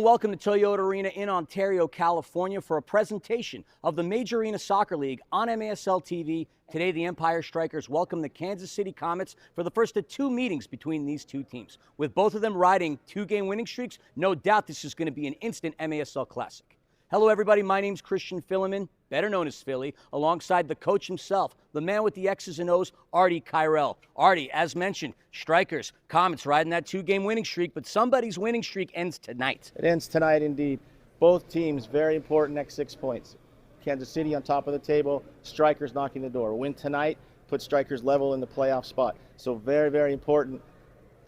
welcome to Toyota Arena in Ontario, California for a presentation of the Major Arena Soccer League on MASL TV. Today, the Empire Strykers welcome the Kansas City Comets for the first of two meetings between these two teams. With both of them riding two-game winning streaks, no doubt this is going to be an instant MASL classic. Hello, everybody. My name's Christian Filliman, better known as Philly, alongside the coach himself, the man with the X's and O's, Artie Kyrell. Artie, as mentioned, Strykers, Comets riding that two-game winning streak, but somebody's winning streak ends tonight. It ends tonight, indeed. Both teams, very important next 6 points. Kansas City on top of the table, Strykers knocking the door. Win tonight, put Strykers level in the playoff spot. So very, very important.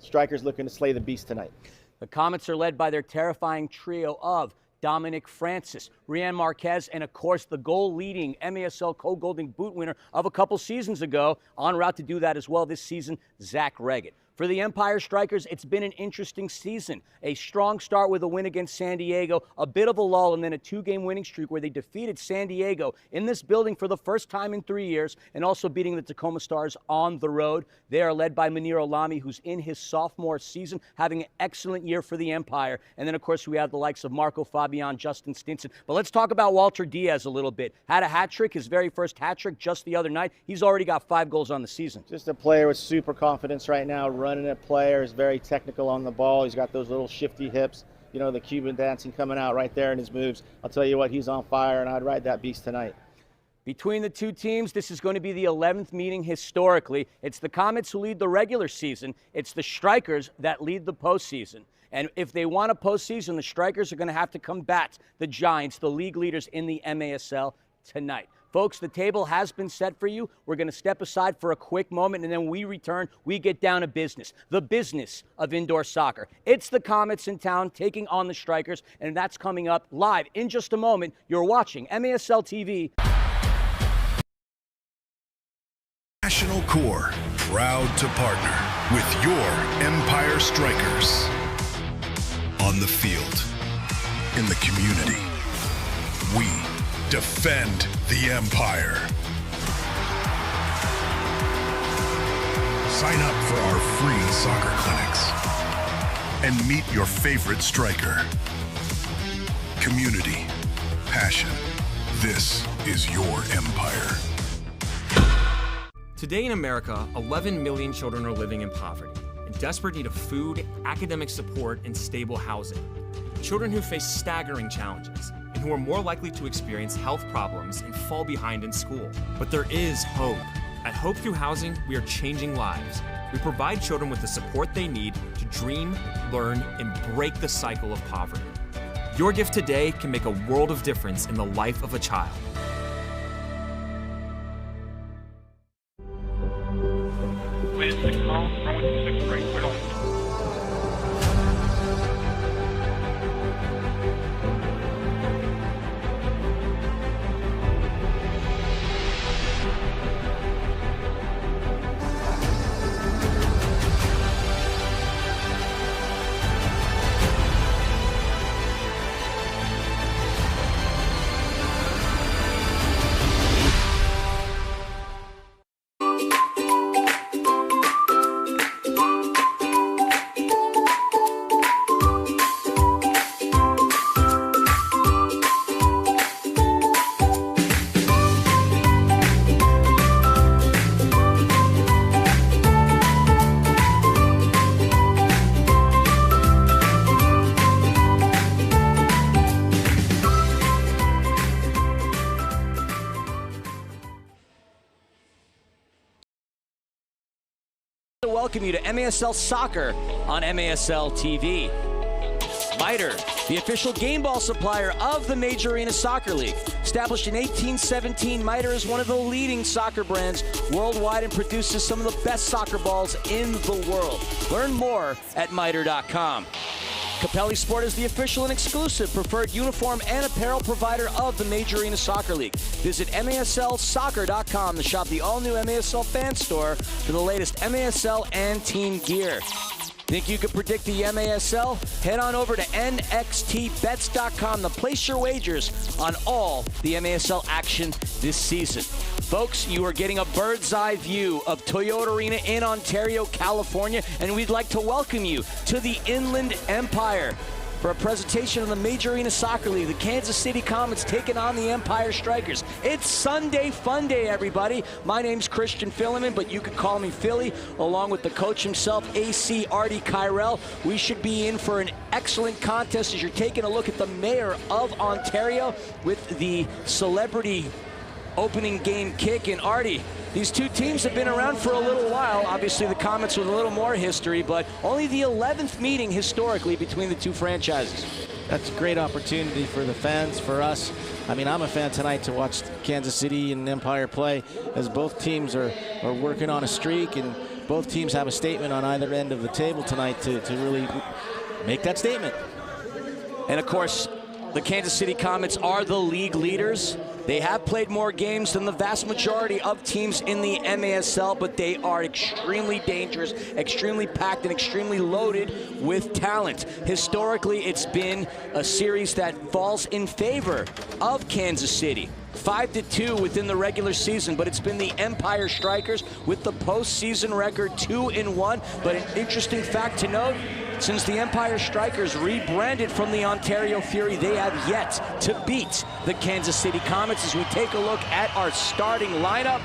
Strykers looking to slay the beast tonight. The Comets are led by their terrifying trio of Dominic Francis, Rian Marquez, and of course the goal-leading MASL co-Golden Boot winner of a couple seasons ago, en route to do that as well this season, Zach Reggett. For the Empire Strykers, it's been an interesting season. A strong start with a win against San Diego, a bit of a lull, and then a two-game winning streak where they defeated San Diego in this building for the first time in 3 years, and also beating the Tacoma Stars on the road. They are led by Munir Olami, who's in his sophomore season, having an excellent year for the Empire. And then, of course, we have the likes of Marco Fabian, Justin Stinson. But let's talk about Walter Diaz a little bit. Had a hat trick, his very first hat trick just the other night. He's already got 5 goals on the season. Just a player with super confidence right now, running at player, is very technical on the ball. He's got those little shifty hips, you know, the Cuban dancing coming out right there in his moves. I'll tell you what, he's on fire, and I'd ride that beast tonight. Between the two teams, this is going to be the 11th meeting historically. It's the Comets who lead the regular season. It's the Strykers that lead the postseason. And if they want a postseason, the Strykers are going to have to combat the Giants, the league leaders in the MASL, tonight. Folks, the table has been set for you. We're going to step aside for a quick moment, and then when we return, we get down to business, the business of indoor soccer. It's the Comets in town taking on the Strykers, and that's coming up live in just a moment. You're watching MASL TV. National Core, proud to partner with your Empire Strykers. On the field, in the community, we defend the Empire. Sign up for our free soccer clinics and meet your favorite striker. Community, passion, this is your Empire. Today in America, 11 million children are living in poverty, in desperate need of food, academic support, and stable housing. Children who face staggering challenges and who are more likely to experience health problems and fall behind in school. But there is hope. At Hope Through Housing, we are changing lives. We provide children with the support they need to dream, learn, and break the cycle of poverty. Your gift today can make a world of difference in the life of a child. Welcome you to MASL Soccer on MASL TV. Miter, the official game ball supplier of the Major Arena Soccer League. Established in 1817, Miter is one of the leading soccer brands worldwide and produces some of the best soccer balls in the world. Learn more at Miter.com. Capelli Sport is the official and exclusive preferred uniform and apparel provider of the Major Arena Soccer League. Visit MASLsoccer.com to shop the all-new MASL fan store for the latest MASL and team gear. Think you could predict the MASL? Head on over to NXTBets.com to place your wagers on all the MASL action this season. Folks, you are getting a bird's eye view of Toyota Arena in Ontario, California, and we'd like to welcome you to the Inland Empire. for a presentation of the Major Arena Soccer League. The Kansas City Comets taking on the Empire Strykers. It's Sunday Fun Day, everybody. My name's Christian Filliman, but you can call me Philly, along with the coach himself, AC Artie Kyrell. We should be in for an excellent contest as you're taking a look at the Mayor of Ontario with the celebrity opening game kick. And Artie, these two teams have been around for a little while. Obviously the Comets with a little more history, but only the 11th meeting historically between the two franchises. That's a great opportunity for the fans, for us. I mean, I'm a fan tonight to watch Kansas City and Empire play, as both teams are working on a streak, and both teams have a statement on either end of the table tonight to really make that statement. And of course, the Kansas City Comets are the league leaders. They have played more games than the vast majority of teams in the MASL, but they are extremely dangerous, extremely packed, and extremely loaded with talent. Historically, it's been a series that falls in favor of Kansas City. 5-2 within the regular season, but it's been the Empire Strykers with the postseason record 2-1. But an interesting fact to note, since the Empire Strykers rebranded from the Ontario Fury, they have yet to beat the Kansas City Comets. As we take a look at our starting lineup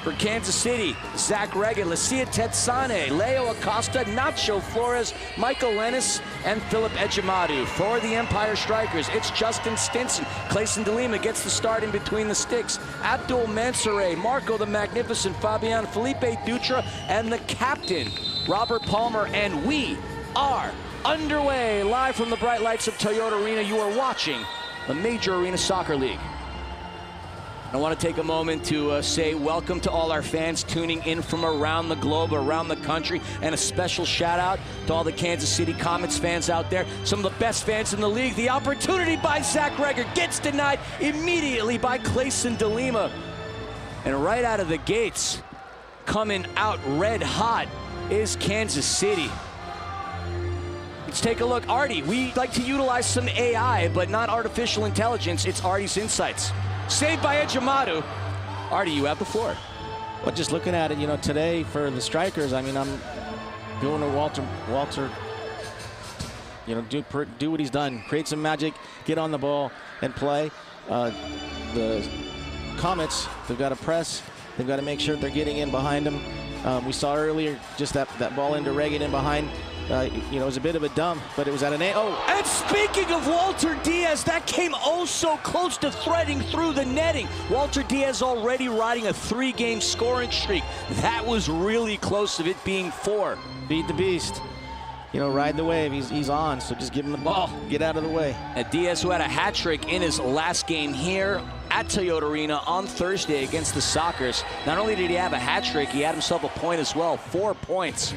for Kansas City: Zach Regan, Lucia Tetsane, Leo Acosta, Nacho Flores, Michael Lennis, and Philip Ejimadu. For the Empire Strykers, it's Justin Stinson. Clayson DeLima gets the start in between the sticks. Abdul Mansoure, Marco the Magnificent, Fabian, Felipe Dutra, and the captain, Robert Palmer. And we are underway live from the bright lights of Toyota Arena. You are watching the Major Arena Soccer League. I want to take a moment to say welcome to all our fans tuning in from around the globe, around the country, and a special shout out to all the Kansas City Comets fans out there, some of the best fans in the league. The opportunity by Zach Reger gets denied immediately by Clayson DeLima. And right out of the gates, coming out red hot, is Kansas City. Let's take a look. Artie, we like to utilize some AI, but not artificial intelligence. It's Artie's insights. Saved by Ejimadu. Artie, you have the floor. Well, just looking at it, you know, today for the Strykers, I mean, I'm going to Walter, you know, do what he's done. Create some magic, get on the ball, and play. The Comets, they've got to press. They've got to make sure they're getting in behind them. We saw earlier just that ball into Reagan in behind. You know, it was a bit of a dump, but it was at an A. Oh, and speaking of Walter Diaz, that came oh so close to threading through the netting. Walter Diaz already riding a 3-game scoring streak. That was really close of it being 4. Beat the beast. You know, ride the wave. He's on, so just give him the ball. Get out of the way. And Diaz, who had a hat trick in his last game here at Toyota Arena on Thursday against the Sockers. Not only did he have a hat trick, he had himself a point as well, 4 points.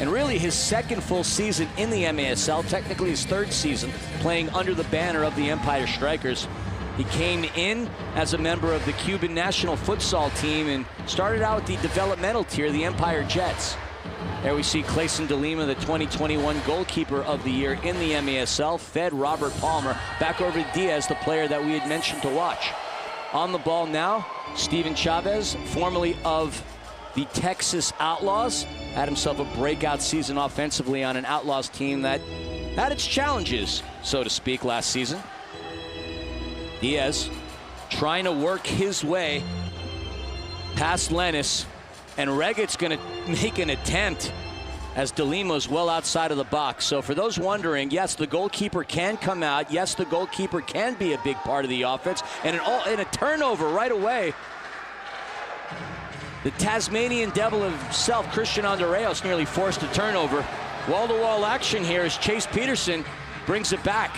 And really his second full season in the MASL, technically his 3rd season, playing under the banner of the Empire Strykers. He came in as a member of the Cuban national futsal team and started out with the developmental tier, the Empire Jets. There we see Clayson DeLima, the 2021 goalkeeper of the year in the MASL, fed Robert Palmer. Back over to Diaz, the player that we had mentioned to watch. On the ball now, Steven Chavez, formerly of the Texas Outlaws, had himself a breakout season offensively on an Outlaws team that had its challenges, so to speak, last season. Diaz trying to work his way past Lennis, and Reget's going to make an attempt as DeLima's well outside of the box. So for those wondering, yes, the goalkeeper can come out. Yes, the goalkeeper can be a big part of the offense. And a turnover right away. The Tasmanian devil himself, Christian Andreas, nearly forced a turnover. Wall-to-wall action here as Chase Peterson brings it back.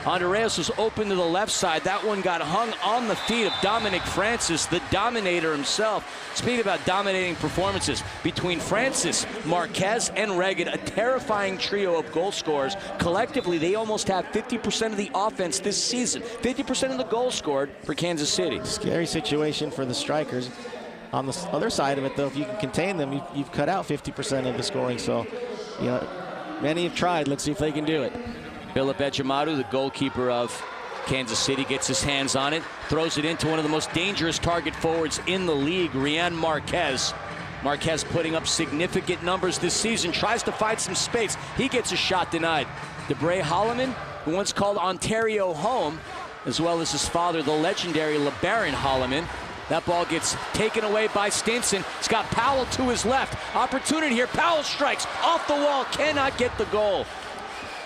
Andreas was open to the left side. That one got hung on the feet of Dominic Francis, the Dominator himself. Speaking about dominating performances, between Francis, Marquez, and Regan, a terrifying trio of goal scorers. Collectively, they almost have 50% of the offense this season. 50% of the goals scored for Kansas City. Scary situation for the Strykers. On the other side of it, though, if you can contain them, you've cut out 50% of the scoring. So, you know, many have tried. Let's see if they can do it. Philip Ejimadu, the goalkeeper of Kansas City, gets his hands on it, throws it into one of the most dangerous target forwards in the league, Rian Marquez. Marquez putting up significant numbers this season, tries to find some space. He gets a shot denied. DeBray Holloman, who once called Ontario home, as well as his father, the legendary LeBaron Holloman. That ball gets taken away by Stinson. He's got Powell to his left. Opportunity here. Powell strikes off the wall, cannot get the goal.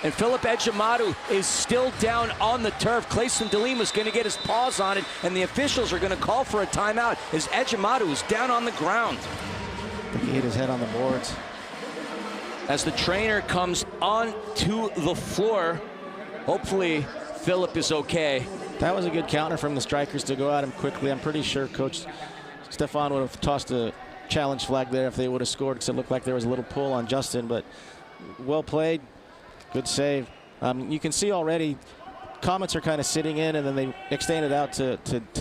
And Philip Ejimadu is still down on the turf. Clayson DeLima's going to get his paws on it, and the officials are going to call for a timeout as Ejimadu is down on the ground. He hit his head on the boards. As the trainer comes on to the floor, hopefully Philip is okay. That was a good counter from the Strykers to go at him quickly. I'm pretty sure Coach Stefan would have tossed a challenge flag there if they would have scored, because it looked like there was a little pull on Justin, but well played. Good save. You can see already Comets are kind of sitting in, and then they extend it out to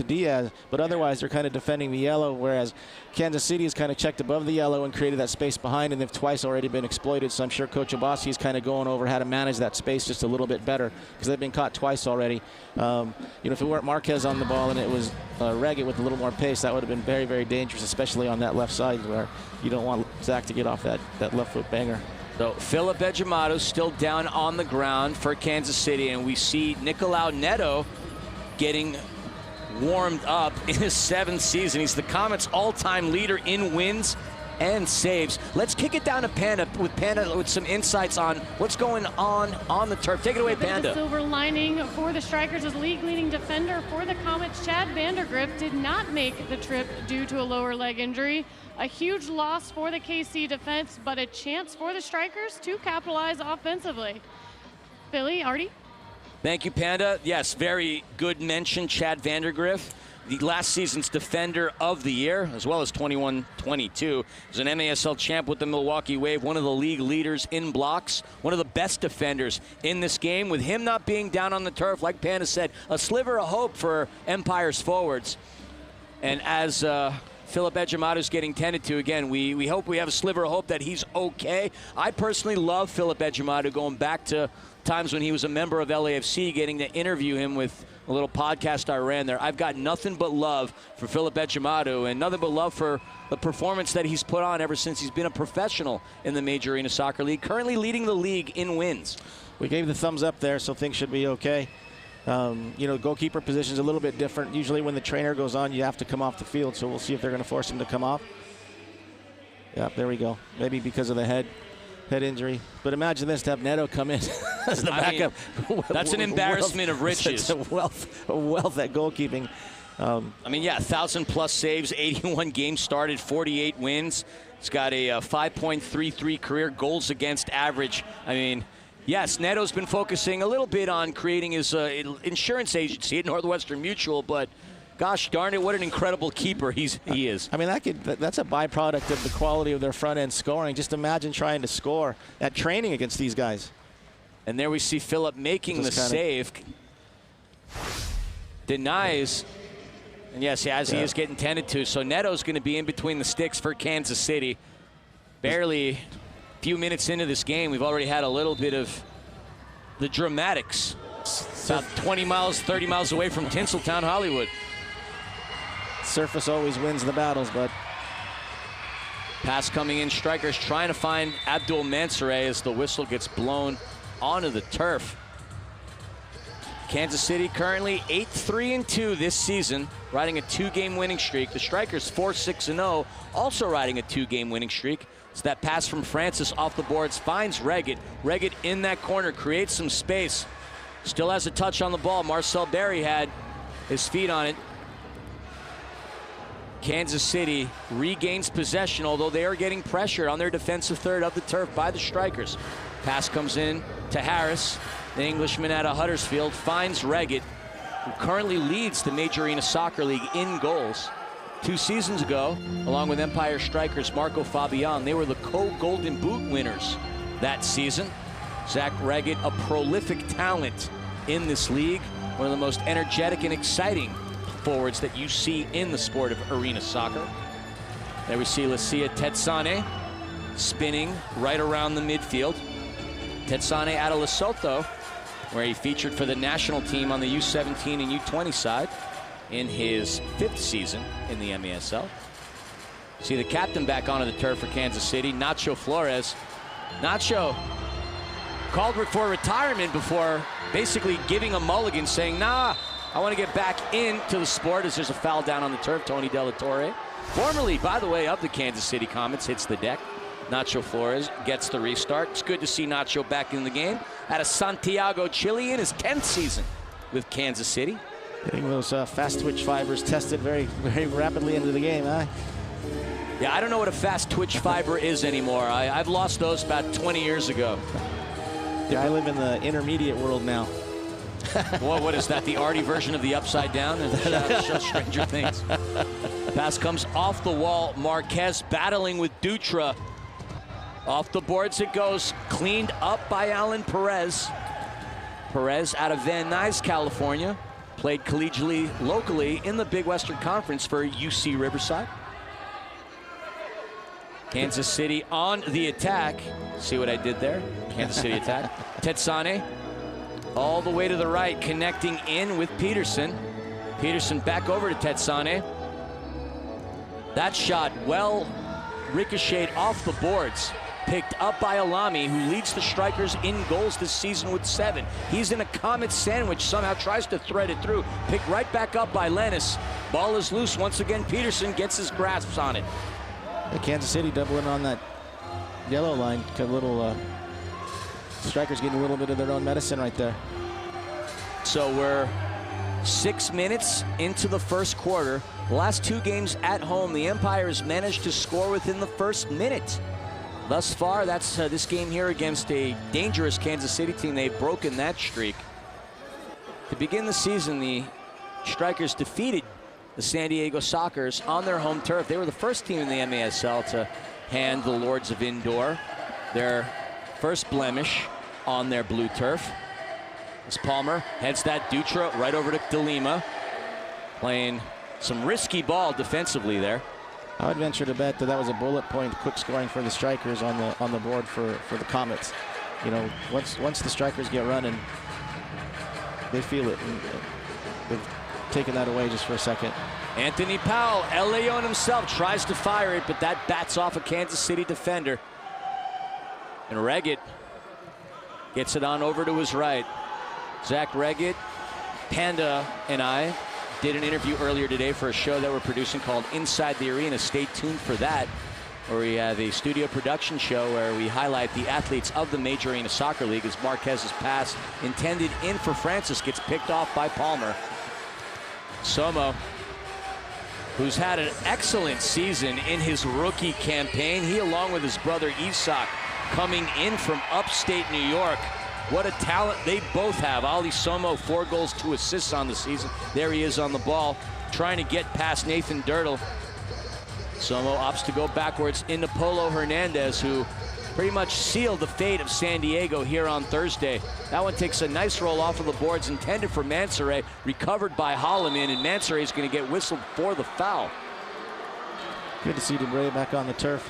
Diaz, but otherwise they're kind of defending the yellow, whereas Kansas City has kind of checked above the yellow and created that space behind, and they've twice already been exploited. So I'm sure Coach Obasi is kind of going over how to manage that space just a little bit better, because they've been caught twice already. If it weren't Marquez on the ball and it was Reggett with a little more pace, that would have been very, very dangerous, especially on that left side where you don't want Zach to get off that left foot banger. So Philip Ejimadu still down on the ground for Kansas City, and we see Nicolau Neto getting warmed up in his 7th season. He's the Comets' all-time leader in wins and saves. Let's kick it down to Panda with some insights on what's going on the turf. Take it away, Panda. The silver lining for the Strykers is league-leading defender for the Comets, Chad Vandergrift, did not make the trip due to a lower leg injury. A huge loss for the KC defense, but a chance for the Strykers to capitalize offensively. Billy, Artie? Thank you, Panda. Yes, very good mention, Chad Vandergrift, the last season's Defender of the Year, as well as 21-22. He's an MASL champ with the Milwaukee Wave, one of the league leaders in blocks, one of the best defenders in this game. With him not being down on the turf, like Panda said, a sliver of hope for Empire's forwards. And as Philip Ejimadu's getting tended to, again, we hope we have a sliver of hope that he's okay. I personally love Philip Ejimadu, going back to times when he was a member of LAFC, getting to interview him with a little podcast I ran there. I've got nothing but love for Philip Ejimadu, and nothing but love for the performance that he's put on ever since he's been a professional in the Major Arena Soccer League, currently leading the league in wins. We gave the thumbs up there, so things should be okay. Goalkeeper position's a little bit different. Usually when the trainer goes on, you have to come off the field, so we'll see if they're going to force him to come off. Yeah, there we go. Maybe because of the head injury. But imagine this, to have Neto come in as the backup. That's an embarrassment of riches. It's a wealth at goalkeeping. 1,000+ saves, 81 games started, 48 wins. He's got a 5.33 career goals against average. Yes, Neto's been focusing a little bit on creating his insurance agency at Northwestern Mutual, but gosh darn it, what an incredible keeper he is. That's a byproduct of the quality of their front-end scoring. Just imagine trying to score at training against these guys. And there we see Philip making the save. Denies. And yes, he is getting tended to. So Neto's going to be in between the sticks for Kansas City. Barely few minutes into this game, we've already had a little bit of the dramatics. About 20 miles, 30 miles away from Tinseltown, Hollywood. Surface always wins the battles, but pass coming in. Strykers trying to find Abdul Mansouré as the whistle gets blown onto the turf. Kansas City currently 8-3-2 this season, riding a 2-game winning streak. The Strykers 4-6-0, also riding a 2-game winning streak. So that pass from Francis off the boards finds Reggett. Reggett in that corner, creates some space. Still has a touch on the ball. Marcel Berry had his feet on it. Kansas City regains possession, although they are getting pressured on their defensive third of the turf by the Strykers. Pass comes in to Harris. The Englishman out of Huddersfield finds Reggett, who currently leads the Major Arena Soccer League in goals. 2 seasons ago, along with Empire Strikers Marco Fabian, they were the co-Golden Boot winners that season. Zach Reggett, a prolific talent in this league, one of the most energetic and exciting forwards that you see in the sport of arena soccer. There we see Lucia Tetsane spinning right around the midfield. Tetsane out of Lesotho, where he featured for the national team on the U17 and U20 side in his 5th season in the MASL. See the captain back onto the turf for Kansas City, Nacho Flores. Nacho called for retirement before basically giving a mulligan, saying, nah, I want to get back into the sport, as there's a foul down on the turf. Tony Della Torre, formerly, by the way, of the Kansas City Comets, hits the deck. Nacho Flores gets the restart. It's good to see Nacho back in the game. Out of Santiago, Chile, in his 10th season with Kansas City. Getting those fast twitch fibers tested very, very rapidly into the game, huh? Yeah, I don't know what a fast twitch fiber is anymore. I've lost those about 20 years ago. Yeah, I live in the intermediate world now. Well, what is that, the arty version of the upside down? Show Stranger Things. Pass comes off the wall. Marquez battling with Dutra. Off the boards it goes. Cleaned up by Alan Perez. Perez out of Van Nuys, California. Played collegially, locally in the Big Western Conference for UC Riverside. Kansas City on the attack. See what I did there? Kansas City attack. Tetsane all the way to the right, connecting in with Peterson. Peterson back over to Tetsane. That shot well ricocheted off the boards. Picked up by Alami, who leads the Strykers in goals this season with 7. He's in a Comet sandwich, somehow tries to thread it through. Picked right back up by Lennis. Ball is loose once again. Peterson gets his grasps on it. Kansas City doubling on that yellow line. A little Strykers getting a little bit of their own medicine right there. So we're 6 minutes into the first quarter. The last 2 games at home, the Empire has managed to score within the first minute. Thus far, that's this game here against a dangerous Kansas City team. They've broken that streak. To begin the season, the Strykers defeated the San Diego Sockers on their home turf. They were the first team in the MASL to hand the Lords of Indoor their first blemish on their blue turf. As Palmer heads that Dutra right over to DeLima, playing some risky ball defensively there. I would venture to bet that that was a bullet point quick scoring for the Strykers on the board for the Comets. You know, once the Strykers get running, they feel it. And they've taken that away just for a second. Anthony Powell, El Leon himself, tries to fire it, but that bats off a Kansas City defender. And Reggett gets it on over to his right. Zach Reggett, Panda, and I did an interview earlier today for a show that we're producing called Inside the Arena. Stay tuned for that, where we have a studio production show where we highlight the athletes of the Major Arena Soccer League, as Marquez's pass intended in for Francis gets picked off by Palmer. Somo, who's had an excellent season in his rookie campaign. He, along with his brother Isak, coming in from upstate New York. What a talent they both have. Ali Somo, 4 goals, 2 assists on the season. There he is on the ball, trying to get past Nathan Dirtle. Somo opts to go backwards into Polo Hernandez, who pretty much sealed the fate of San Diego here on Thursday. That one takes a nice roll off of the boards, intended for Mansoure, recovered by Holloman, and Mansoure is going to get whistled for the foul. Good to see DeBray back on the turf.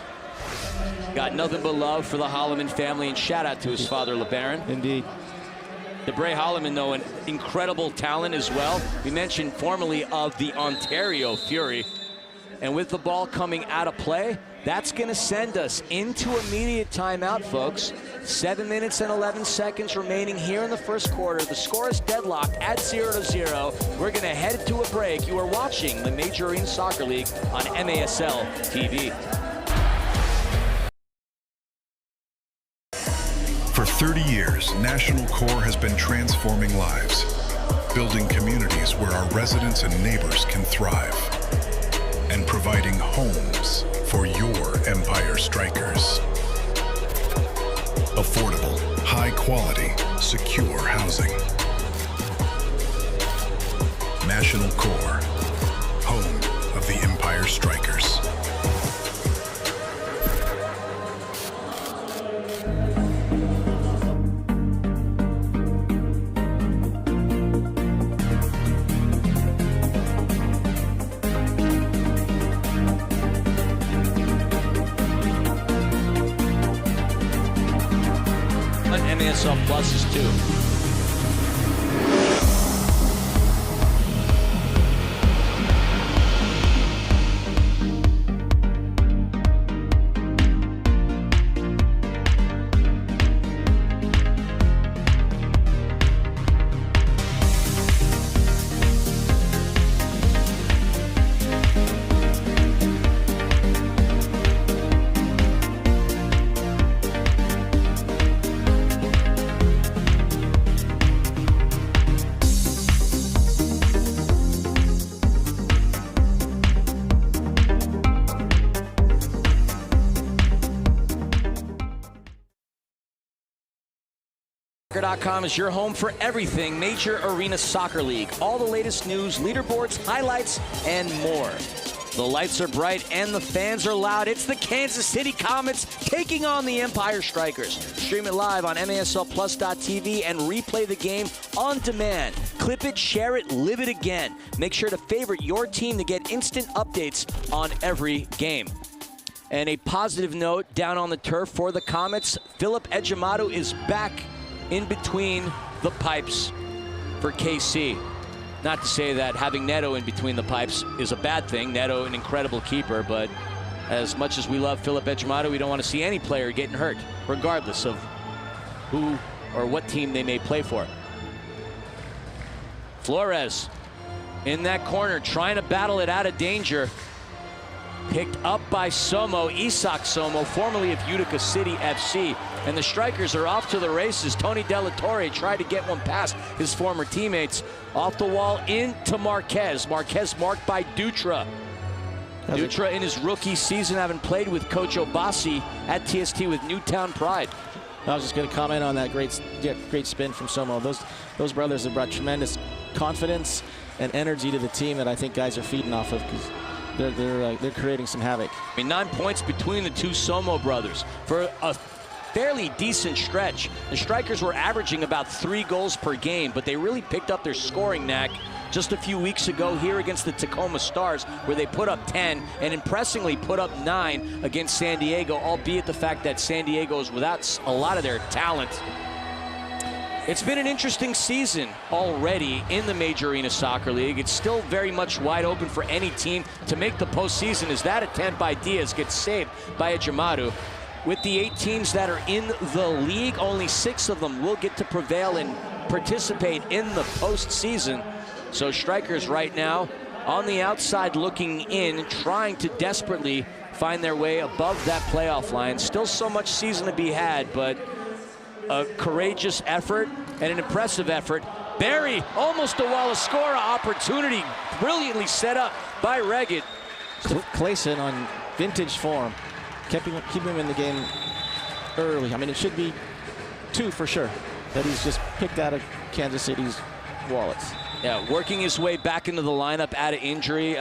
Got nothing but love for the Holloman family, and shout out to his father, LeBaron. Indeed. DeBray Holloman, though, an incredible talent as well. We mentioned formerly of the Ontario Fury. And with the ball coming out of play, that's going to send us into immediate timeout, folks. 7 minutes and 11 seconds remaining here in the first quarter. The score is deadlocked at 0-0. We're going to head to a break. You are watching the Major Arena Soccer League on MASL TV. For 30 years, National Core has been transforming lives, building communities where our residents and neighbors can thrive, and providing homes for your Empire Strykers. Affordable, high-quality, secure housing. National Core, home of the Empire Strykers. MASL pluses too. Soccer.com is your home for everything Major Arena Soccer League. All the latest news, leaderboards, highlights, and more. The lights are bright and the fans are loud. It's the Kansas City Comets taking on the Empire Strykers. Stream it live on MASLplus.tv and replay the game on demand. Clip it, share it, live it again. Make sure to favorite your team to get instant updates on every game. And a positive note down on the turf for the Comets. Philip Ejimadu is back in between the pipes for KC. Not to say that having Neto in between the pipes is a bad thing. Neto, an incredible keeper, but as much as we love Philip Ejimadu, we don't want to see any player getting hurt, regardless of who or what team they may play for. Flores in that corner, trying to battle it out of danger. Picked up by Somo, Isak Somo, formerly of Utica City FC. And the Strykers are off to the races. Tony Delatorre tried to get one past his former teammates. Off the wall into Marquez. Marquez marked by Dutra. Dutra in his rookie season, having played with Coach Obasi at TST with Newtown Pride. I was just going to comment on that great spin from Somo. Those brothers have brought tremendous confidence and energy to the team that I think guys are feeding off of, because they're creating some havoc. I mean, 9 points between the two Somo brothers for a fairly decent stretch. The Strykers were averaging about 3 goals per game, but they really picked up their scoring knack just a few weeks ago here against the Tacoma Stars, where they put up 10 and impressively put up 9 against San Diego, albeit the fact that San Diego is without a lot of their talent. It's been an interesting season already in the Major Arena Soccer League. It's still very much wide open for any team to make the postseason, as that attempt by Diaz gets saved by Ejimadu. With the 8 teams that are in the league, only 6 of them will get to prevail and participate in the postseason. So Strykers right now on the outside looking in, trying to desperately find their way above that playoff line. Still so much season to be had, but a courageous effort and an impressive effort. Barry, almost a Wallaskora opportunity, brilliantly set up by Reggett. Clayson on vintage form, keep him in the game early. I mean, it should be 2 for sure, that he's just picked out of Kansas City's wallets. Yeah, working his way back into the lineup out of injury.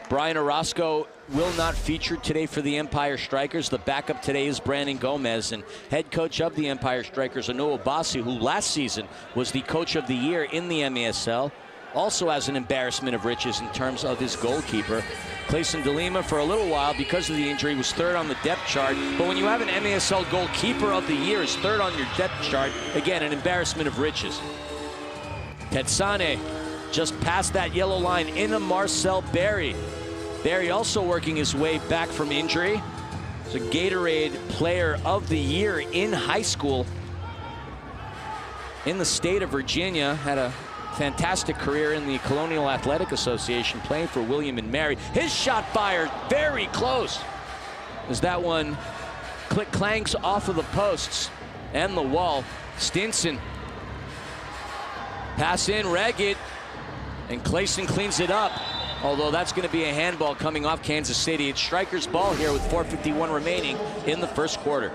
Brian Orozco will not feature today for the Empire Strykers. The backup today is Brandon Gomez, and head coach of the Empire Strykers, Anu Obasi, who last season was the coach of the year in the MASL, also has an embarrassment of riches in terms of his goalkeeper. Clayson DeLima, for a little while, because of the injury, was 3rd on the depth chart. But when you have an MASL goalkeeper of the year as 3rd on your depth chart, again, an embarrassment of riches. Tetsane just past that yellow line into Marcel Berry. Berry also working his way back from injury. He's a Gatorade Player of the Year in high school in the state of Virginia. Had a fantastic career in the Colonial Athletic Association, playing for William and Mary. His shot fired very close, as that one clanks off of the posts and the wall. Stinson. Pass in, Reggett, and Clayson cleans it up. Although that's going to be a handball coming off Kansas City. It's Strykers' ball here with 4:51 remaining in the first quarter.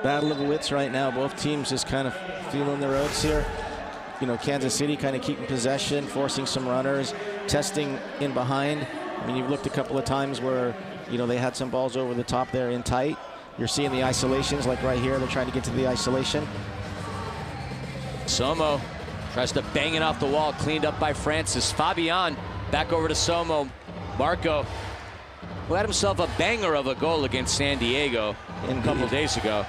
Battle of the wits right now. Both teams just kind of feeling their oats here. You know, Kansas City kind of keeping possession, forcing some runners, testing in behind. I mean, you've looked a couple of times where, you know, they had some balls over the top there in tight. You're seeing the isolations, like right here. They're trying to get to the isolation. Somo tries to bang it off the wall, cleaned up by Francis. Fabian back over to Somo. Marco, who had himself a banger of a goal against San Diego a couple of days ago.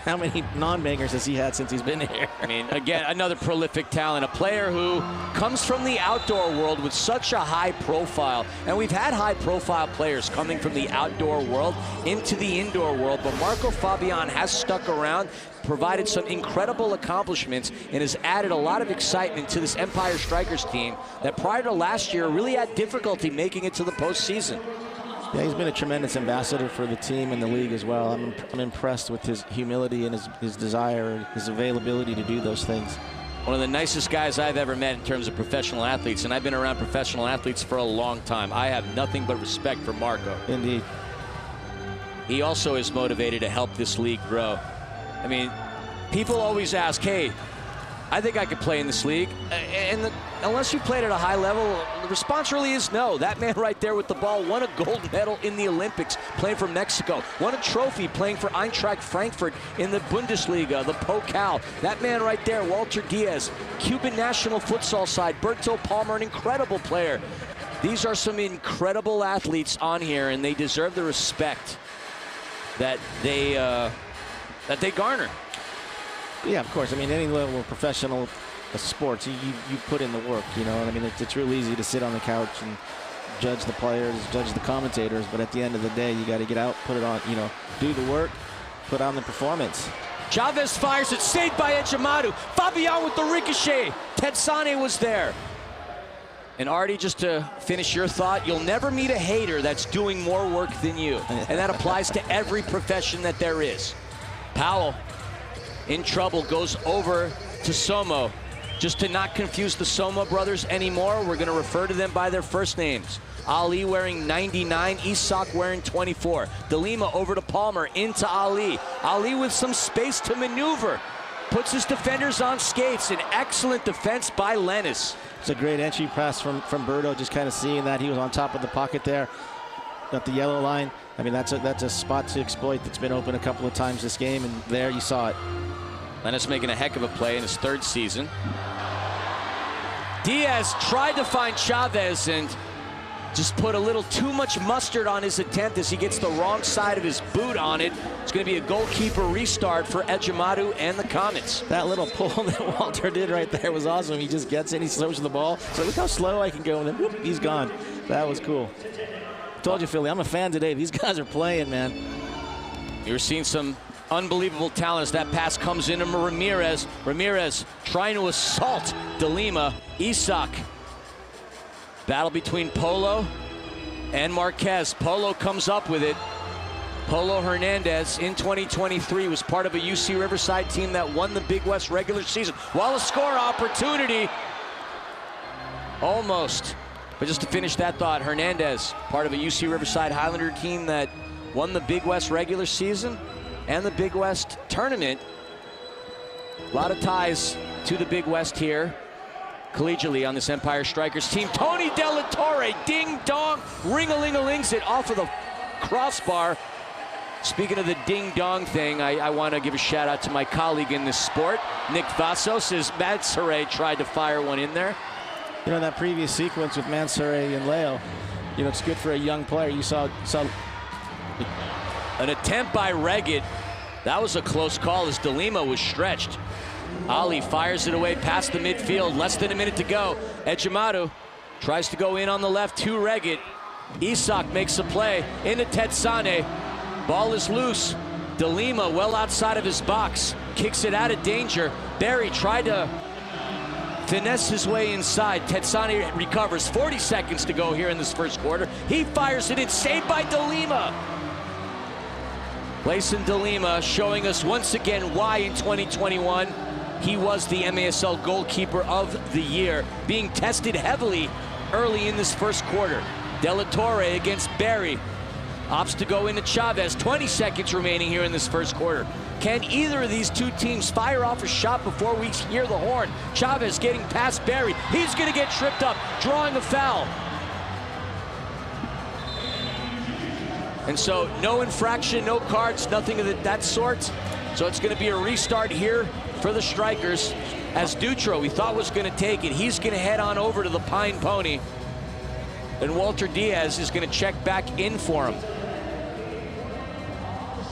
How many non-bangers has he had since he's been here? I mean, again, another prolific talent, a player who comes from the outdoor world with such a high profile. And we've had high profile players coming from the outdoor world into the indoor world, but Marco Fabian has stuck around, provided some incredible accomplishments, and has added a lot of excitement to this Empire Strykers team that prior to last year really had difficulty making it to the postseason. Yeah, he's been a tremendous ambassador for the team and the league as well. I'm impressed with his humility and his desire and his availability to do those things. One of the nicest guys I've ever met in terms of professional athletes, and I've been around professional athletes for a long time. I have nothing but respect for Marco. Indeed. He also is motivated to help this league grow. I mean, people always ask, hey, I think I could play in this league. Unless you played at a high level, the response really is no. That man right there with the ball won a gold medal in the Olympics playing for Mexico. Won a trophy playing for Eintracht Frankfurt in the Bundesliga, the Pokal. That man right there, Walter Diaz, Cuban national futsal side. Berto Palmer, an incredible player. These are some incredible athletes on here, and they deserve the respect that they garner. Yeah, of course. I mean, any level of professional sports, you put in the work, you know. And I mean, it's real easy to sit on the couch and judge the players, judge the commentators, but at the end of the day, you got to get out, put it on, you know, do the work, put on the performance. Chavez fires it, saved by Ejimadu. Fabian with the ricochet. Tetsane was there. And Artie, just to finish your thought, you'll never meet a hater that's doing more work than you. And that applies to every profession that there is. Powell in trouble, goes over to Somo. Just to not confuse the Somo brothers anymore, we're going to refer to them by their first names. Ali wearing 99, Isak wearing 24. DeLima over to Palmer, into Ali. Ali with some space to maneuver. Puts his defenders on skates. An excellent defense by Lennis. It's a great entry pass from Berto, just kind of seeing that he was on top of the pocket there. Got the yellow line. I mean, that's a spot to exploit that's been open a couple of times this game, and there you saw it. Lennis making a heck of a play in his third season. Diaz tried to find Chavez and just put a little too much mustard on his attempt as he gets the wrong side of his boot on it. It's going to be a goalkeeper restart for Ejimadu and the Comets. That little pull that Walter did right there was awesome. He just gets in, he throws the ball. So look how slow I can go, and then whoop, he's gone. That was cool. Told you, Philly, I'm a fan today. These guys are playing, man. You're seeing some unbelievable talent as that pass comes into Ramirez. Ramirez trying to assault DeLima. Isak. Battle between Polo and Marquez. Polo comes up with it. Polo Hernandez in 2023 was part of a UC Riverside team that won the Big West regular season. While a score opportunity. Almost. But just to finish that thought, Hernandez, part of a UC Riverside Highlander team that won the Big West regular season and the Big West tournament. A lot of ties to the Big West here collegiately on this Empire Strikers team. Tony Della Torre, ding dong, ring-a-ling-a-lings it off of the crossbar. Speaking of the ding dong thing, I want to give a shout out to my colleague in this sport, Nick Vasos, as Matsure tried to fire one in there. You know, that previous sequence with Mansouri and Leo, you know, it's good for a young player. You saw an attempt by Reggett. That was a close call as DeLima was stretched. Ali fires it away past the midfield. Less than a minute to go. Ejimadu tries to go in on the left to Reggett. Isak makes a play into Tetsane. Ball is loose. DeLima well outside of his box. Kicks it out of danger. Barry tried to finesse his way inside. Tetsane recovers. 40 seconds to go here in this first quarter. He fires it in. Saved by DeLima. Clayson DeLima showing us once again why in 2021 he was the MASL goalkeeper of the year, being tested heavily early in this first quarter. Della Torre against Barry. Opts to go into Chavez. 20 seconds remaining here in this first quarter. Can either of these two teams fire off a shot before we hear the horn? Chavez getting past Barry. He's going to get tripped up, drawing a foul. And so no infraction, no cards, nothing of that sort. So it's going to be a restart here for the Strikers. As Dutro, we thought was going to take it. He's going to head on over to the Pine Pony. And Walter Diaz is going to check back in for him.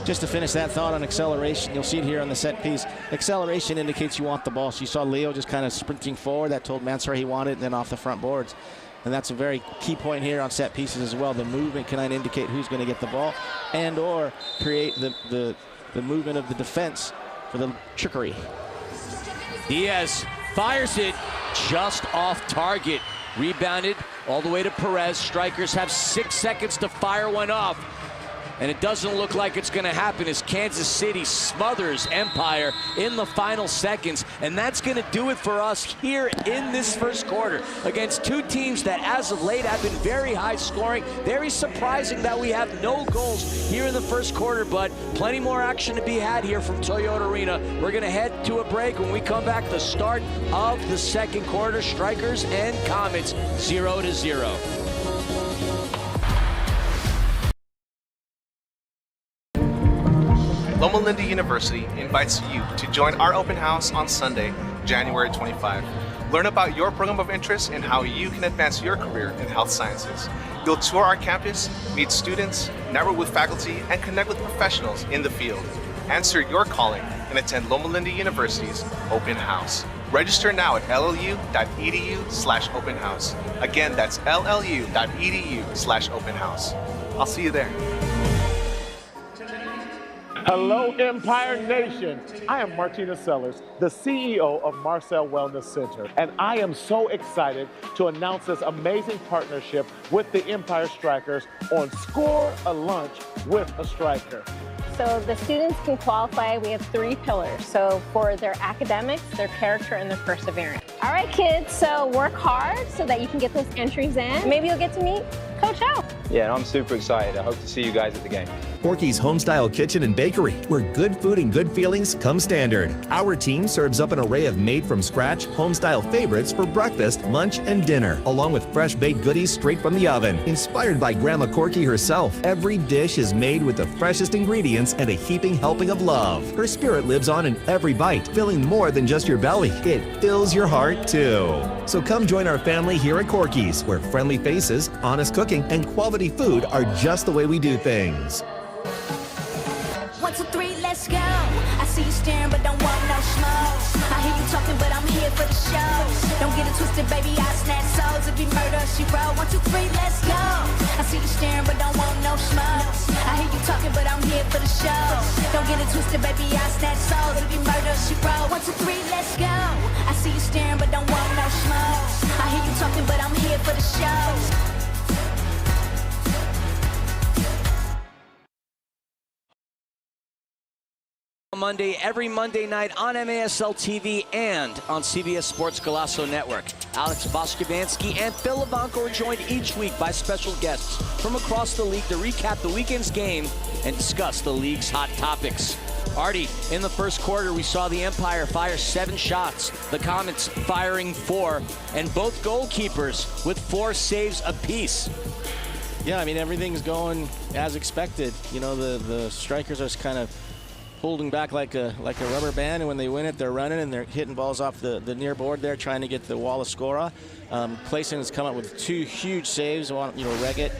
Just to finish that thought on acceleration, you'll see it here on the set piece. Acceleration indicates you want the ball. So you saw Leo just kind of sprinting forward. That told Mansour he wanted it, and then off the front boards. And that's a very key point here on set pieces as well. The movement can indicate who's going to get the ball and or create the movement of the defense for the trickery. Diaz fires it just off target. Rebounded all the way to Perez. Strikers have 6 seconds to fire one off. And it doesn't look like it's going to happen as Kansas City smothers Empire in the final seconds. And that's going to do it for us here in this first quarter against two teams that as of late have been very high scoring. Very surprising that we have no goals here in the first quarter, but plenty more action to be had here from Toyota Arena. We're going to head to a break. When we come back, the start of the second quarter, Strykers and Comets 0-0. Loma Linda University invites you to join our open house on Sunday, January 25. Learn about your program of interest and how you can advance your career in health sciences. You'll tour our campus, meet students, network with faculty, and connect with professionals in the field. Answer your calling and attend Loma Linda University's open house. Register now at llu.edu/open house. Again, that's llu.edu/open house. I'll see you there. Hello, Empire Nation. I am Martina Sellers, the CEO of Marcel Wellness Center, and I am so excited to announce this amazing partnership with the Empire Strykers on Score a Lunch with a Stryker. So the students can qualify. We have 3 pillars. So for their academics, their character, and their perseverance. All right, kids, so work hard so that you can get those entries in. Maybe you'll get to meet Coach Al. Yeah, and I'm super excited. I hope to see you guys at the game. Corky's Homestyle Kitchen and Bakery, where good food and good feelings come standard. Our team serves up an array of made-from-scratch, homestyle favorites for breakfast, lunch, and dinner, along with fresh-baked goodies straight from the oven. Inspired by Grandma Corky herself, every dish is made with the freshest ingredients and a heaping helping of love. Her spirit lives on in every bite, filling more than just your belly. It fills your heart, too. So come join our family here at Corky's, where friendly faces, honest cooking, and quality food are just the way we do things. 1, 2, 3, let's go. I see you staring, but don't want no smoke. I hear you talking, but I'm here for the show. Don't get it twisted, baby, I snatch souls. If you murder, she roll. 1, 2, 3, let's go. I see you staring, but don't want no smoke. I hear you talking, but I'm here for the show. Don't get it twisted, baby, I snatch souls. If you murder, she roll. 1, 2, 3, let's go. I see you staring, but don't want no smoke. I hear you talking, but I'm here for the show. Monday, every Monday night on MASL TV and on CBS Sports Golazo Network. Alex Voskovansky and Phil Levanko are joined each week by special guests from across the league to recap the weekend's game and discuss the league's hot topics. Artie, in the first quarter, we saw the Empire fire 7 shots, the Comets firing 4, and both goalkeepers with 4 saves apiece. Yeah, I mean, everything's going as expected. You know, the Strykers are kind of holding back like a rubber band, and when they win it, they're running and they're hitting balls off the near board there, trying to get the wall of Scora. Clayson has come up with 2 huge saves. You know, Reggett,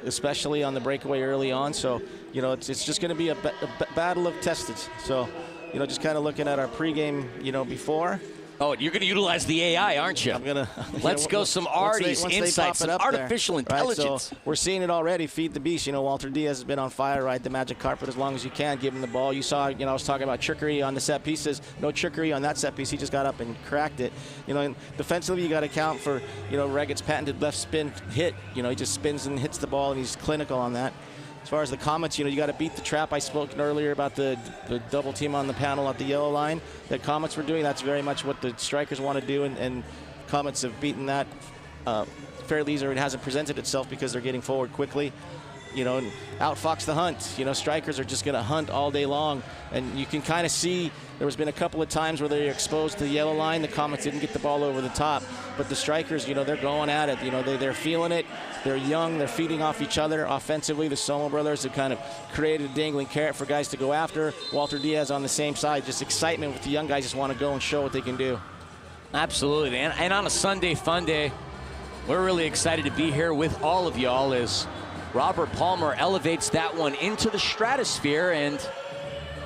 especially on the breakaway early on. So, you know, it's just going to be a battle of tested. So, you know, just kind of looking at our pregame, you know, before. Oh, you're going to utilize the AI, aren't you? I'm going to. Let's go some Artie's insights, some artificial intelligence. Right, so we're seeing it already. Feed the beast. You know, Walter Diaz has been on fire, ride the magic carpet as long as you can. Give him the ball. You saw, you know, I was talking about trickery on the set pieces. No trickery on that set piece. He just got up and cracked it. You know, and defensively, you got to account for, you know, Reggett's patented left spin hit. You know, he just spins and hits the ball, and he's clinical on that. As far as the Comets, you know, you got to beat the trap. I spoke earlier about the double team on the panel at the yellow line that Comets were doing. That's very much what the Strykers want to do, and Comets have beaten that fairly easily. It hasn't presented itself because they're getting forward quickly. You know, and outfox the hunt. You know, Strykers are just going to hunt all day long, and you can kind of see there has been a couple of times where they're exposed to the yellow line. The Comets didn't get the ball over the top, but the Strykers, you know, they're going at it. You know, they're feeling it. They're young. They're feeding off each other offensively. The Somo brothers have kind of created a dangling carrot for guys to go after. Walter Diaz on the same side. Just excitement with the young guys. Just want to go and show what they can do. Absolutely, and on a Sunday fun day, we're really excited to be here with all of y'all as Robert Palmer elevates that one into the stratosphere, and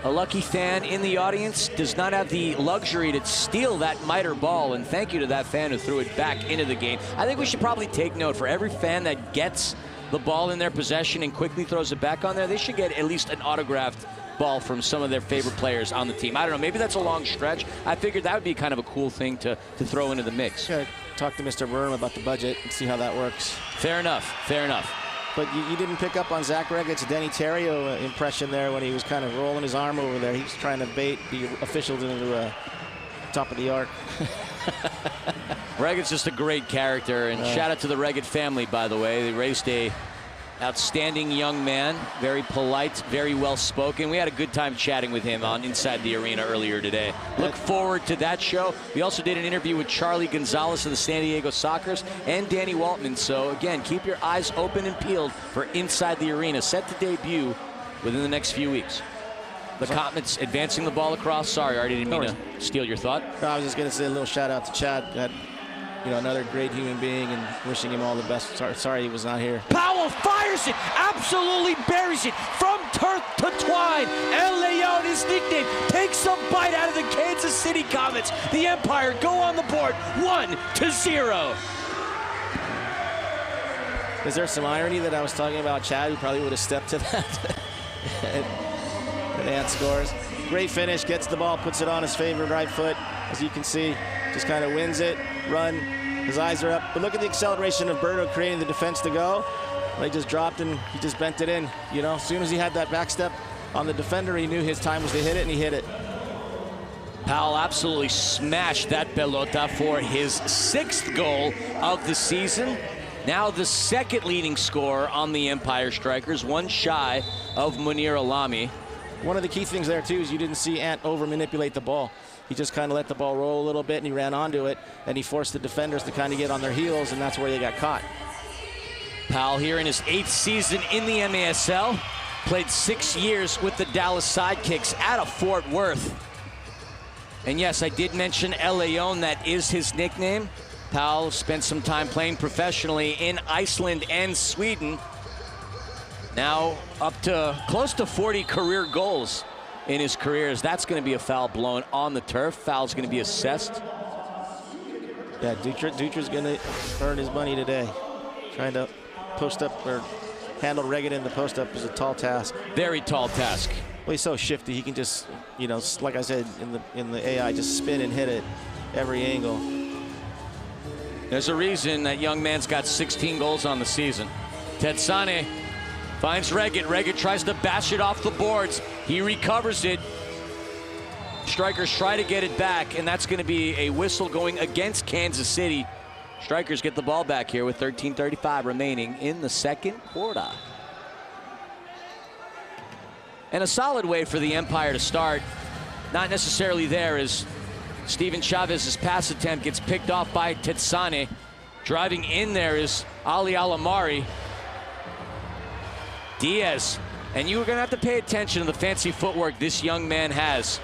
a lucky fan in the audience does not have the luxury to steal that miter ball, and thank you to that fan who threw it back into the game. I think we should probably take note, for every fan that gets the ball in their possession and quickly throws it back on there, they should get at least an autographed ball from some of their favorite players on the team. I don't know, maybe that's a long stretch. I figured that would be kind of a cool thing to throw into the mix. Talk to Mr. Burnham about the budget and see how that works. Fair enough, fair enough. But you didn't pick up on Zach Reggett's Denny Terrio impression there when he was kind of rolling his arm over there. He was trying to bait the officials into top of the arc. Reggett's just a great character, and shout out to the Reggett family, by the way. They raised a outstanding young man, very polite, very well spoken. We had a good time chatting with him on Inside the Arena earlier today. Look forward to that show. We also did an interview with Charlie Gonzalez of the San Diego Sockers and Danny Waltman. So again, keep your eyes open and peeled for Inside the Arena, set to debut within the next few weeks. The Comets advancing the ball across. Sorry, I already didn't mean to steal your thought. No, I was just going to say a little shout out to Chad. Another great human being, and wishing him all the best. Sorry he was not here. Powell fires it, absolutely buries it from turf to twine. El Leon, his nickname, takes a bite out of the Kansas City Comets. The Empire go on the board, 1-0. Is there some irony that I was talking about Chad, who probably would have stepped to that? And Ant scores. Great finish, gets the ball, puts it on his favorite right foot. As you can see, just kind of wins it, run. His eyes are up. But look at the acceleration of Berto creating the defense to go. They just dropped and he just bent it in. As soon as he had that back step on the defender, he knew his time was to hit it, and he hit it. Powell absolutely smashed that pelota for his 6th goal of the season. Now the 2nd leading scorer on the Empire Strikers, one shy of Munir Alami. One of the key things there, too, is you didn't see Ant over-manipulate the ball. He just kind of let the ball roll a little bit, and he ran onto it, and he forced the defenders to kind of get on their heels, and that's where they got caught. Powell here in his 8th season in the MASL. Played 6 years with the Dallas Sidekicks out of Fort Worth. And yes, I did mention El Leon. That is his nickname. Powell spent some time playing professionally in Iceland and Sweden. Now up to close to 40 career goals in his career, as that's going to be a foul blown on the turf. Foul's going to be assessed. Yeah, Dutra's going to earn his money today. Trying to post up or handle Reggett in the post up is a tall task. Very tall task. Well, he's so shifty. He can just, like I said in the AI, just spin and hit it every angle. There's a reason that young man's got 16 goals on the season. Tetsane finds Reggett. Reggett tries to bash it off the boards. He recovers it. Strykers try to get it back, and that's going to be a whistle going against Kansas City. Strykers get the ball back here with 13:35 remaining in the 2nd quarter. And a solid way for the Empire to start. Not necessarily there as Steven Chavez's pass attempt gets picked off by Tetsane. Driving in there is Ali Alamari. Diaz, and you are going to have to pay attention to the fancy footwork this young man has.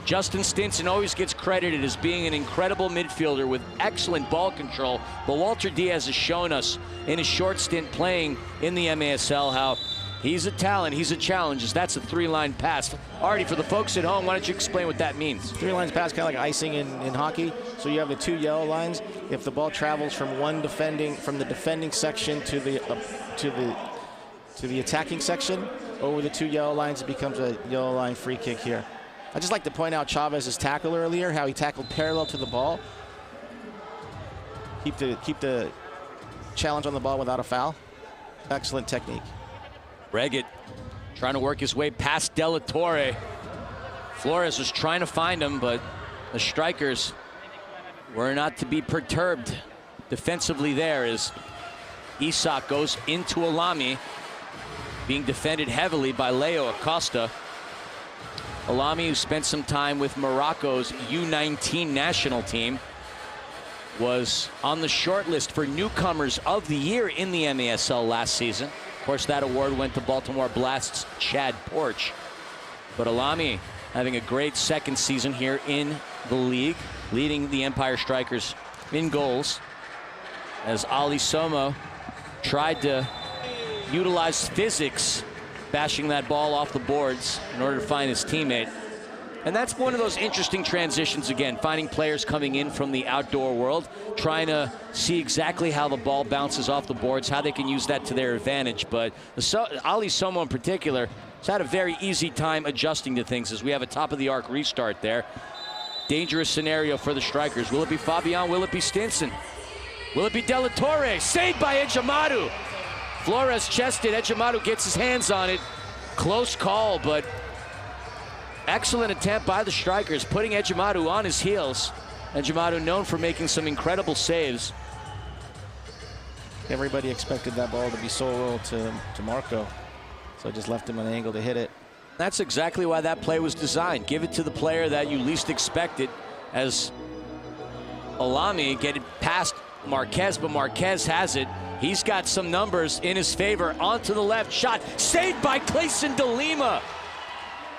Justin Stinson always gets credited as being an incredible midfielder with excellent ball control, but Walter Diaz has shown us in his short stint playing in the MASL how he's a talent, he's a challenge, as that's a 3-line pass. Artie, for the folks at home, why don't you explain what that means? 3-line pass, kind of like icing in hockey. So you have the 2 yellow lines. If the ball travels from the defending section to the attacking section, over the 2 yellow lines, it becomes a yellow line free kick here. I'd just like to point out Chavez's tackle earlier, how he tackled parallel to the ball. Keep the challenge on the ball without a foul. Excellent technique. Reggett trying to work his way past De La Torre. Flores was trying to find him, but the Strykers were not to be perturbed defensively there as Isak goes into Alami, being defended heavily by Leo Acosta. Alami, who spent some time with Morocco's U19 national team, was on the short list for newcomers of the year in the MASL last season. Of course, that award went to Baltimore Blast's Chad Porch. But Alami having a great 2nd season here in the league, leading the Empire Strikers in goals, as Ali Somo tried to utilize physics, bashing that ball off the boards in order to find his teammate. And that's one of those interesting transitions, again, finding players coming in from the outdoor world, trying to see exactly how the ball bounces off the boards, how they can use that to their advantage. But Ali Somo in particular has had a very easy time adjusting to things as we have a top-of-the-arc restart there. Dangerous scenario for the Strykers. Will it be Fabian? Will it be Stinson? Will it be De La Torre? Saved by Ejimadu. Flores chested. Ejimadu gets his hands on it. Close call, but excellent attempt by the Strykers, putting Ejimadu on his heels. Ejimadu known for making some incredible saves. Everybody expected that ball to be solo to Marco, so just left him an angle to hit it. That's exactly why that play was designed. Give it to the player that you least expected, as Alami getting past Marquez, but Marquez has it. He's got some numbers in his favor. Onto the left shot, saved by Clayson DeLima.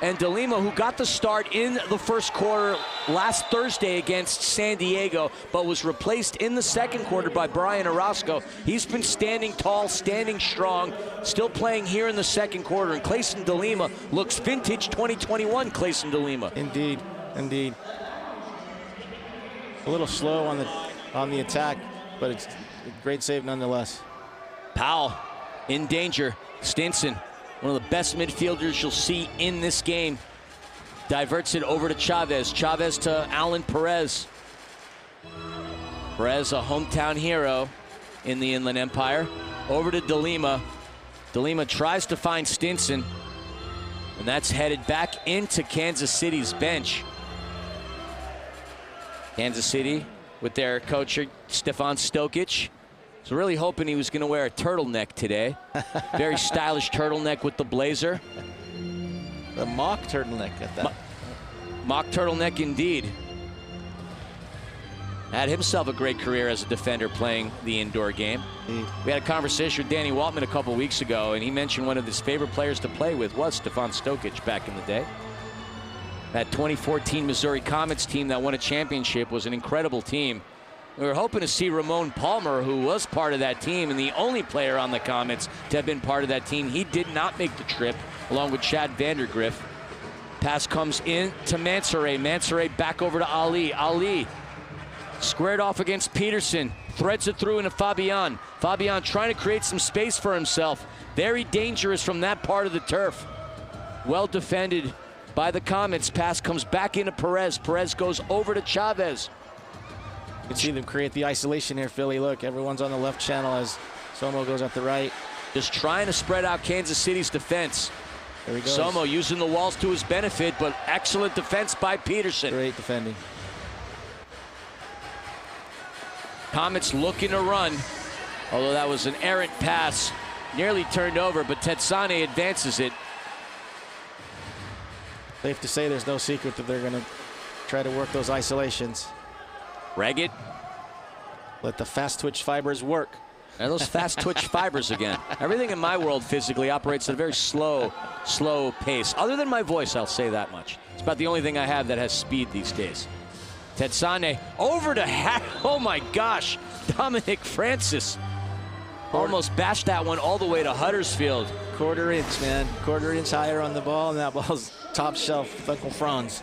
And DeLima, who got the start in the first quarter last Thursday against San Diego, but was replaced in the second quarter by Brian Orozco. He's been standing tall, standing strong, still playing here in the second quarter. And Clayson DeLima looks vintage 2021 Clayson DeLima. Indeed, indeed. A little slow on the attack, but it's a great save nonetheless. Powell in danger. Stinson, one of the best midfielders you'll see in this game, diverts it over to Chavez. Chavez to Alan Perez. Perez, a hometown hero in the Inland Empire. Over to DeLima. DeLima tries to find Stinson, and that's headed back into Kansas City's bench. Kansas City with their coach, Stefan Stokic. So really hoping he was going to wear a turtleneck today. Very stylish turtleneck with the blazer. The mock turtleneck at that. Mock turtleneck indeed. Had himself a great career as a defender playing the indoor game. We had a conversation with Danny Waltman a couple weeks ago, and he mentioned one of his favorite players to play with was Stefan Stokic back in the day. That 2014 Missouri Comets team that won a championship was an incredible team. We were hoping to see Ramon Palmer, who was part of that team and the only player on the Comets to have been part of that team. He did not make the trip, along with Chad Vandergriff. Pass comes in to Mansoure. Mansoure back over to Ali. Ali squared off against Peterson. Threads it through into Fabian. Fabian trying to create some space for himself. Very dangerous from that part of the turf. Well defended by the Comets. Pass comes back into Perez. Perez goes over to Chavez. You can see them create the isolation here, Philly. Look, everyone's on the left channel as Somo goes up the right. Just trying to spread out Kansas City's defense. There he goes. Somo using the walls to his benefit, but excellent defense by Peterson. Great defending. Comets looking to run, although that was an errant pass. Nearly turned over, but Tetsane advances it. Safe to say there's no secret that they're going to try to work those isolations. Reggett. Let the fast twitch fibers work. And those fast twitch fibers again. Everything in my world physically operates at a very slow pace. Other than my voice, I'll say that much. It's about the only thing I have that has speed these days. Tetsane over to oh my gosh, Dominic Francis. Almost bashed that one all the way to Huddersfield. Quarter inch, man. Quarter inch higher on the ball, and that ball's top shelf with Uncle Franz.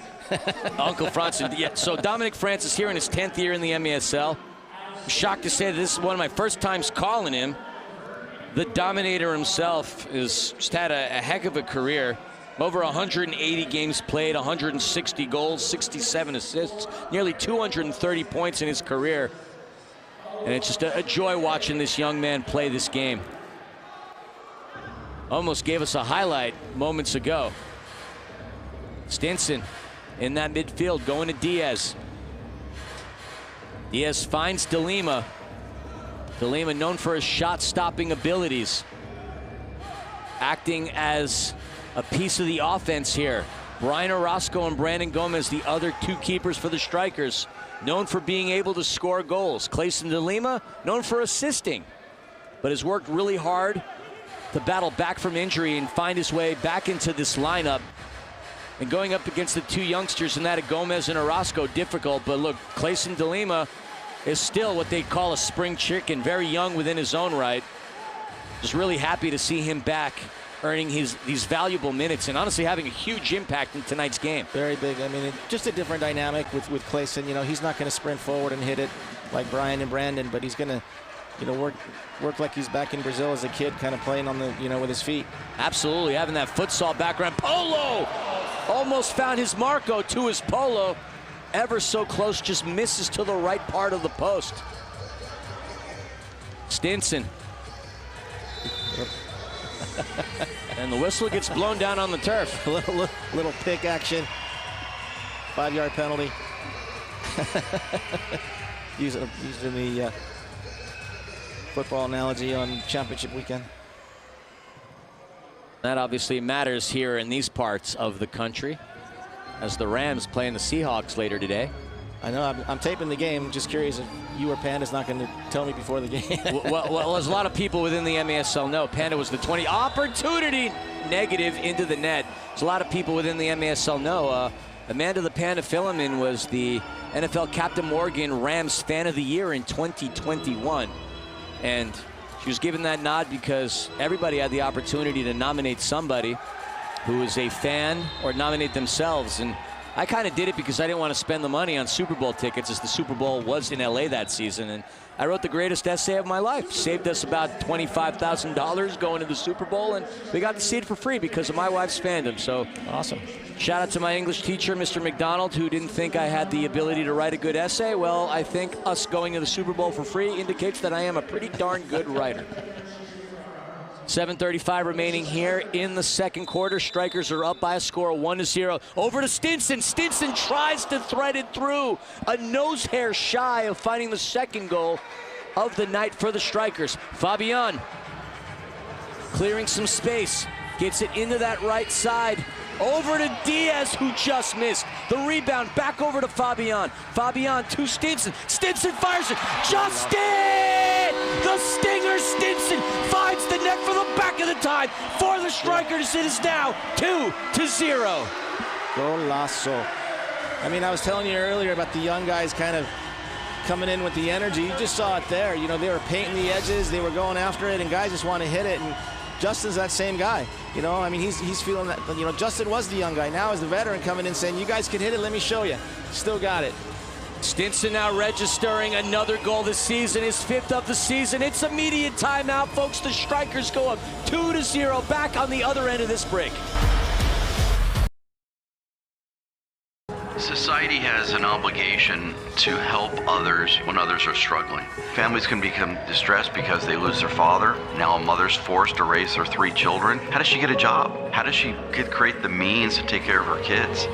Uncle Franz, yeah. So Dominic Francis here in his 10th year in the MESL. I'm shocked to say that this is one of my first times calling him. The Dominator himself has just had a heck of a career. Over 180 games played, 160 goals, 67 assists, nearly 230 points in his career. And it's just a joy watching this young man play this game. Almost gave us a highlight moments ago. Stinson in that midfield going to Diaz. Diaz finds DeLima. DeLima known for his shot-stopping abilities. Acting as a piece of the offense here. Brian Orozco and Brandon Gomez, the other two keepers for the Strykers, known for being able to score goals. Clayson DeLima, known for assisting, but has worked really hard to battle back from injury and find his way back into this lineup. And going up against the two youngsters in that of Gomez and Orozco, difficult. But look, Clayson DeLima is still what they call a spring chicken, very young within his own right. Just really happy to see him back, earning these valuable minutes and honestly having a huge impact in tonight's game. Very big. I mean, just a different dynamic with Clayson. You know, he's not going to sprint forward and hit it like Brian and Brandon, but he's going to, you know, work like he's back in Brazil as a kid, kind of playing on the, you know, with his feet. Absolutely, having that futsal background. Polo almost found his Marco to his Polo. Ever so close, just misses to the right part of the post. Stinson And the whistle gets blown down on the turf. little pick action. 5-yard penalty. using the football analogy on championship weekend. That obviously matters here in these parts of the country as the Rams play the Seahawks later today. I know, I'm taping the game. Just curious if you or Panda's not going to tell me before the game. well, there's a lot of people within the MASL know. Panda was the 20 opportunity negative into the net. There's a lot of people within the MASL know. Amanda the Panda Philemon was the NFL Captain Morgan Rams Fan of the Year in 2021. And she was given that nod because everybody had the opportunity to nominate somebody who is a fan or nominate themselves. And I kind of did it because I didn't want to spend the money on Super Bowl tickets, as the Super Bowl was in LA that season. And I wrote the greatest essay of my life. Saved us about $25,000 going to the Super Bowl, and we got to see it for free because of my wife's fandom. So awesome. Shout out to my English teacher, Mr. McDonald, who didn't think I had the ability to write a good essay. Well, I think us going to the Super Bowl for free indicates that I am a pretty darn good writer. 7:35 remaining here in the second quarter. Strykers are up by a score of 1-0. Over to Stinson. Stinson tries to thread it through. A nose hair shy of finding the second goal of the night for the Strykers. Fabian clearing some space. Gets it into that right side. Over to Diaz, who just missed. The rebound back over to Fabian. Fabian to Stinson. Stinson fires it. Justin! The stinger Stinson finds the net for the back of the tie for the Strykers. It is now 2-0. Golazo. I mean, I was telling you earlier about the young guys kind of coming in with the energy. You just saw it there. You know, they were painting the edges. They were going after it, and guys just want to hit it. And Justin's that same guy. You know, I mean, he's feeling that. You know, Justin was the young guy. Now is the veteran coming in saying, you guys can hit it. Let me show you. Still got it. Stinson now registering another goal this season, his 5th of the season. It's immediate timeout, folks. The Strykers go up 2-0, back on the other end of this break. Society has an obligation to help others when others are struggling. Families can become distressed because they lose their father. Now a mother's forced to raise their 3 children. How does she get a job? How does she create the means to take care of her kids?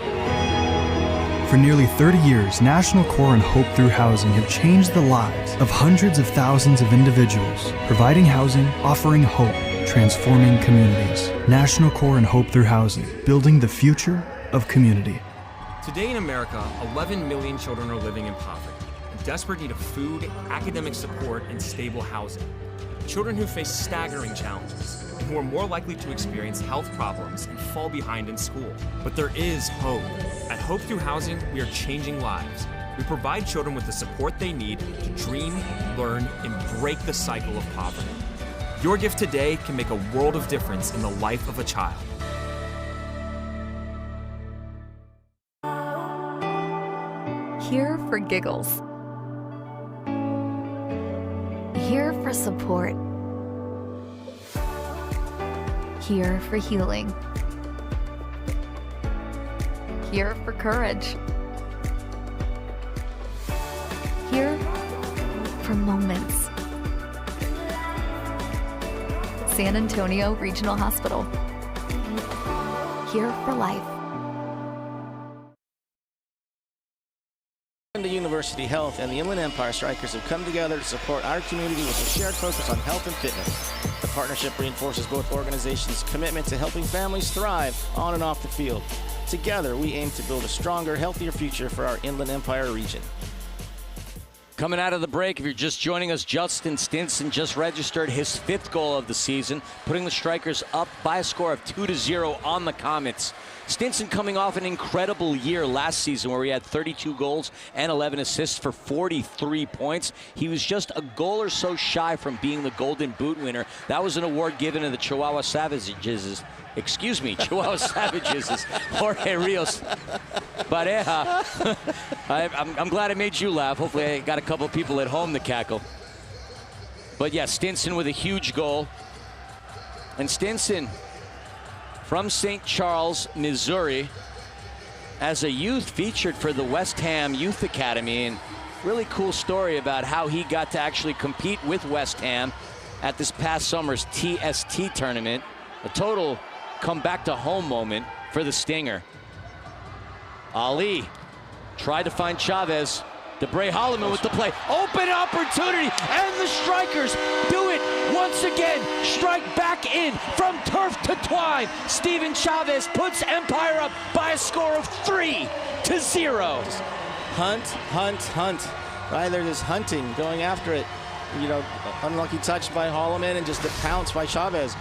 For nearly 30 years, National Core and Hope Through Housing have changed the lives of hundreds of thousands of individuals, providing housing, offering hope, transforming communities. National Core and Hope Through Housing, building the future of community. Today in America, 11 million children are living in poverty, in desperate need of food, academic support, and stable housing. Children who face staggering challenges, and who are more likely to experience health problems and fall behind in school. But there is hope. At Hope Through Housing, we are changing lives. We provide children with the support they need to dream, learn, and break the cycle of poverty. Your gift today can make a world of difference in the life of a child. Here for giggles. Here for support. Here for healing. Here for courage. Here for moments. San Antonio Regional Hospital. Here for life. The University Health and the Inland Empire Strykers have come together to support our community with a shared focus on health and fitness. The partnership reinforces both organizations' commitment to helping families thrive on and off the field. Together, we aim to build a stronger, healthier future for our Inland Empire region. Coming out of the break, if you're just joining us, Justin Stinson just registered his 5th goal of the season, putting the Strykers up by a score of 2-0 on the Comets. Stinson coming off an incredible year last season where he had 32 goals and 11 assists for 43 points. He was just a goal or so shy from being the Golden Boot winner. That was an award given to the Chihuahua Savages. Excuse me, Chihuahua Savages is Jorge Rios Pareja. I'm glad I made you laugh. Hopefully I got a couple of people at home to cackle. But yeah, Stinson with a huge goal. And Stinson from St. Charles, Missouri, as a youth featured for the West Ham Youth Academy. And really cool story about how he got to actually compete with West Ham at this past summer's TST tournament. A total come back to home moment for the Stinger. Ali tried to find Chavez. DeBray Holloman with the play. Open opportunity, and the Strykers do it once again. Strike back in from turf to twine. Steven Chavez puts Empire up by a score of 3-0. Hunt, hunt, hunt. Right, they're just hunting, going after it. You know, unlucky touch by Holloman and just a pounce by Chavez.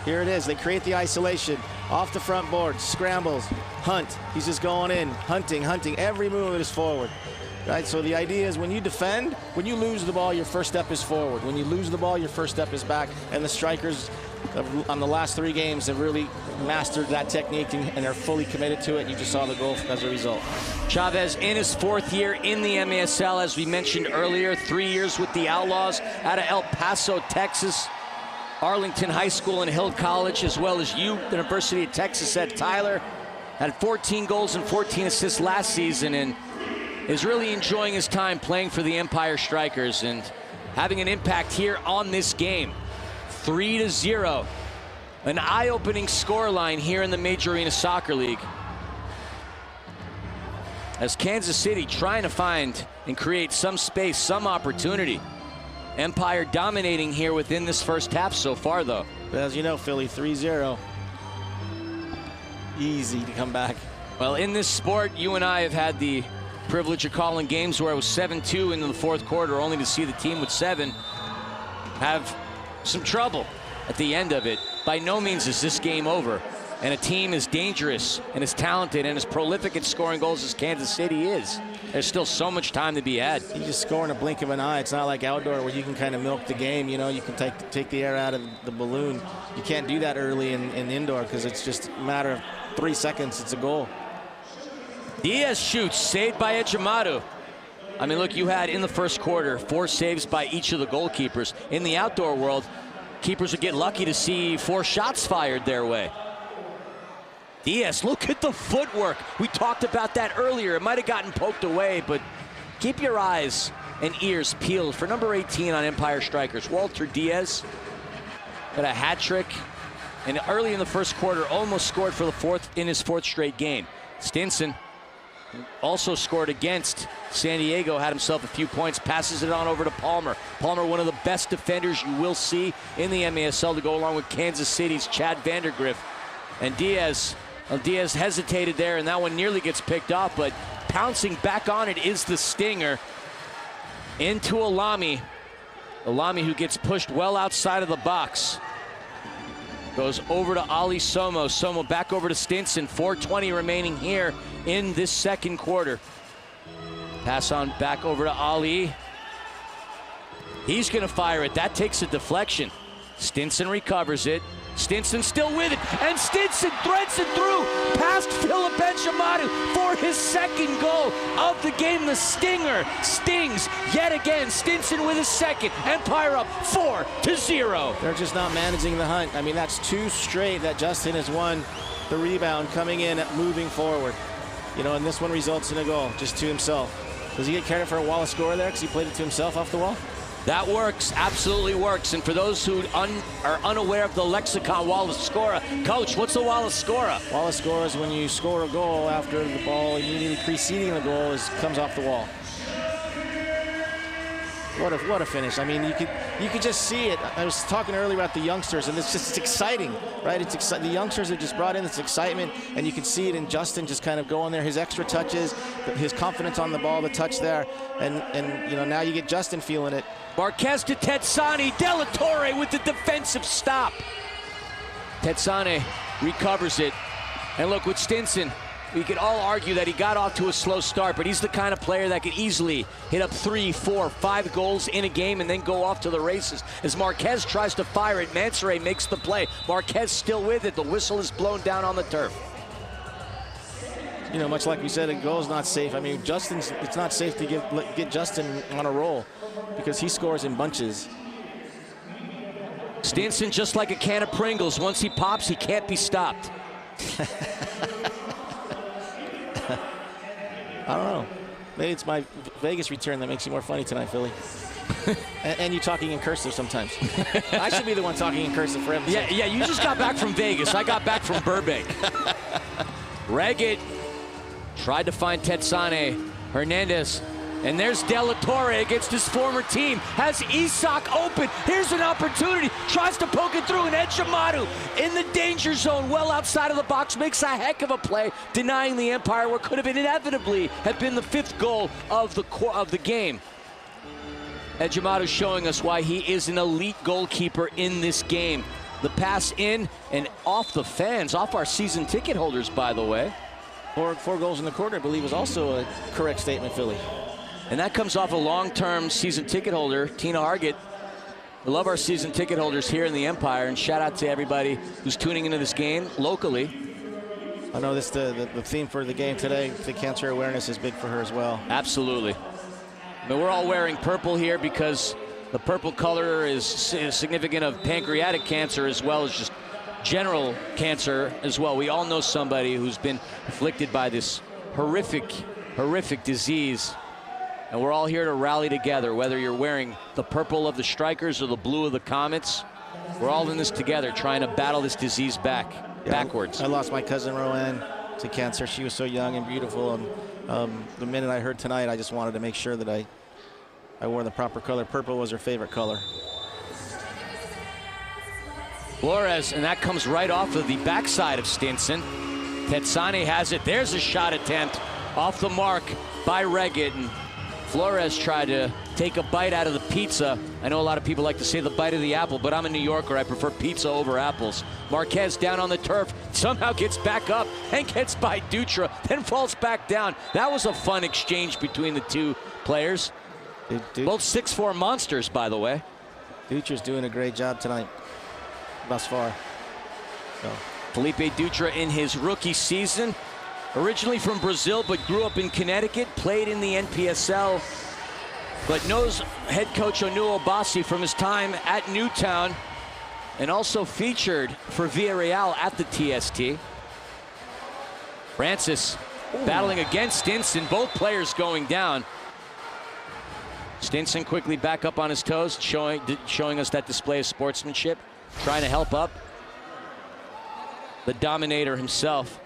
Here it is. They create the isolation. Off the front board, scrambles, Hunt. He's just going in, hunting, hunting. Every move is forward. Right, so the idea is when you defend, when you lose the ball, your first step is forward. When you lose the ball, your first step is back. And the Strykers, on the last 3 games, have really mastered that technique and are fully committed to it. You just saw the goal as a result. Chavez in his 4th year in the MASL, as we mentioned earlier, 3 years with the Outlaws out of El Paso, Texas, Arlington High School and Hill College, as well as University of Texas at Tyler. Had 14 goals and 14 assists last season, and is really enjoying his time playing for the Empire Strykers and having an impact here on this game. 3-0. An eye-opening scoreline here in the Major Arena Soccer League, as Kansas City trying to find and create some space, some opportunity. Empire dominating here within this first half so far, though. But as you know, Philly, 3-0. Easy to come back. Well, in this sport, you and I have had the privilege of calling games where it was 7-2 into the 4th quarter, only to see the team with 7 have some trouble at the end of it. By no means is this game over, and a team as dangerous and as talented and as prolific at scoring goals as Kansas City is, there's still so much time to be had. You just score in a blink of an eye. It's not like outdoor where you can kind of milk the game. You know, you can take the air out of the balloon. You can't do that early in indoor because it's just a matter of 3 seconds. It's a goal. Diaz shoots, saved by Ejimadu. I mean, look, you had in the first quarter 4 saves by each of the goalkeepers. In the outdoor world, keepers would get lucky to see 4 shots fired their way. Diaz, look at the footwork. We talked about that earlier. It might have gotten poked away, but keep your eyes and ears peeled for number 18 on Empire Strykers. Walter Diaz got a hat trick, and early in the first quarter almost scored for his 4th straight game. Stinson also scored against San Diego, had himself a few points, passes it on over to Palmer. Palmer, one of the best defenders you will see in the MASL, to go along with Kansas City's Chad Vandergriff. And Diaz hesitated there, and that one nearly gets picked off, but pouncing back on it is the Stinger. Into Alami. Alami, who gets pushed well outside of the box. Goes over to Ali Somo. Somo back over to Stinson. 4:20 remaining here in this second quarter. Pass on back over to Ali. He's going to fire it. That takes a deflection. Stinson recovers it. Stinson still with it, and Stinson threads it through past Philip Ejimadu for his 2nd goal of the game. The Stinger stings yet again. Stinson with his 2nd. Empire up 4-0. They're just not managing the hunt. I mean, that's 2 straight that Justin has won the rebound, coming in, moving forward. You know, and this one results in a goal, just to himself. Does he get credit for a Wallace score there because he played it to himself off the wall? That works, absolutely works. And for those who are unaware of the lexicon, Wallace Scora, Coach, what's a Wallace Scora? Wallace Scora is when you score a goal after the ball immediately preceding the goal comes off the wall. What a finish. I mean, you could just see it. I was talking earlier about the youngsters, and it's exciting, right? The youngsters have just brought in this excitement, and you can see it in Justin just kind of going there, his extra touches, his confidence on the ball, the touch there, and you know, now you get Justin feeling it. Marquez to Tetsani, Della Torre with the defensive stop. Tetsani recovers it. And look, with Stinson, we could all argue that he got off to a slow start, but he's the kind of player that could easily hit up 3, 4, 5 goals in a game and then go off to the races. As Marquez tries to fire it, Mansoray makes the play. Marquez still with it. The whistle is blown down on the turf. You know, much like we said, a goal is not safe. I mean, it's not safe to get Justin on a roll because he scores in bunches. Stinson, just like a can of Pringles, once he pops, he can't be stopped. I don't know. Maybe it's my Vegas return that makes you more funny tonight, Philly. and you talking in cursive sometimes. I should be the one talking in cursive for everything. Yeah, you just got back from Vegas. I got back from Burbank. Reggett tried to find Tetsane Hernandez. And there's De La Torre against his former team. Has Isak open. Here's an opportunity. Tries to poke it through, and Ejimadu in the danger zone, well outside of the box, makes a heck of a play, denying the Empire what could have inevitably have been the 5th goal of the game. Ejimadu showing us why he is an elite goalkeeper in this game. The pass in and off the fans, off our season ticket holders, by the way. Four goals in the quarter, I believe, was also a correct statement, Philly. And that comes off a long-term season ticket holder, Tina Hargett. We love our season ticket holders here in the Empire, and shout out to everybody who's tuning into this game locally. I know this the theme for the game today, the cancer awareness, is big for her as well. Absolutely. I mean, we're all wearing purple here because the purple color is significant of pancreatic cancer as well as just general cancer as well. We all know somebody who's been afflicted by this horrific disease. And we're all here to rally together, whether you're wearing the purple of the Strykers or the blue of the Comets. We're all in this together, trying to battle this disease backwards. I lost my cousin Roanne to cancer. She was so young and beautiful. And the minute I heard tonight, I just wanted to make sure that I wore the proper color. Purple was her favorite color. Flores, and that comes right off of the backside of Stinson. Tetsane has it. There's a shot attempt off the mark by Reggett. And Flores tried to take a bite out of the pizza. I know a lot of people like to say the bite of the apple, but I'm a New Yorker. I prefer pizza over apples. Marquez down on the turf, somehow gets back up and gets by Dutra, then falls back down. That was a fun exchange between the two players. Both 6'4" monsters, by the way. Dutra's doing a great job tonight, thus far. So. Felipe Dutra in his rookie season. Originally from Brazil, but grew up in Connecticut, played in the NPSL, but knows head coach Onu Obasi from his time at Newtown, and also featured for Villarreal at the TST. Francis battling against Stinson, both players going down. Stinson quickly back up on his toes, showing us that display of sportsmanship, trying to help up the Dominator himself.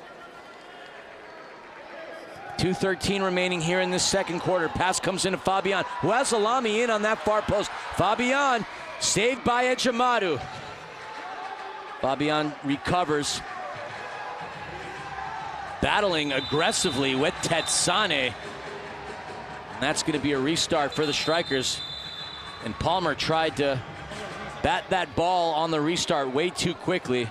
2:13 remaining here in this second quarter. Pass comes into Fabian, who has Alami in on that far post. Fabian saved by Ejimadu. Fabian recovers. Battling aggressively with Tetsane. And that's going to be a restart for the Strykers. And Palmer tried to bat that ball on the restart way too quickly.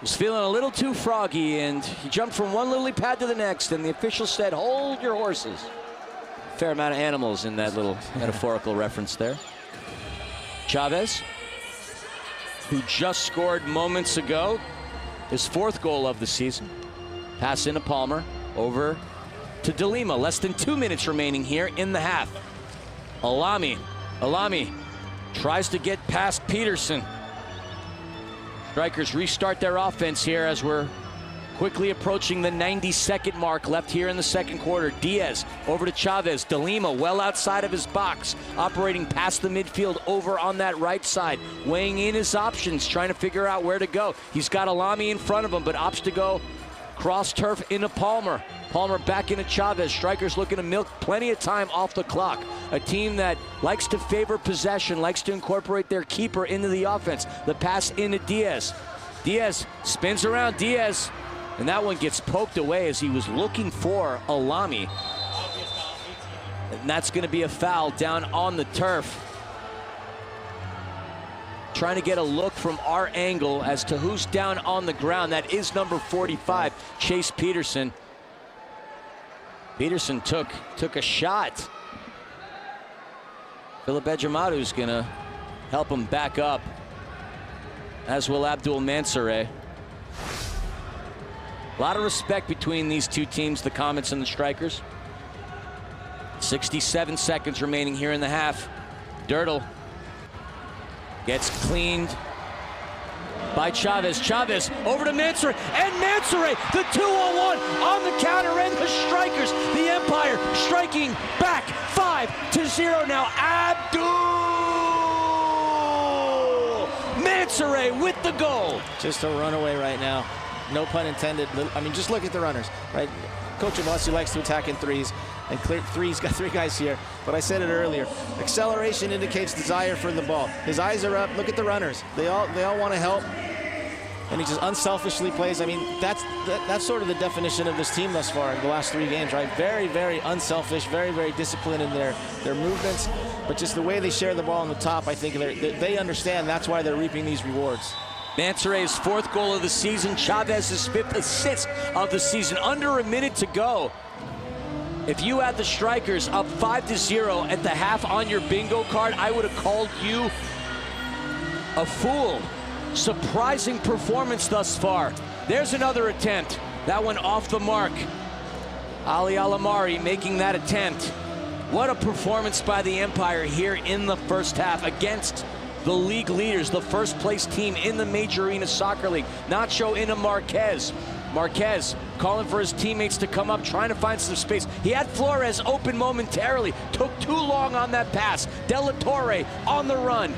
Was feeling a little too froggy, and he jumped from one lily pad to the next, and the official said, hold your horses. Fair amount of animals in that little metaphorical reference there. Chavez, who just scored moments ago, his 4th goal of the season. Pass into Palmer, over to De Lima. Less than 2 minutes remaining here in the half. Alami tries to get past Peterson. Strykers restart their offense here as we're quickly approaching the 92nd mark left here in the second quarter. Diaz over to Chavez. De Lima well outside of his box, operating past the midfield over on that right side, weighing in his options, trying to figure out where to go. He's got Alami in front of him, but opts to go cross turf into Palmer. Palmer back into Chavez. Strykers looking to milk plenty of time off the clock. A team that likes to favor possession, likes to incorporate their keeper into the offense. The pass into Diaz. Diaz spins around Diaz, and that one gets poked away as he was looking for Alami. And that's going to be a foul down on the turf. Trying to get a look from our angle as to who's down on the ground. That is number 45, Chase Peterson. Peterson took a shot. Philip Ejimadu's gonna help him back up, as will Abdul Mansoureh. A lot of respect between these two teams, the Comets and the Strykers. 67 seconds remaining here in the half. Dirtle gets cleaned by Chavez. Chavez over to Mansoray, and Mansoray, the 2-on-1 on the counter, and the Strykers, the Empire, striking back 5-0 now. Abdul Mansoray with the goal. Just a runaway right now. No pun intended. I mean, just look at the runners, right? Coach Avasi likes to attack in threes, and clear threes, got 3 guys here. But I said it earlier, acceleration indicates desire for the ball. His eyes are up. Look at the runners. They all want to help, and he just unselfishly plays. I mean, that's sort of the definition of this team thus far in the last 3 games, right? Very, very unselfish, very, very disciplined in their movements, but just the way they share the ball on the top, I think they understand that's why they're reaping these rewards. Mansoray's 4th goal of the season, Chavez's 5th assist of the season. Under a minute to go. If you had the Strykers up 5-0 at the half on your bingo card, I would have called you a fool. Surprising performance thus far. There's another attempt. That one off the mark. Ali Alamari making that attempt. What a performance by the Empire here in the first half against the league leaders, the first place team in the Major Arena Soccer League. Nacho into Marquez. Marquez calling for his teammates to come up, trying to find some space. He had Flores open momentarily, took too long on that pass. De La Torre on the run.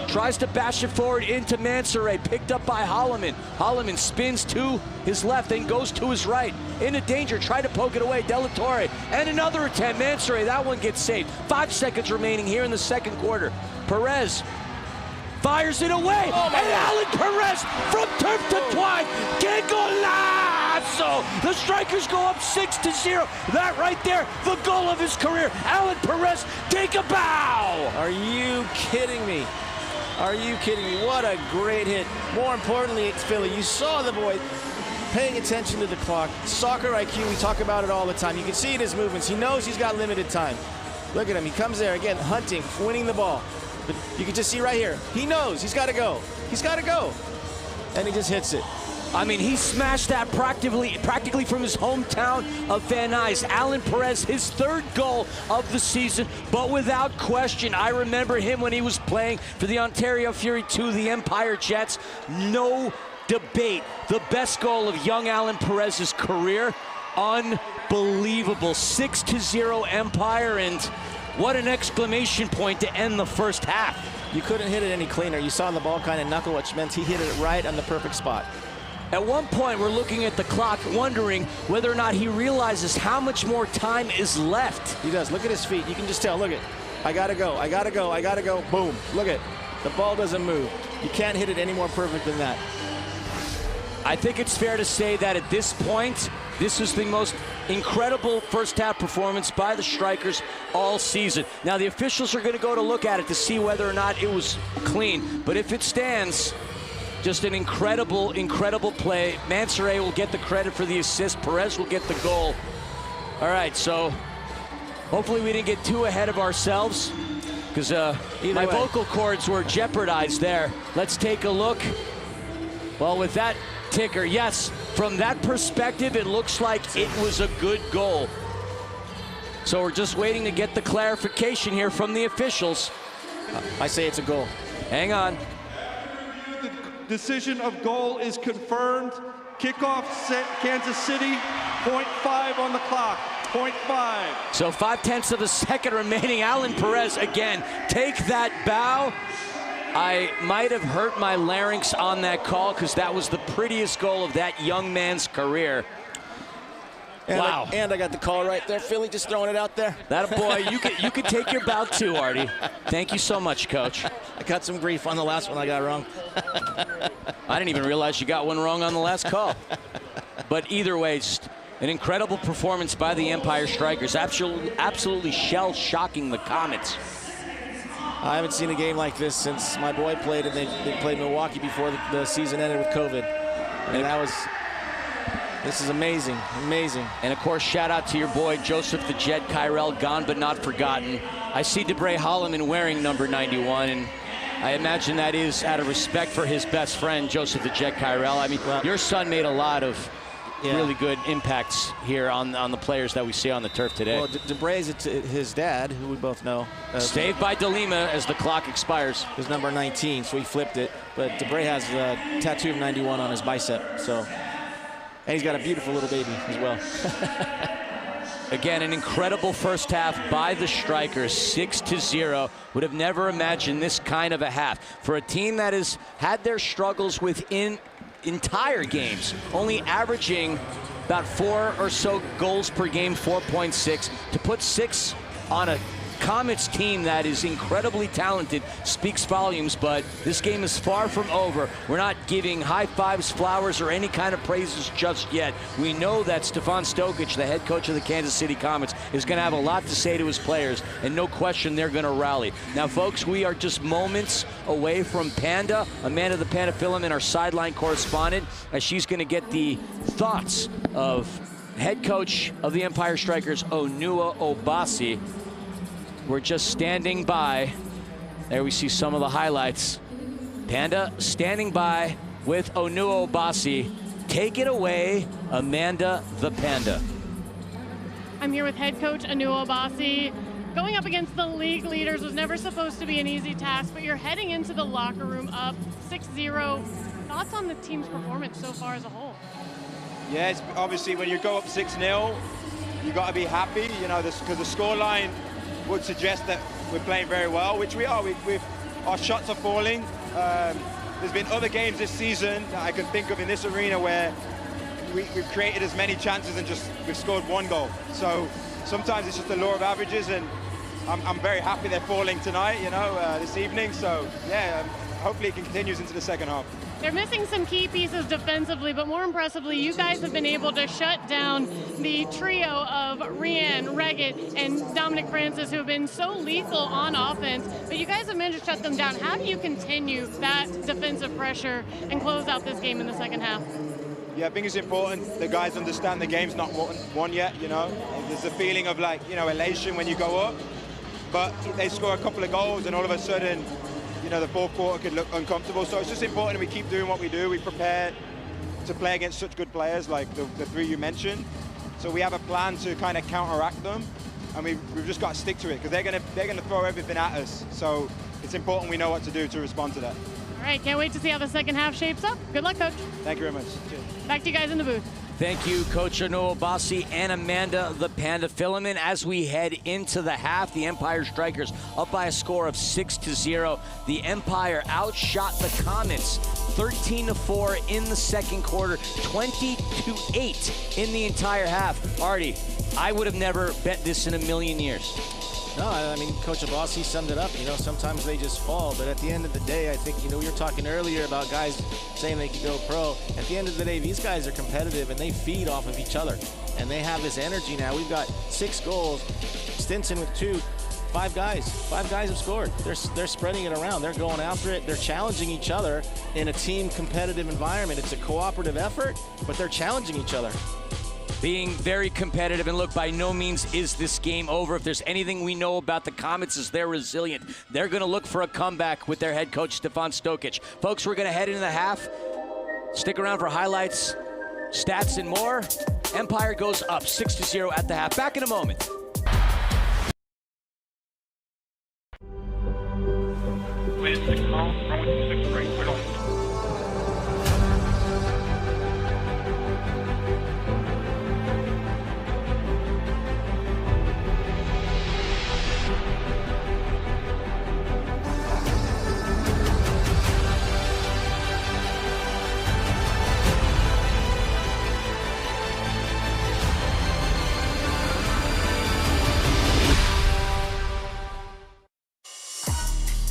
Tries to bash it forward into Mansoray, picked up by Holloman. Holloman spins to his left, then goes to his right. Into danger, tried to poke it away, De La Torre. And another attempt, Mansoray, that one gets saved. 5 seconds remaining here in the second quarter. Perez fires it away, and Alan Perez from turf to twine. Que golazo! The Strykers go up 6-0. That right there, the goal of his career. Alan Perez, take a bow. Are you kidding me? Are you kidding me? What a great hit. More importantly, it's Philly. You saw the boy paying attention to the clock. Soccer IQ, we talk about it all the time. You can see in his movements. He knows he's got limited time. Look at him. He comes there again, hunting, winning the ball. But you can just see right here, he knows he's got to go. He's got to go. And he just hits it. I mean, he smashed that practically from his hometown of Van Nuys. Alan Perez, his 3rd goal of the season, but without question, I remember him when he was playing for the Ontario Fury 2, the Empire Jets. No debate. The best goal of young Alan Perez's career. Unbelievable. 6-0 Empire, and what an exclamation point to end the first half. You couldn't hit it any cleaner. You saw the ball kind of knuckle, which meant he hit it right on the perfect spot. At one point, we're looking at the clock, wondering whether or not he realizes how much more time is left. He does. Look at his feet. You can just tell. Look at, I gotta go, I gotta go, I gotta go. Boom. Look at, the ball doesn't move. You can't hit it any more perfect than that. I think it's fair to say that at this point, this is the most incredible first half performance by the Strykers all season. Now, the officials are going to go to look at it to see whether or not it was clean. But if it stands, just an incredible, incredible play. Mansoray will get the credit for the assist. Perez will get the goal. All right, so hopefully we didn't get too ahead of ourselves, because my vocal cords were jeopardized there. Let's take a look. Well, with that ticker, yes, from that perspective, it looks like it was a good goal. So we're just waiting to get the clarification here from the officials. I say it's a goal. Hang on. The decision of goal is confirmed. Kickoff set Kansas City, 0.5 on the clock, 0.5. So 0.5 of a second remaining. Alan Perez again, take that bow. I might have hurt my larynx on that call, because that was the prettiest goal of that young man's career. And wow. I got the call right there. Philly just throwing it out there. That a boy. You could take your bow too, Artie. Thank you so much, Coach. I got some grief on the last one I got wrong. I didn't even realize you got one wrong on the last call. But either way, an incredible performance by the Empire Strykers. Absolutely shell-shocking the Comets. I haven't seen a game like this since my boy played, and they played Milwaukee before the season ended with COVID. And this is amazing, amazing. And of course, shout out to your boy, Joseph the Jet Kyrell, gone but not forgotten. I see DeBray Holloman wearing number 91, and I imagine that is out of respect for his best friend, Joseph the Jet Kyrell. I mean, your son made a lot of really good impacts here on the players that we see on the turf today. Well, DeBray's his dad, who we both know. Saved by DeLima as the clock expires. His number 19, so he flipped it. But DeBray has a tattoo of 91 on his bicep, so. And he's got a beautiful little baby as well. Again, an incredible first half by the Strykers, 6-0. Would have never imagined this kind of a half. For a team that has had their struggles within entire games, only averaging about 4 or so goals per game, 4.6, to put 6 on a Comets team that is incredibly talented speaks volumes, but this game is far from over. We're not giving high fives, flowers, or any kind of praises just yet. We know that Stefan Stokic, the head coach of the Kansas City Comets, is going to have a lot to say to his players, and no question they're going to rally. Now, folks, we are just moments away from Panda, Amanda the Panda Filament, our sideline correspondent, as she's going to get the thoughts of head coach of the Empire Strikers, Onua Obasi. We're just standing by. There we see some of the highlights. Panda standing by with Onua Obasi. Take it away, Amanda the Panda. I'm here with head coach Onua Obasi. Going up against the league leaders was never supposed to be an easy task, but you're heading into the locker room up 6-0. Thoughts on the team's performance so far as a whole? Yeah, it's obviously when you go up 6-0, you got to be happy, you know, because the scoreline would suggest that we're playing very well, which we are. Our shots are falling. There's been other games this season that I can think of in this arena where we've created as many chances and we've scored 1 goal. So sometimes it's just the law of averages, and I'm very happy they're falling tonight, you know, this evening. So yeah, hopefully it continues into the second half. They're missing some key pieces defensively, but more impressively, you guys have been able to shut down the trio of Rian, Reggett, and Dominic Francis, who have been so lethal on offense, but you guys have managed to shut them down. How do you continue that defensive pressure and close out this game in the second half? Yeah, I think it's important the guys understand the game's not won yet, you know. There's a feeling of, like, you know, elation when you go up, but they score a couple of goals and all of a sudden, you know, the fourth quarter could look uncomfortable. So it's just important we keep doing what we do. We prepare to play against such good players like the 3 you mentioned. So we have a plan to kind of counteract them, and we've just got to stick to it because they're gonna throw everything at us. So it's important we know what to do to respond to that. All right, can't wait to see how the second half shapes up. Good luck, Coach. Thank you very much. Cheers. Back to you guys in the booth. Thank you, Coach Onua Obasi and Amanda the Panda Filament. As we head into the half, the Empire Strikers up by a score of 6-0. The Empire outshot the Comets 13-4 in the second quarter, 20-8 in the entire half. Artie, I would have never bet this in a million years. No, I mean, Coach Obasi summed it up. You know, sometimes they just fall, but at the end of the day, I think, you know, we were talking earlier about guys saying they could go pro. At the end of the day, these guys are competitive, and they feed off of each other, and they have this energy now. We've got 6 goals, Stinson with 2, 5 guys. 5 guys have scored. They're spreading it around. They're going after it. They're challenging each other in a team competitive environment. It's a cooperative effort, but they're challenging each other. Being very competitive, and look, by no means is this game over. If there's anything we know about the Comets is they're resilient. They're going to look for a comeback with their head coach, Stefan Stokic. Folks, we're going to head into the half. Stick around for highlights, stats, and more. Empire goes up 6-0 at the half. Back in a moment. Wind 6 miles, runway 26 right, clear on.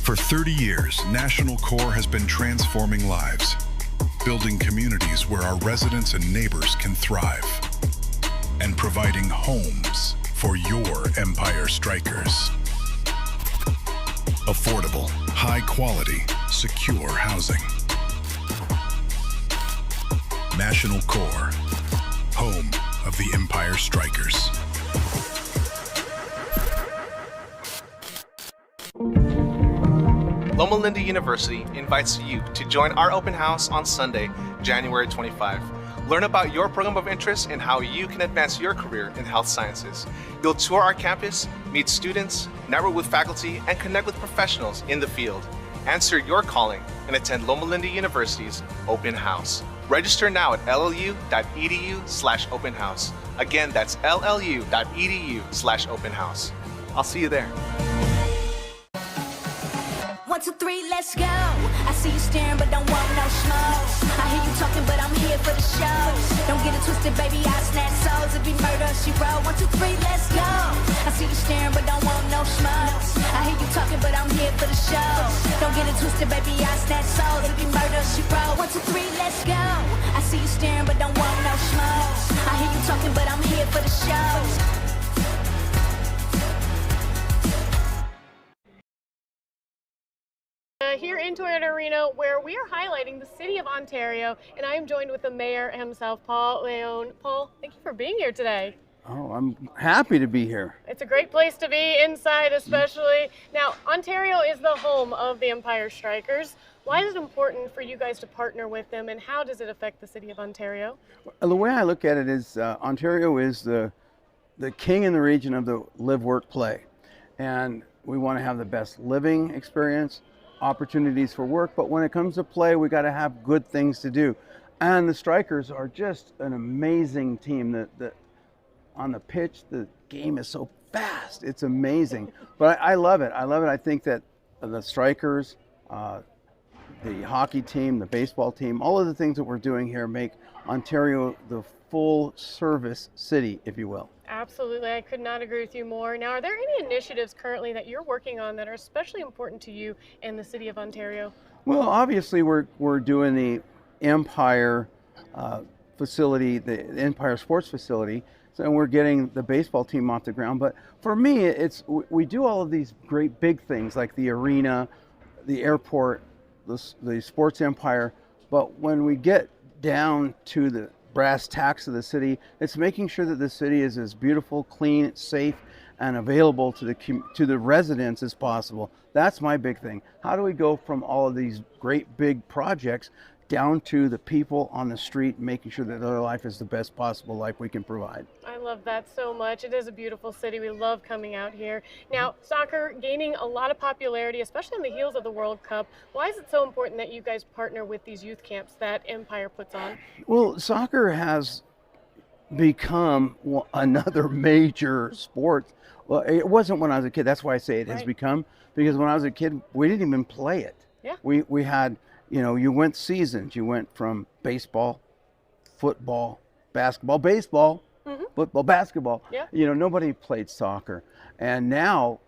For 30 years, National Core has been transforming lives, building communities where our residents and neighbors can thrive, and providing homes for your Empire Strikers. Affordable, high-quality, secure housing. National Core, home of the Empire Strikers. Loma Linda University invites you to join our open house on Sunday, January 25. Learn about your program of interest and how you can advance your career in health sciences. You'll tour our campus, meet students, network with faculty, and connect with professionals in the field. Answer your calling and attend Loma Linda University's Open House. Register now at llu.edu/open house. Again, that's llu.edu/open house. I'll see you there. 1, 2, 3, let's go. I see you staring, but don't want no smoke. I hear you talking, but I'm here for the show. Don't get it twisted, baby, I snatch souls. If you murder, she roll. 1, 2, 3, let's go. I see you staring, but don't want no smoke. I hear you talking, but I'm here for the show. Don't get it twisted, baby, I snatch souls. If you murder, she roll. 1, 2, 3, let's go. I see you staring, but don't want no smoke. I hear you talking, but I'm here for the show. Here in Toyota Arena, where we are highlighting the City of Ontario, and I am joined with the mayor himself, Paul Leone. Paul, thank you for being here today. Oh, I'm happy to be here. It's a great place to be, inside especially. Now, Ontario is the home of the Empire Strykers. Why is it important for you guys to partner with them, and how does it affect the City of Ontario? The way I look at it is Ontario is the king in the region of the live, work, play. And we want to have the best living experience, opportunities for work, but when it comes to play, we got to have good things to do. And the Strykers are just an amazing team. That on the pitch, the game is so fast. It's amazing. But I love it. I love it. I think that the Strykers, the hockey team, the baseball team, all of the things that we're doing here make Ontario the full service city, if you will. Absolutely, I could not agree with you more. Now, are there any initiatives currently that you're working on that are especially important to you in the City of Ontario? Well, obviously we're doing the Empire facility, the Empire Sports Facility, and we're getting the baseball team off the ground. But for me, we do all of these great big things like the arena, the airport, the Sports Empire. But when we get down to the brass tacks of the city, it's making sure that the city is as beautiful, clean, safe, and available to the residents as possible. That's my big thing. How do we go from all of these great big projects down to the people on the street, making sure that their life is the best possible life we can provide? I love that so much. It is a beautiful city. We love coming out here. Now, soccer gaining a lot of popularity, especially on the heels of the World Cup. Why is it so important that you guys partner with these youth camps that Empire puts on? Well, soccer has become another major sport. Well, it wasn't when I was a kid. That's why I say it has become, because when I was a kid, we didn't even play it. Yeah. We had, you went seasons. You went from baseball, football, basketball, baseball, football, basketball. Yeah. Nobody played soccer. And now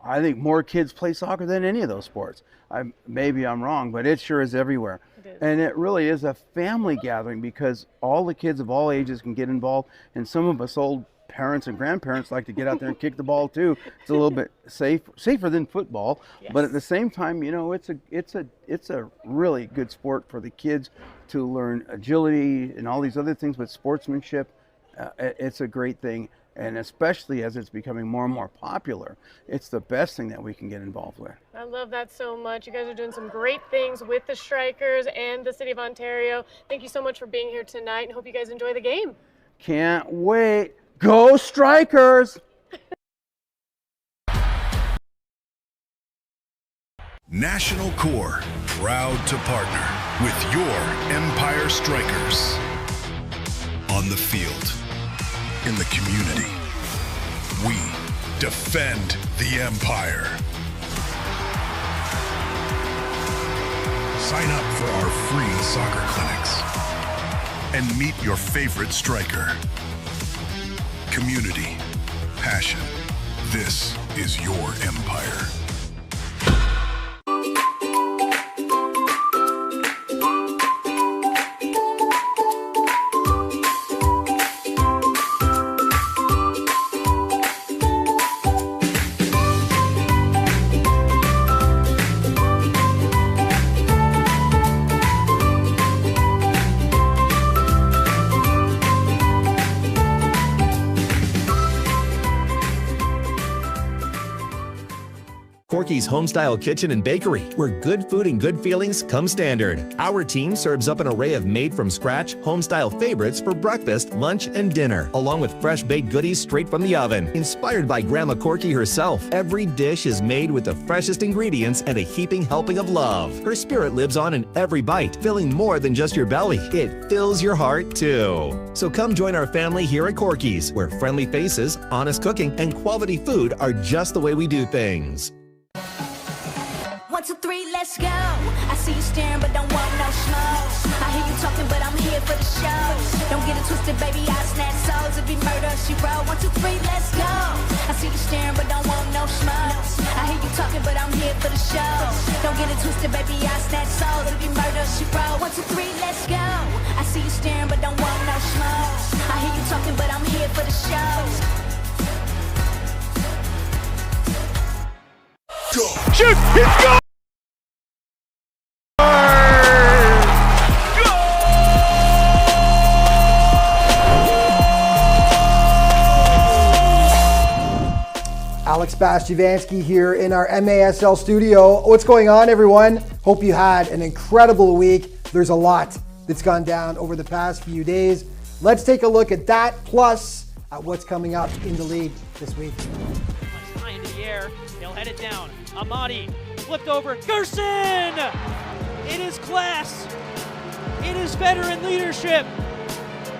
I think more kids play soccer than any of those sports. Maybe I'm wrong, but it sure is everywhere. It is. And it really is a family gathering because all the kids of all ages can get involved. And some of us old parents and grandparents like to get out there and kick the ball too. It's a little bit safer than football, yes. But at the same time, it's a really good sport for the kids to learn agility and all these other things, but sportsmanship, it's a great thing. And especially as it's becoming more and more popular, it's the best thing that we can get involved with. I love that so much. You guys are doing some great things with the Strykers and the City of Ontario. Thank you so much for being here tonight, and hope you guys enjoy the game. Can't wait. Go Strykers! National Core, proud to partner with your Empire Strykers. On the field, in the community, we defend the Empire. Sign up for our free soccer clinics and meet your favorite Stryker. Community, passion. This is your Empire. Corky's Homestyle Kitchen and Bakery, where good food and good feelings come standard. Our team serves up an array of made-from-scratch, home-style favorites for breakfast, lunch, and dinner, along with fresh baked goodies straight from the oven. Inspired by Grandma Corky herself, every dish is made with the freshest ingredients and a heaping helping of love. Her spirit lives on in every bite, filling more than just your belly. It fills your heart, too. So come join our family here at Corky's, where friendly faces, honest cooking, and quality food are just the way we do things. 1, 2, 3, let's go. I see you staring, but don't want no smoke. I hear you talking, but I'm here for the show. Don't get it twisted, baby, I snatch souls. If be murder, she wrote. 1, 2, 3, let's go. I see you staring, but don't want no smoke. I hear you talking, but I'm here for the show. Don't get it twisted, baby, I snatch souls. If be murder, she wrote. 1, 2, 3, let's go. I see you staring, but don't want no smoke. I hear you talking, but I'm here for the show. Go. Shoot! It's go! Alex Bastivansky here in our MASL studio. What's going on, everyone? Hope you had an incredible week. There's a lot that's gone down over the past few days. Let's take a look at that, plus at what's coming up in the league this week. High into the air, they'll head it down. Amadi flipped over. Gerson! It is class. It is veteran leadership.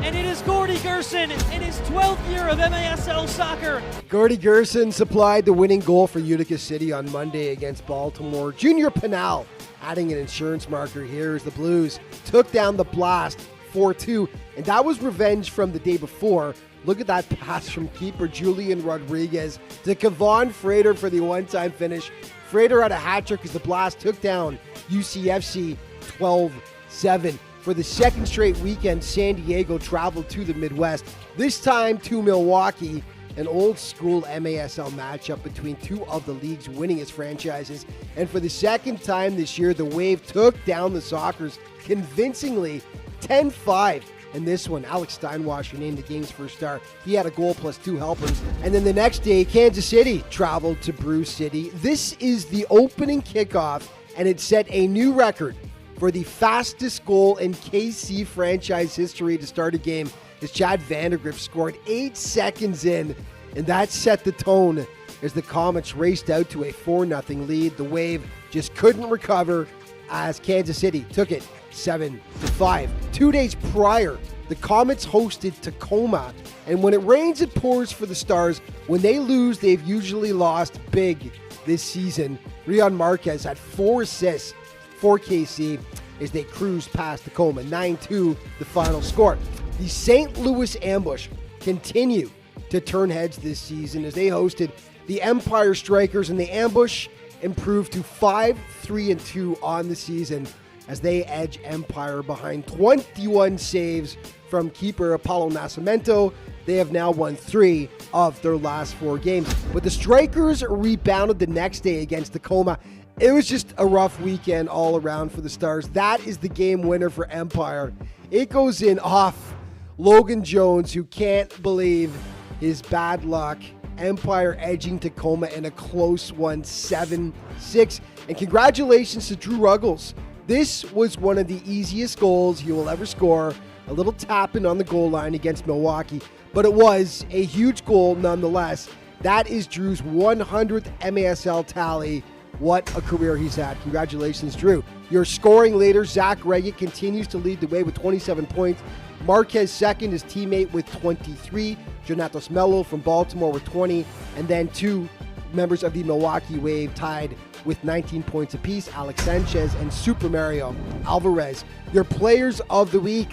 And it is Gordy Gerson in his 12th year of MASL soccer. Gordy Gerson supplied the winning goal for Utica City on Monday against Baltimore. Junior Pinal adding an insurance marker here as the Blues took down the Blast 4-2. And that was revenge from the day before. Look at that pass from keeper Julian Rodriguez to Kevon Frater for the one-time finish. Frater had a hat trick as the Blast took down UCFC 12-7. For the second straight weekend, San Diego traveled to the Midwest, this time to Milwaukee, an old-school MASL matchup between two of the league's winningest franchises. And for the second time this year, the Wave took down the Sockers convincingly 10-5. And this one, Alex Steinwasser named the game's first star. He had a goal plus 2 helpers. And then the next day, Kansas City traveled to Bruce City. This is the opening kickoff, and it set a new record for the fastest goal in KC franchise history to start a game, as Chad Vandergrift scored 8 seconds in, and that set the tone as the Comets raced out to a 4-0 lead. The Wave just couldn't recover as Kansas City took it 7-5. 2 days prior, the Comets hosted Tacoma, and when it rains, it pours for the Stars. When they lose, they've usually lost big this season. Rion Marquez had 4 assists for KC as they cruised past Tacoma. 9-2 the final score. The St. Louis Ambush continue to turn heads this season as they hosted the Empire Strykers, and the Ambush improved to 5-3-2 on the season as they edge Empire behind 21 saves from keeper Apollo Nascimento. They have now won 3 of their last 4 games. But the Strykers rebounded the next day against Tacoma. It was just a rough weekend all around for the Stars. That is the game winner for Empire. It goes in off Logan Jones, who can't believe his bad luck. Empire edging Tacoma in a close one, 7-6. And congratulations to Drew Ruggles. This was one of the easiest goals he will ever score. A little tap-in on the goal line against Milwaukee, but it was a huge goal nonetheless. That is Drew's 100th MASL tally. What a career he's had. Congratulations, Drew. Your scoring leader, Zach Reggett, continues to lead the way with 27 points. Marquez second, his teammate with 23. Jonatos Mello from Baltimore with 20. And then 2 members of the Milwaukee Wave tied with 19 points apiece, Alex Sanchez and Super Mario Alvarez. Your players of the week: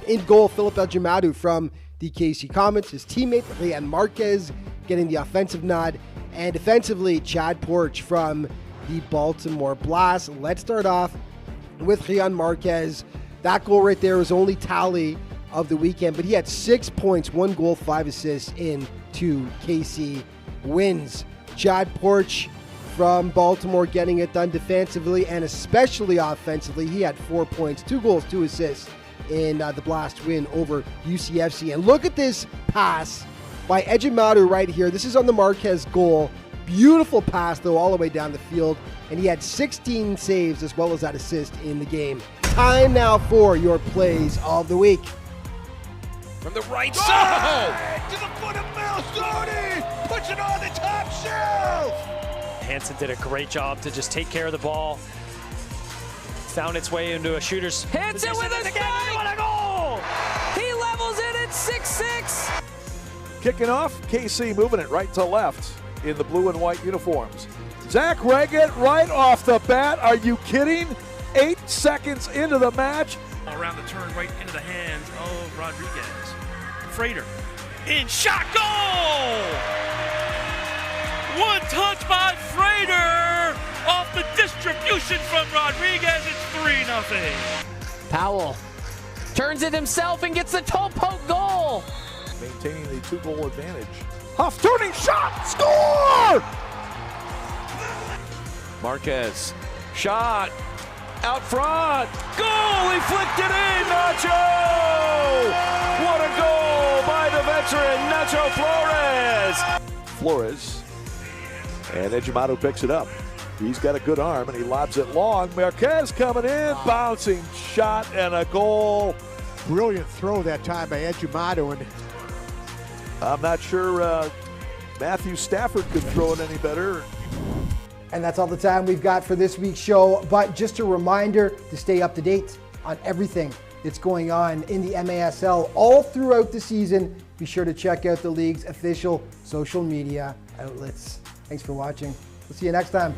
in goal, Philip Eljimadu from the KC Comets. His teammate, Rian Marquez, getting the offensive nod. And defensively, Chad Porch from the Baltimore Blast. Let's start off with Rian Marquez. That goal right there was only tally of the weekend, but he had 6 points, 1 goal, 5 assists in 2 KC wins. Chad Porch from Baltimore getting it done defensively and especially offensively. He had 4 points, 2 goals, 2 assists in the Blast win over UCFC. And look at this pass by Ejimadu right here. This is on the Marquez goal. Beautiful pass, though, all the way down the field. And he had 16 saves as well as that assist in the game. Time now for your plays of the week. From the right side to the foot of Malsoni, puts it on the top shelf. Hansen did a great job to just take care of the ball. Found its way into a shooter's Hansen with a strike! What a goal! He levels it at 6-6. Kicking off, KC moving it right to left in the blue and white uniforms. Zach Reggett right off the bat. Are you kidding? 8 seconds into the match. Around the turn, right into the hands of Rodriguez. Frater in shot, goal! One touch by Frater off the distribution from Rodriguez. It's 3-0. Powell turns it himself and gets the toe poke goal. Maintaining the 2-goal advantage. Huff turning shot, score! Marquez, shot, out front, goal, he flicked it in, Nacho! What a goal by the veteran, Nacho Flores, and Ejimado picks it up. He's got a good arm, and he lobs it long. Marquez coming in, bouncing shot, and a goal. Brilliant throw that time by Ejimado, and I'm not sure Matthew Stafford could throw it any better. And that's all the time we've got for this week's show. But just a reminder to stay up to date on everything that's going on in the MASL all throughout the season. Be sure to check out the league's official social media outlets. Thanks for watching. We'll see you next time.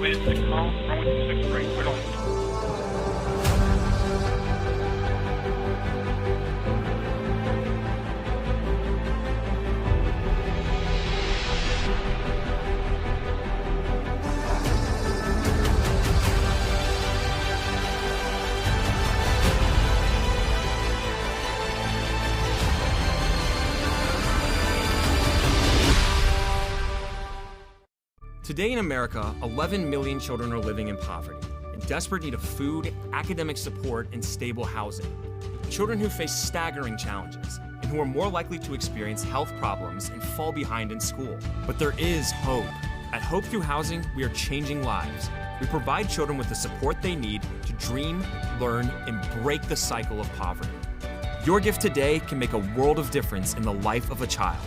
With the call, from 6th grade, we're on. Today in America, 11 million children are living in poverty, in desperate need of food, academic support, and stable housing. Children who face staggering challenges, and who are more likely to experience health problems and fall behind in school. But there is hope. At Hope Through Housing, we are changing lives. We provide children with the support they need to dream, learn, and break the cycle of poverty. Your gift today can make a world of difference in the life of a child.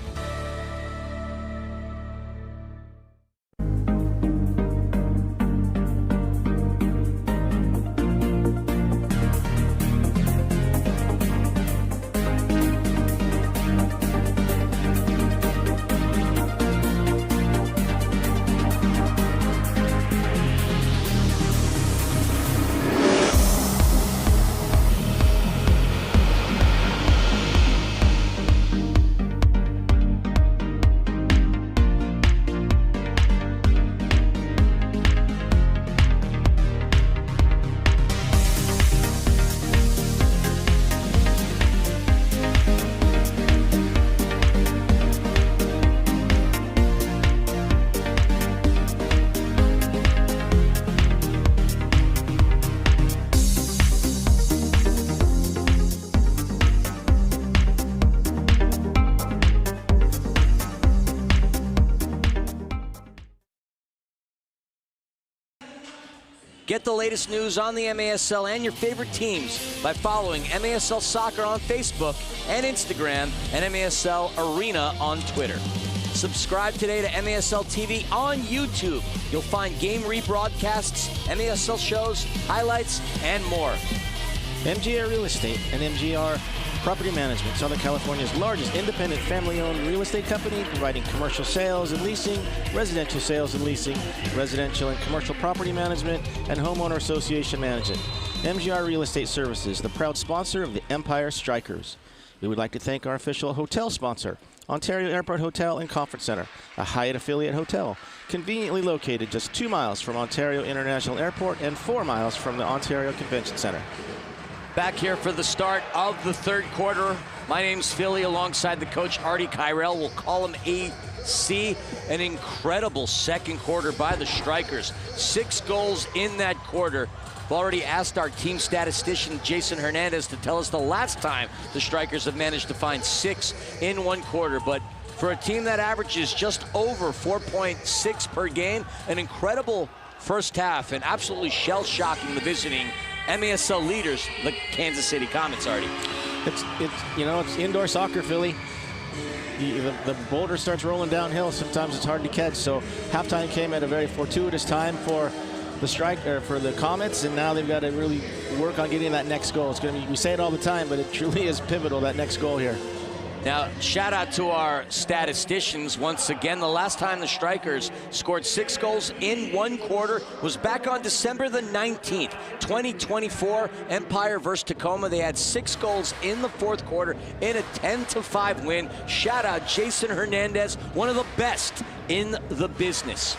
Get the latest news on the MASL and your favorite teams by following MASL Soccer on Facebook and Instagram and MASL Arena on Twitter. Subscribe today to MASL TV on YouTube. You'll find game rebroadcasts, MASL shows, highlights, and more. MGR Real Estate and MGR Property Management, Southern California's largest independent family-owned real estate company, providing commercial sales and leasing, residential sales and leasing, residential and commercial property management, and homeowner association management. MGR Real Estate Services, the proud sponsor of the Empire Strykers. We would like to thank our official hotel sponsor, Ontario Airport Hotel and Conference Center, a Hyatt affiliate hotel, conveniently located just 2 miles from Ontario International Airport and 4 miles from the Ontario Convention Center. Back here for the start of the third quarter. My name's Philly alongside the coach Artie Kyrell. We'll call him A see an incredible second quarter by the Strykers. 6 goals in that quarter. We've already asked our team statistician, Jason Hernandez, to tell us the last time the Strykers have managed to find 6 in one quarter. But for a team that averages just over 4.6 per game, an incredible first half, and absolutely shell-shocking the visiting MASL leaders, the Kansas City Comets, Artie. It's indoor soccer, Philly. The boulder starts rolling downhill. Sometimes it's hard to catch. So halftime came at a very fortuitous time for the Comets, and now they've got to really work on getting that next goal. It's going to be, we say it all the time, but it truly is pivotal, that next goal here. Now, shout out to our statisticians once again. The last time the Strykers scored 6 goals in one quarter was back on December the 19th, 2024, Empire versus Tacoma. They had 6 goals in the fourth quarter in a 10-5 win. Shout out Jason Hernandez, one of the best in the business.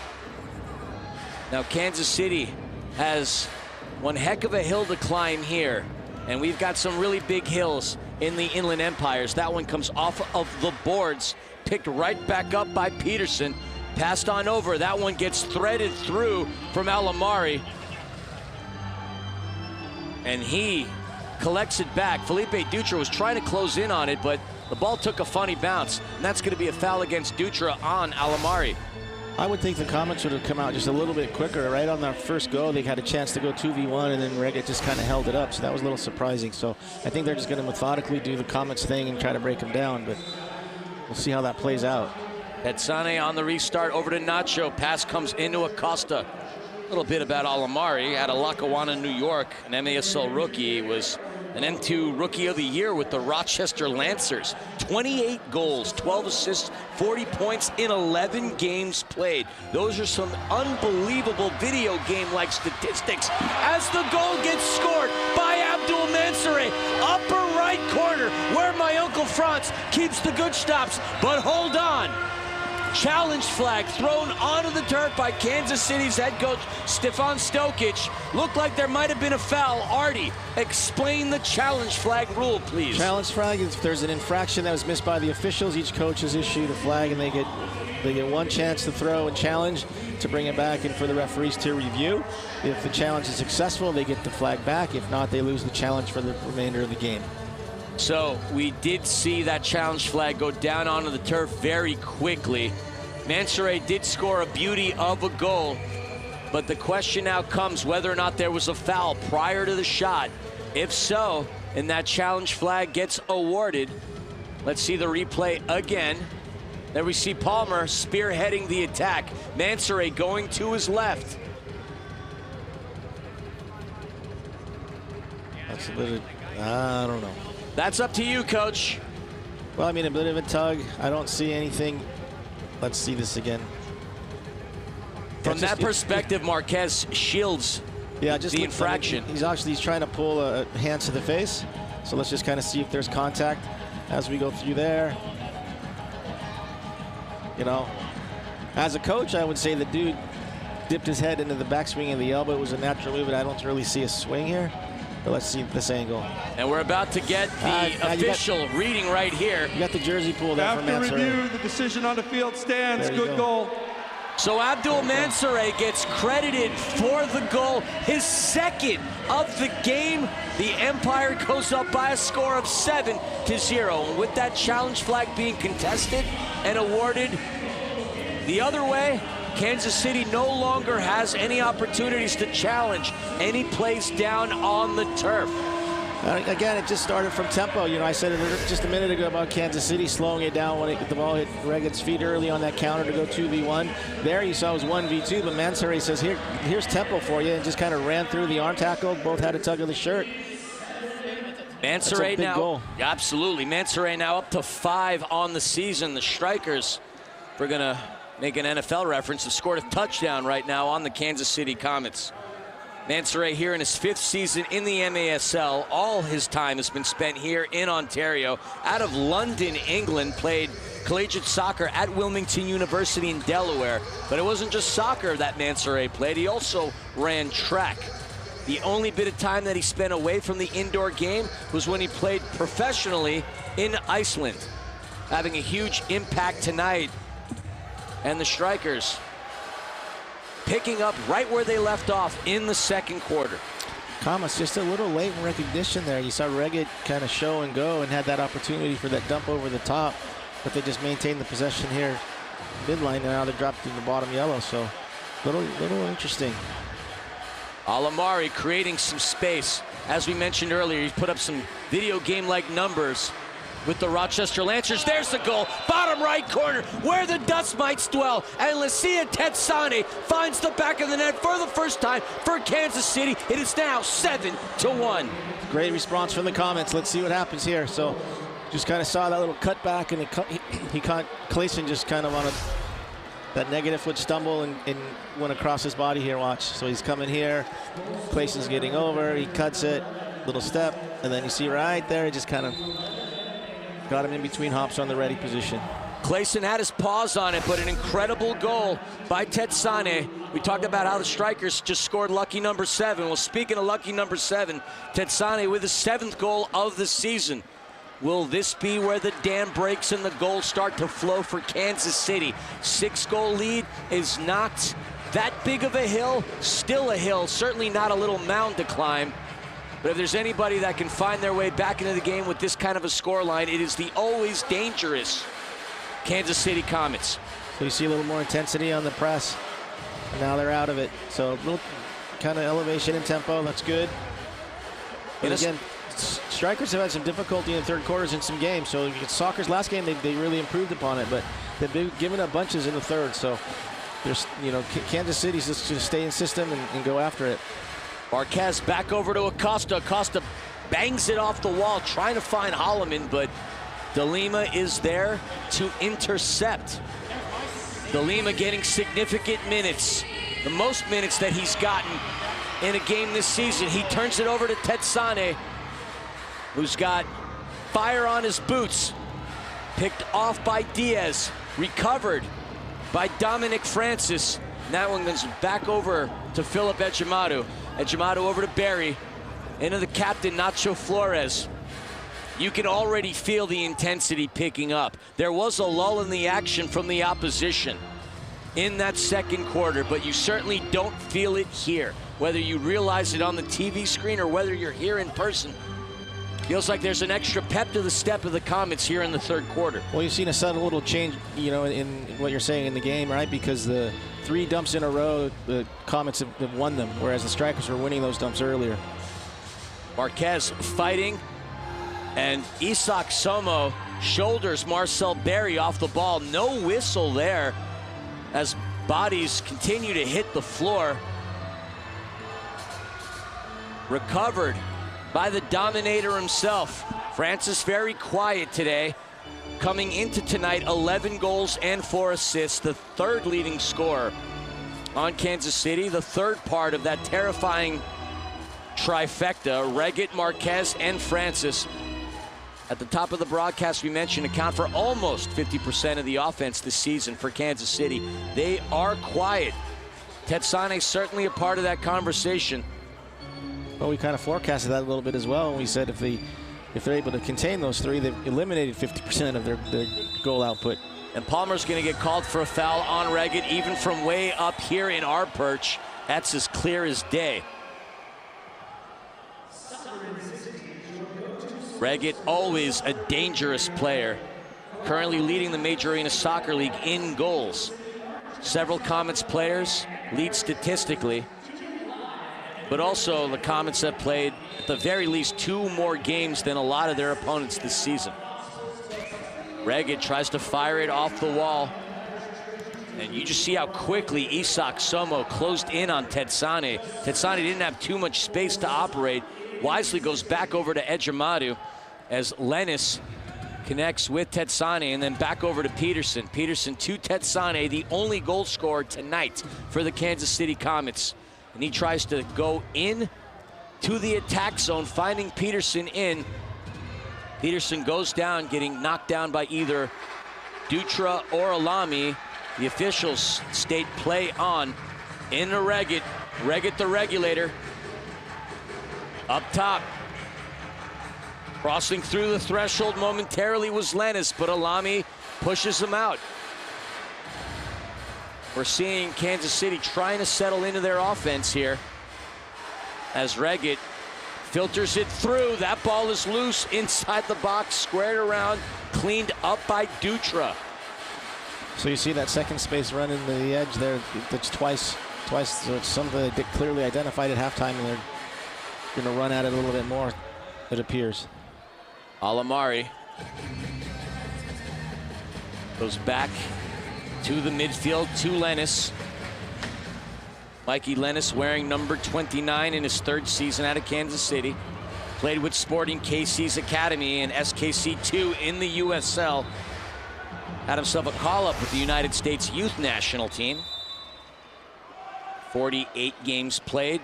Now, Kansas City has one heck of a hill to climb here, and we've got some really big hills in the Inland Empires. That one comes off of the boards, picked right back up by Peterson, passed on over. That one gets threaded through from Alamari, and he collects it back. Felipe Dutra was trying to close in on it, but the ball took a funny bounce, and that's going to be a foul against Dutra on Alamari. I would think the Comets would have come out just a little bit quicker. Right on their first go, they had a chance to go 2v1, and then Reggett just kind of held it up. So that was a little surprising. So I think they're just going to methodically do the Comets thing and try to break them down, but we'll see how that plays out. Etsane on the restart over to Nacho. Pass comes into Acosta. A little bit about Alamari out of Lackawanna, New York, an MASL rookie. He was an M2 Rookie of the Year with the Rochester Lancers. 28 goals, 12 assists, 40 points in 11 games played. Those are some unbelievable video game-like statistics as the goal gets scored by Abdul Mansouri. Upper right corner where my Uncle Franz keeps the good stops. But hold on. Challenge flag thrown onto the turf by Kansas City's head coach, Stefan Stokic. Looked like there might have been a foul. Artie, explain the challenge flag rule, please. Challenge flag is if there's an infraction that was missed by the officials, each coach has issued a flag, and they get one chance to throw and challenge to bring it back and for the referees to review. If the challenge is successful, they get the flag back. If not, they lose the challenge for the remainder of the game. So we did see that challenge flag go down onto the turf very quickly. Mansouri did score a beauty of a goal, but the question now comes whether or not there was a foul prior to the shot. If so, and that challenge flag gets awarded, let's see the replay again. There we see Palmer spearheading the attack. Mansouri going to his left. That's a bit of, I don't know. That's up to you, Coach. Well, I mean, a bit of a tug. I don't see anything. Let's see this again. From that perspective, Marquez shields the infraction. He's trying to pull a hand to the face. So let's just kind of see if there's contact as we go through there. You know, as a coach, I would say the dude dipped his head into the backswing of the elbow. It was a natural move, but I don't really see a swing here. But let's see this angle. And we're about to get the official reading right here. You got the jersey pulled out from Mansouri. After review, the decision on the field stands. Good goal. So Abdul Mansouri gets credited for the goal, his second of the game. The Empire goes up by a score of 7-0. And with that challenge flag being contested and awarded the other way, Kansas City no longer has any opportunities to challenge any plays down on the turf. Again, it just started from tempo. You know, I said it just a minute ago about Kansas City slowing it down when the ball hit Reggett's feet early on that counter to go 2v1. There you saw it was 1v2, but Mansouri says, here's tempo for you, and just kind of ran through the arm tackle. Both had a tug of the shirt. Mansouri now, goal. Absolutely. Mansouri now up to 5 on the season. The Strykers, we're going to make an NFL reference, have scored a touchdown right now on the Kansas City Comets. Mansouri here in his 5th season in the MASL. All his time has been spent here in Ontario. Out of London, England, played collegiate soccer at Wilmington University in Delaware. But it wasn't just soccer that Mansouri played. He also ran track. The only bit of time that he spent away from the indoor game was when he played professionally in Iceland. Having a huge impact tonight And the Strykers picking up right where they left off in the second quarter. Comets just a little late in recognition there. You saw Reggett kind of show and go and had that opportunity for that dump over the top, but they just maintained the possession here midline, and now they dropped in the bottom yellow, so little interesting. Alamari creating some space. As we mentioned earlier, he's put up some video game-like numbers with the Rochester Lancers. There's the goal, bottom right corner, where the dust mites dwell. And Lucia Tetsane finds the back of the net for the first time for Kansas City. It is now 7-1. Great response from the Comets. Let's see what happens here. So just kind of saw that little cutback, and he caught Clayson just kind of on that negative foot stumble and went across his body here. Watch. So he's coming here. Clayson's getting over. He cuts it, little step, and then you see right there, it just kind of got him in between hops on the ready position. Clayson had his paws on it, but an incredible goal by Tetsane. We talked about how the Strykers just scored lucky number 7. Well, speaking of lucky number 7, Tetsane with his 7th goal of the season. Will this be where the dam breaks and the goals start to flow for Kansas City? 6-goal lead is not that big of a hill, still a hill, certainly not a little mound to climb. But if there's anybody that can find their way back into the game with this kind of a scoreline, it is the always dangerous Kansas City Comets. So you see a little more intensity on the press, and now they're out of it. So a little kind of elevation and tempo, that's good. And again, Strykers have had some difficulty in the third quarters in some games. So Soccer's last game, they really improved upon it, but they've been giving up bunches in the third. So there's, Kansas City's just going to stay in system and go after it. Marquez back over to Acosta. Acosta bangs it off the wall, trying to find Holloman, but De Lima is there to intercept. De Lima getting significant minutes, the most minutes that he's gotten in a game this season. He turns it over to Tetsane, who's got fire on his boots. Picked off by Diaz, recovered by Dominic Francis. And that one goes back over to Philip Ejimadu. Ejimadu over to Barry, into the captain, Nacho Flores. You can already feel the intensity picking up. There was a lull in the action from the opposition in that second quarter, but you certainly don't feel it here. Whether you realize it on the TV screen or whether you're here in person, feels like there's an extra pep to the step of the Comets here in the third quarter. Well, you've seen a subtle little change, in what you're saying in the game, right? Because the 3 dumps in a row, the Comets have won them, whereas the Strykers were winning those dumps earlier. Marquez fighting, and Isak Somo shoulders Marcel Berry off the ball. No whistle there as bodies continue to hit the floor. Recovered by the Dominator himself. Francis very quiet today. Coming into tonight, 11 goals and 4 assists, the 3rd leading scorer on Kansas City, the 3rd part of that terrifying trifecta. Reggett, Marquez, and Francis. At the top of the broadcast, we mentioned account for almost 50% of the offense this season for Kansas City. They are quiet. Tetsane certainly a part of that conversation. Well, we kind of forecasted that a little bit as well. And we said if they're able to contain those 3, they've eliminated 50% of their goal output. And Palmer's going to get called for a foul on Reggett, even from way up here in our perch. That's as clear as day. Reggett, always a dangerous player, currently leading the Major Arena Soccer League in goals. Several Comets players lead statistically, but also the Comets have played at the very least 2 more games than a lot of their opponents this season. Reggett tries to fire it off the wall, and you just see how quickly Isak Somo closed in on Tetsane. Tetsane didn't have too much space to operate. Wisely goes back over to Ejimadu as Lennis connects with Tetsane, and then back over to Peterson. Peterson to Tetsane, the only goal scorer tonight for the Kansas City Comets. And he tries to go in to the attack zone, finding Peterson in. Peterson goes down, getting knocked down by either Dutra or Alami. The officials state play on into Reggett. Reggett the regulator. Up top. Crossing through the threshold momentarily was Lennis, but Alami pushes him out. We're seeing Kansas City trying to settle into their offense here as Reggett filters it through. That ball is loose inside the box, squared around, cleaned up by Dutra. So you see that second space run in the edge there. That's twice. So it's something that they clearly identified at halftime, and they're going to run at it a little bit more, it appears. Alamari goes back to the midfield to Lennis. Mikey Lennis wearing number 29 in his third season out of Kansas City. Played with Sporting KC's Academy and SKC2 in the USL. Had himself a call-up with the United States Youth National Team. 48 games played.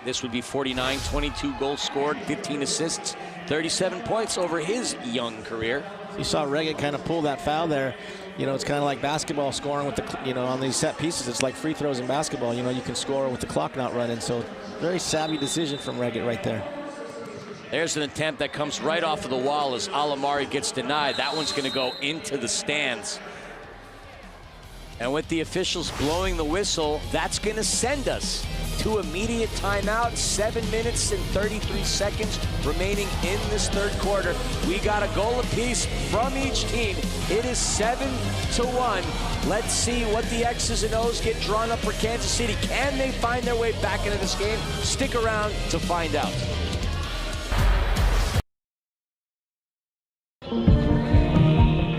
This would be 49, 22 goals scored, 15 assists, 37 points over his young career. You saw Reggett kind of pull that foul there. You know, it's kind of like basketball scoring with the, you know, on these set pieces. It's like free throws in basketball. You know, you can score with the clock not running. So very savvy decision from Reggett right there. There's an attempt that comes right off of the wall as Alamari gets denied. That one's going to go into the stands. And with the officials blowing the whistle, that's going to send us to immediate timeout. 7 minutes and 33 seconds remaining in this third quarter. We got a goal apiece from each team. It is 7-1. Let's see what the X's and O's get drawn up for Kansas City. Can they find their way back into this game? Stick around to find out.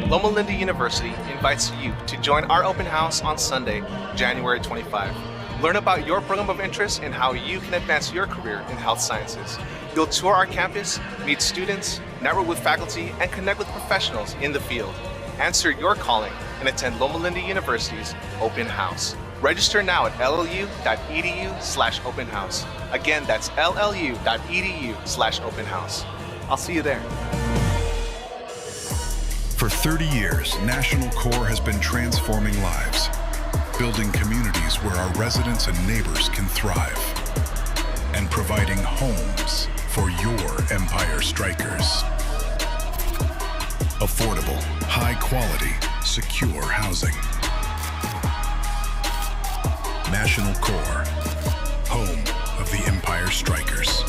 Loma Linda University invites you to join our open house on Sunday, January 25. Learn about your program of interest and how you can advance your career in health sciences. You'll tour our campus, meet students, network with faculty, and connect with professionals in the field. Answer your calling and attend Loma Linda University's open house. Register now at llu.edu/open house. Again, that's llu.edu/open house. I'll see you there. For 30 years, National Core has been transforming lives, building communities where our residents and neighbors can thrive, and providing homes for your Empire Strykers. Affordable, high-quality, secure housing. National Core, home of the Empire Strykers.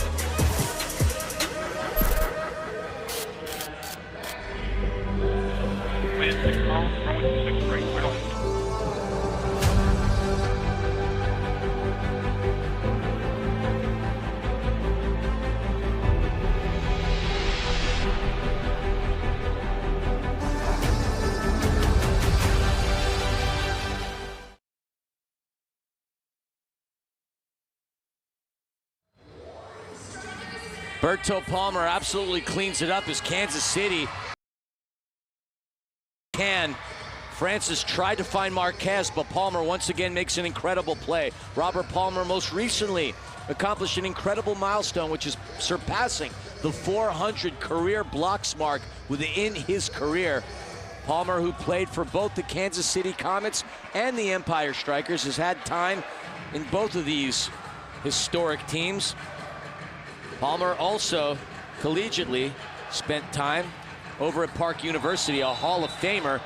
Berto Palmer absolutely cleans it up as Kansas City can. Francis tried to find Marquez, but Palmer once again makes an incredible play. Robert Palmer most recently accomplished an incredible milestone, which is surpassing the 400 career blocks mark within his career. Palmer, who played for both the Kansas City Comets and the Empire Strykers, has had time in both of these historic teams. Palmer also collegiately spent time over at Park University, a Hall of Famer,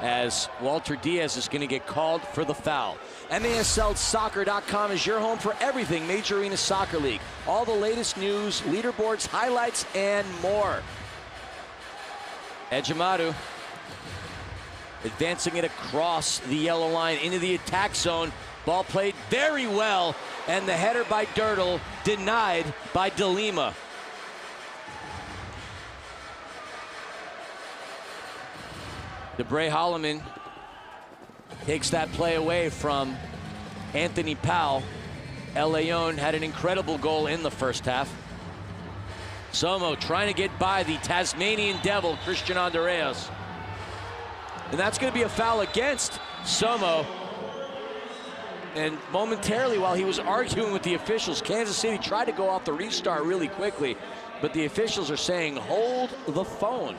as Walter Diaz is going to get called for the foul. MASLsoccer.com is your home for everything Major Arena Soccer League. All the latest news, leaderboards, highlights, and more. Ejimadu advancing it across the yellow line into the attack zone. Ball played very well, and the header by Dirtle denied by DeLima. DeBray Holloman takes that play away from Anthony Powell. El Leon had an incredible goal in the first half. Somo trying to get by the Tasmanian Devil, Christian Andreas. And that's going to be a foul against Somo. And momentarily, while he was arguing with the officials, Kansas City tried to go off the restart really quickly, but the officials are saying, hold the phone.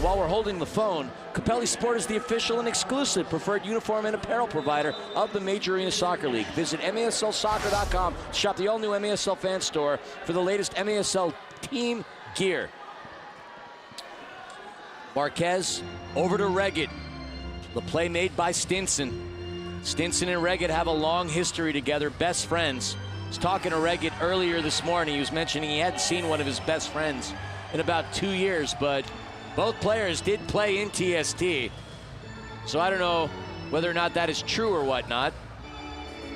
While we're holding the phone, Capelli Sport is the official and exclusive preferred uniform and apparel provider of the Major Arena Soccer League. Visit MASLsoccer.com to shop the all-new MASL fan store for the latest MASL team gear. Marquez over to Reggett. The play made by Stinson. Stinson and Reggett have a long history together, best friends. I was talking to Reggett earlier this morning. He was mentioning he hadn't seen one of his best friends in about 2 years, but both players did play in TST. So I don't know whether or not that is true or whatnot.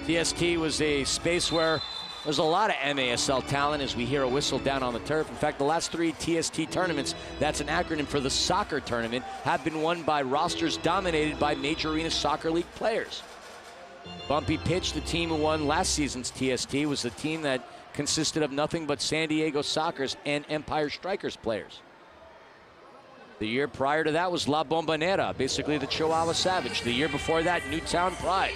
TST was a space where there's a lot of MASL talent as we hear a whistle down on the turf. In fact, the last 3 TST tournaments, that's an acronym for the soccer tournament, have been won by rosters dominated by Major Arena Soccer League players. Bumpy Pitch, the team who won last season's TST, was the team that consisted of nothing but San Diego Sockers and Empire Strykers players. The year prior to that was La Bombonera, basically the Chihuahua Savage. The year before that, Newtown Pride,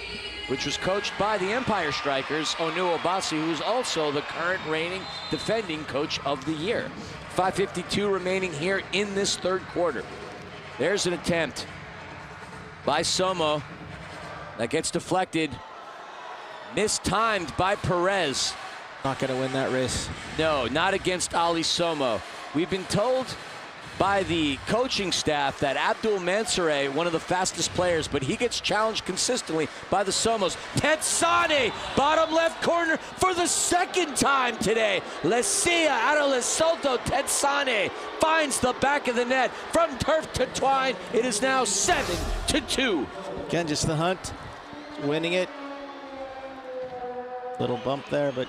which was coached by the Empire Strikers, Onu Obasi, who's also the current reigning defending coach of the year. 5:52 remaining here in this third quarter. There's an attempt by Somo that gets deflected. Mistimed by Perez. Not going to win that race. No, not against Ali Somo. We've been told by the coaching staff that Abdul Mansoureh, one of the fastest players, but he gets challenged consistently by the Somos. Tetsane, bottom left corner for the second time today. Lesia out of Lesotho. Tetsane finds the back of the net from turf to twine. It is now 7-2. Again, just the hunt, winning it. Little bump there, but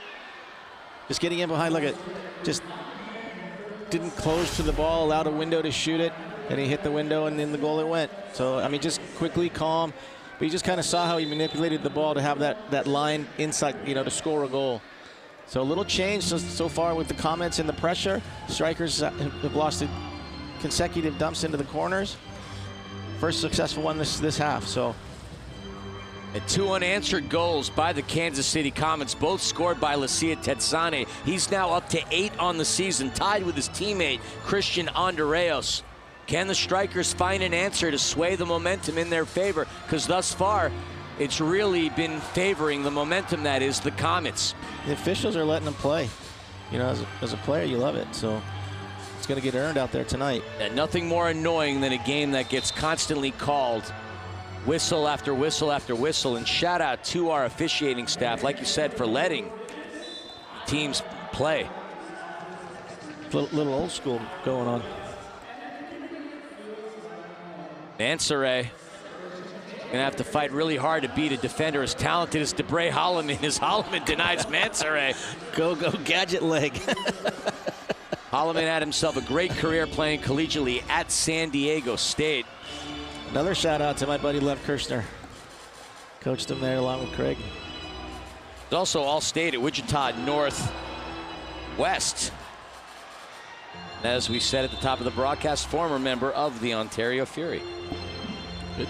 just getting in behind. Look at, just didn't close to the ball, allowed a window to shoot it, and he hit the window, and in the goal it went. So, I mean, just quickly, calm. But you just kind of saw how he manipulated the ball to have that line inside, you know, to score a goal. So a little change so far with the Comets and the pressure. Strykers have lost consecutive dumps into the corners. First successful one this half, so. And 2 unanswered goals by the Kansas City Comets, both scored by Lesia Tetsane. He's now up to 8 on the season, tied with his teammate, Christian Andreos. Can the Strykers find an answer to sway the momentum in their favor? Because thus far, it's really been favoring the momentum that is the Comets. The officials are letting them play. You know, as a player, you love it. So it's going to get earned out there tonight. And nothing more annoying than a game that gets constantly called whistle after whistle after whistle. And shout out to our officiating staff, like you said, for letting teams play. Little old school going on. Mansoureh gonna have to fight really hard to beat a defender as talented as Debray Holloman, as Holloman denies Mansoureh. Go gadget leg. Holloman had himself a great career playing collegiately at San Diego State. Another shout out to my buddy Lev Kirshner. Coached him there along with Craig. He's also All-State at Wichita Northwest. As we said at the top of the broadcast, former member of the Ontario Fury. Good.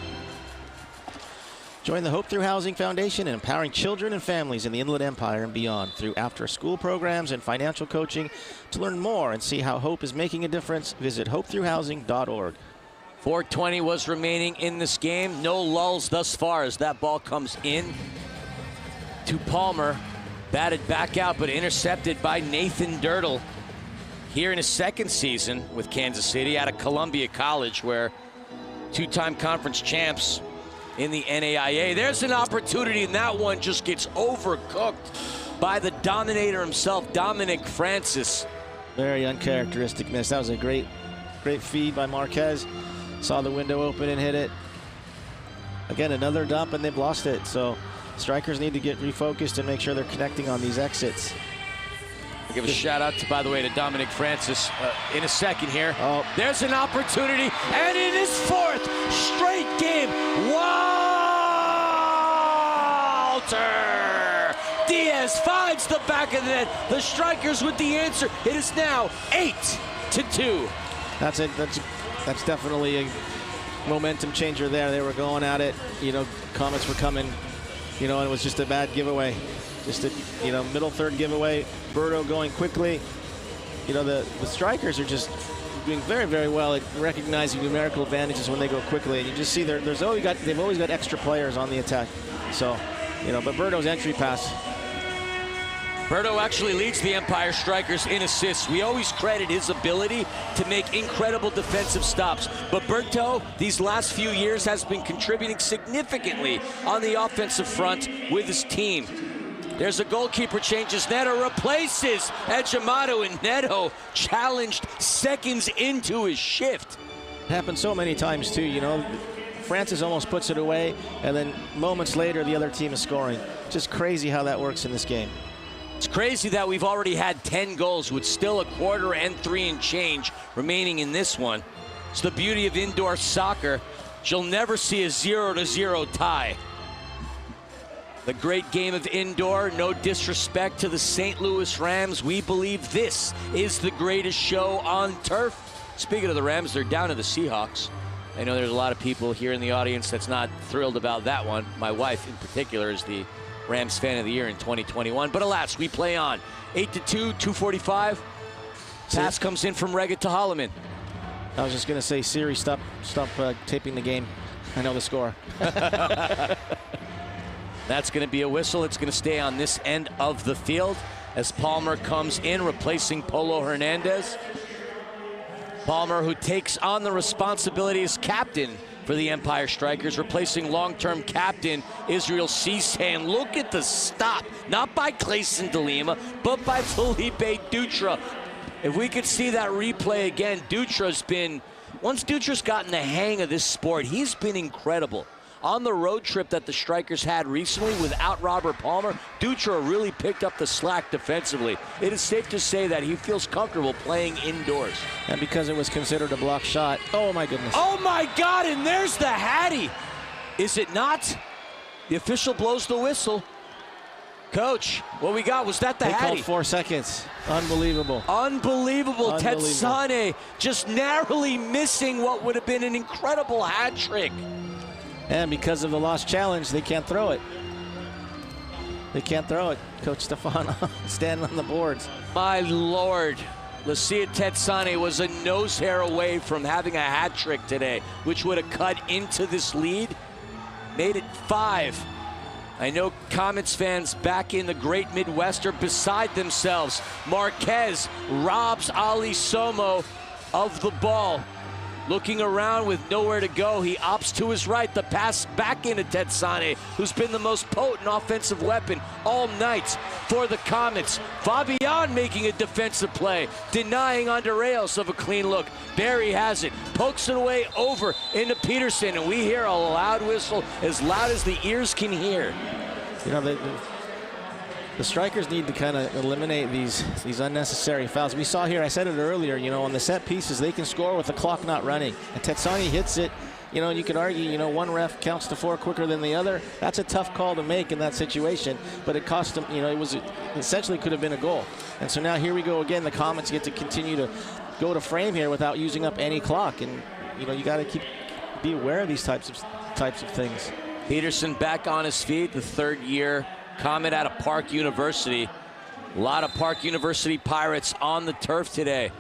Join the Hope Through Housing Foundation in empowering children and families in the Inland Empire and beyond through after-school programs and financial coaching. To learn more and see how Hope is making a difference, visit hopethroughhousing.org. 4:20 was remaining in this game. No lulls thus far as that ball comes in to Palmer. Batted back out, but intercepted by Nathan Dirtle. Here in his second season with Kansas City out of Columbia College, where two-time conference champs in the NAIA. There's an opportunity, and that one just gets overcooked by the Dominator himself, Dominic Francis. Very uncharacteristic miss. That was a great feed by Marquez. Saw the window open and hit it. Again, another dump, and they've lost it. So Strykers need to get refocused and make sure they're connecting on these exits. I'll give a shout out, by the way, to Dominic Francis in a second here. Oh. There's an opportunity, and in his fourth straight game, Walter Diaz finds the back of the net. The Strykers with the answer. It is now 8-2. That's definitely a momentum changer there. They were going at it. You know, Comets were coming, you know, and it was just a bad giveaway. Just a, you know, middle third giveaway. Berto going quickly. You know, the Strykers are just doing very, very well at recognizing numerical advantages when they go quickly. And you just see they've always got extra players on the attack. So, you know, but Berto's entry pass. Berto actually leads the Empire Strykers in assists. We always credit his ability to make incredible defensive stops. But Berto, these last few years, has been contributing significantly on the offensive front with his team. There's a goalkeeper changes. Neto replaces Ejimado, and Neto challenged seconds into his shift. Happened so many times too, you know. Francis almost puts it away, and then moments later the other team is scoring. Just crazy how that works in this game. It's crazy that we've already had 10 goals with still a quarter and 3 and change remaining in this one. It's the beauty of indoor soccer. You'll never see a 0-0 tie. The great game of indoor, no disrespect to the St. Louis Rams. We believe this is the greatest show on turf. Speaking of the Rams, they're down to the Seahawks. I know there's a lot of people here in the audience that's not thrilled about that one. My wife in particular is the Rams fan of the year in 2021. But alas, we play on. 8-2, 2:45. Pass comes in from Reggett to Holloman. I was just going to say, Siri, stop taping the game. I know the score. That's going to be a whistle. It's going to stay on this end of the field as Palmer comes in, replacing Polo Hernandez. Palmer, who takes on the responsibility as captain for the Empire Strykers, replacing long-term captain Israel Cisse. And look at the stop, not by Clayson DeLima, but by Felipe Dutra. If we could see that replay again, Dutra's been, once Dutra's gotten the hang of this sport, he's been incredible. On the road trip that the Strykers had recently without Robert Palmer, Dutra really picked up the slack defensively. It is safe to say that he feels comfortable playing indoors. And because it was considered a block shot, oh my goodness. Oh my God, and there's the Hattie. Is it not? The official blows the whistle. Coach, what we got? Was that the Hattie? They called 4 seconds. Unbelievable. Unbelievable. Tetsane just narrowly missing what would have been an incredible hat trick. And because of the lost challenge, they can't throw it. They can't throw it. Coach Stefano standing on the boards. My Lord. Lucia Tetsane was a nose hair away from having a hat trick today, which would have cut into this lead. Made it 5. I know Comets fans back in the great Midwest are beside themselves. Marquez robs Ali Somo of the ball. Looking around with nowhere to go, he opts to his right. The pass back into Tetsane, who's been the most potent offensive weapon all night for the Comets. Fabian making a defensive play, denying Andreas of a clean look. Barry has it, pokes it away over into Peterson, and we hear a loud whistle, as loud as the ears can hear. You know, the Strykers need to kind of eliminate these unnecessary fouls. We saw here, I said it earlier, you know, on the set pieces, they can score with the clock not running. And Tetsane hits it, you know, you could argue, you know, one ref counts to 4 quicker than the other. That's a tough call to make in that situation, but it cost them, you know, it essentially could have been a goal. And so now here we go again. The Comets get to continue to go to frame here without using up any clock. And, you know, you got to be aware of these types of things. Peterson back on his feet, the 3rd year Comet out of Park University. A lot of Park University Pirates on the turf today.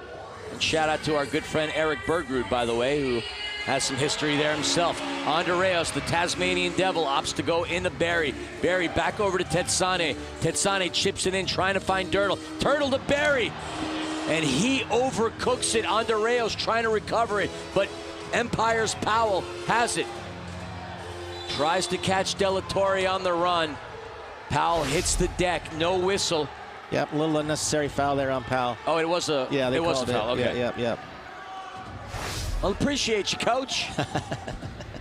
And shout out to our good friend Eric Bergrud, by the way, who has some history there himself. Andreas, the Tasmanian Devil, opts to go into Barry. Barry back over to Tetsane. Tetsane chips it in, trying to find Dirtle. Turtle to Barry. And he overcooks it. Andreas trying to recover it, but Empire's Powell has it. Tries to catch Delatorre on the run. Powell hits the deck, no whistle. Yep, a little unnecessary foul there on Powell. Oh, it was a it was a foul. Okay. Yep. Well, appreciate you, Coach.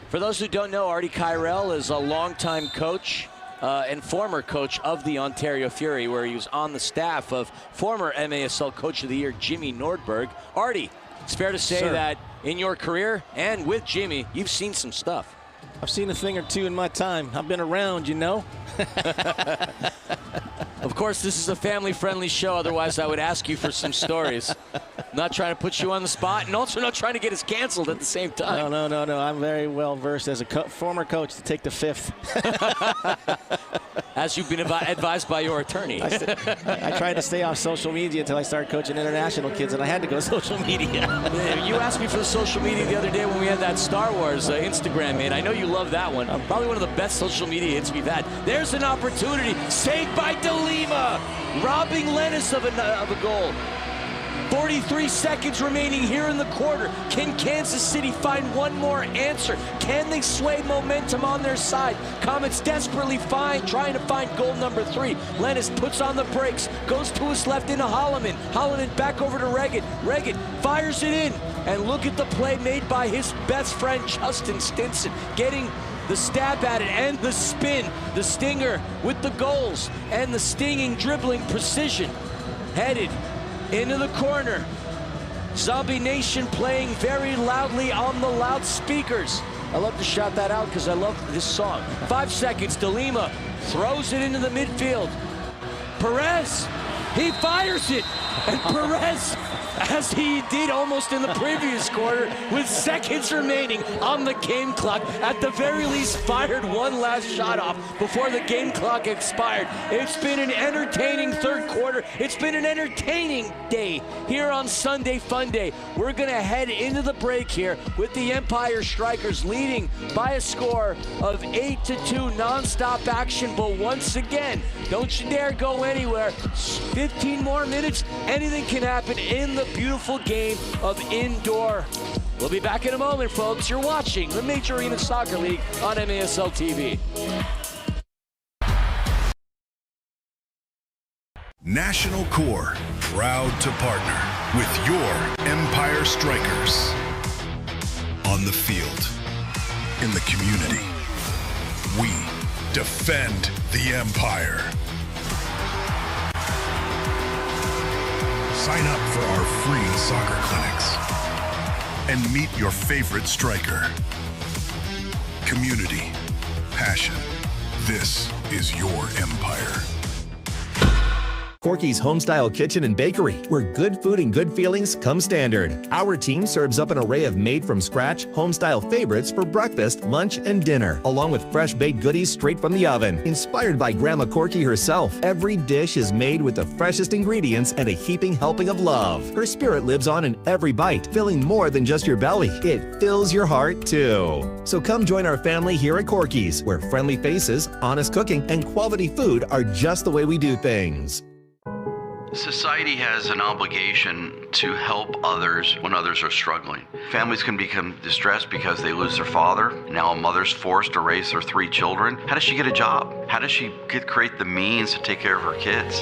For those who don't know, Artie Kyrell is a longtime coach and former coach of the Ontario Fury, where he was on the staff of former MASL Coach of the Year Jimmy Nordberg. Artie, it's fair to say that in your career and with Jimmy, you've seen some stuff. I've seen a thing or two in my time. I've been around, you know. Of course, this is a family-friendly show. Otherwise, I would ask you for some stories. I'm not trying to put you on the spot, and also not trying to get us canceled at the same time. No. I'm very well versed as a former coach to take the 5th. as you've been advised by your attorney. I tried to stay off social media until I started coaching international kids, and I had to go social media. You asked me for the social media the other day when we had that Star Wars Instagram hit. I know you love that one. Probably one of the best social media hits we've had. There's an opportunity. Saved by DeLima, robbing Lennis of a goal. 43 seconds remaining here in the quarter. Can Kansas City find one more answer? Can they sway momentum on their side? Comets desperately trying to find goal number 3. Lennis puts on the brakes, goes to his left into Holloman. Holloman back over to Regan. Regan fires it in. And look at the play made by his best friend, Justin Stinson, getting the stab at it and the spin. The stinger with the goals and the stinging dribbling precision. Headed into the corner. Zombie Nation playing very loudly on the loudspeakers. I love to shout that out because I love this song. 5 seconds, DeLima throws it into the midfield. Perez, he fires it. And Perez, as he did almost in the previous quarter, with seconds remaining on the game clock, at the very least fired one last shot off before the game clock expired. It's been an entertaining third quarter. It's been an entertaining day here on Sunday Fun Day. We're going to head into the break here with the Empire Strikers leading by a score of 8-2, non-stop action. But once again, don't you dare go anywhere. 15 more minutes, anything can happen in the beautiful game of indoor. We'll be back in a moment, folks. You're watching the Major Arena Soccer League on MASL TV. National Core, proud to partner with your Empire Strikers. On the field, in the community, we defend the Empire. Sign up for our free soccer clinics and meet your favorite striker. Community, passion. This is your Empire. Corky's Homestyle Kitchen and Bakery, where good food and good feelings come standard. Our team serves up an array of made-from-scratch, homestyle favorites for breakfast, lunch, and dinner, along with fresh-baked goodies straight from the oven. Inspired by Grandma Corky herself, every dish is made with the freshest ingredients and a heaping helping of love. Her spirit lives on in every bite, filling more than just your belly. It fills your heart, too. So come join our family here at Corky's, where friendly faces, honest cooking, and quality food are just the way we do things. Society has an obligation to help others when others are struggling. Families can become distressed because they lose their father. Now a mother's forced to raise their 3 children. How does she get a job? How does she create the means to take care of her kids?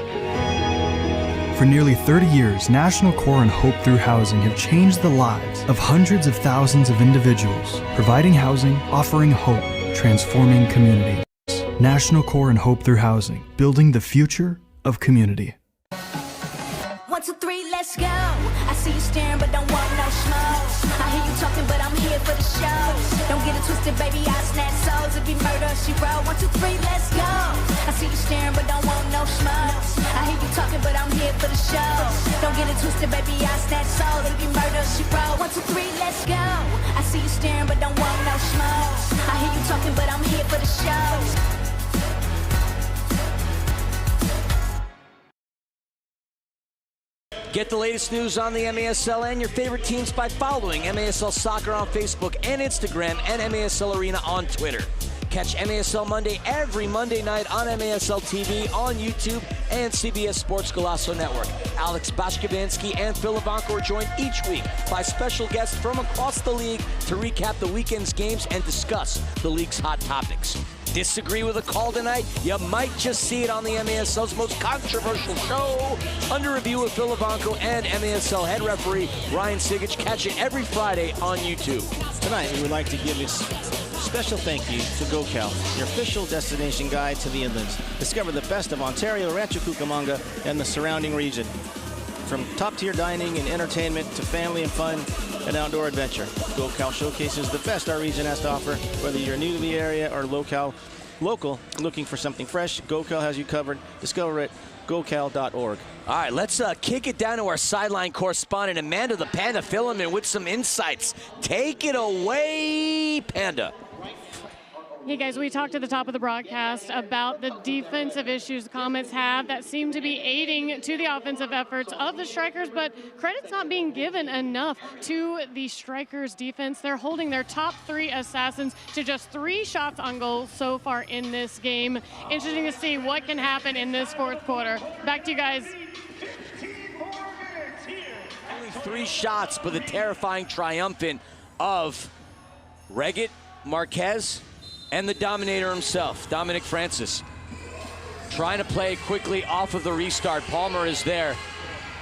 For nearly 30 years, National Core and Hope Through Housing have changed the lives of hundreds of thousands of individuals, providing housing, offering hope, transforming communities. National Core and Hope Through Housing, building the future of community. 1, 2, 3, let's go. I see you staring, but don't want no smoke. I hear you talking, but I'm here for the show. Don't get it twisted, baby, I snatch souls. If you murder, she roll. 1, 2, 3, let's go. I see you staring, but don't want no smoke. I hear you talking, but I'm here for the show. Don't get it twisted, baby, I snatch souls. If you murder, she roll. 1, 2, 3, let's go. I see you staring, but don't want no smoke. I hear you talking, but I'm here for the show. Get the latest news on the MASL and your favorite teams by following MASL Soccer on Facebook and Instagram and MASL Arena on Twitter. Catch MASL Monday every Monday night on MASL TV, on YouTube, and CBS Sports Golazo Network. Alex Bashkabansky and Phil Ivanko are joined each week by special guests from across the league to recap the weekend's games and discuss the league's hot topics. Disagree with a call tonight? You might just see it on the MASL's most controversial show. Under Review with Phil Ivanko and MASL head referee Ryan Sigich. Catch it every Friday on YouTube. Tonight, we would like to give a special thank you to GoCal, your official destination guide to the inlands. Discover the best of Ontario, Rancho Cucamonga, and the surrounding region. From top-tier dining and entertainment to family and fun and outdoor adventure, GoCal showcases the best our region has to offer. Whether you're new to the area or local looking for something fresh, GoCal has you covered. Discover it, gocal.org. All right, let's kick it down to our sideline correspondent, Amanda the Panda Filament, with some insights. Take it away, Panda. Hey guys, we talked at the top of the broadcast about the defensive issues the Comets have that seem to be aiding to the offensive efforts of the Strykers, but credit's not being given enough to the Strykers defense. They're holding their top 3 assassins to just 3 shots on goal so far in this game. Interesting to see what can happen in this fourth quarter. Back to you guys. Only 3 shots, but the terrifying triumphant of Reggett, Marquez, and the Dominator himself, Dominic Francis. Trying to play quickly off of the restart. Palmer is there.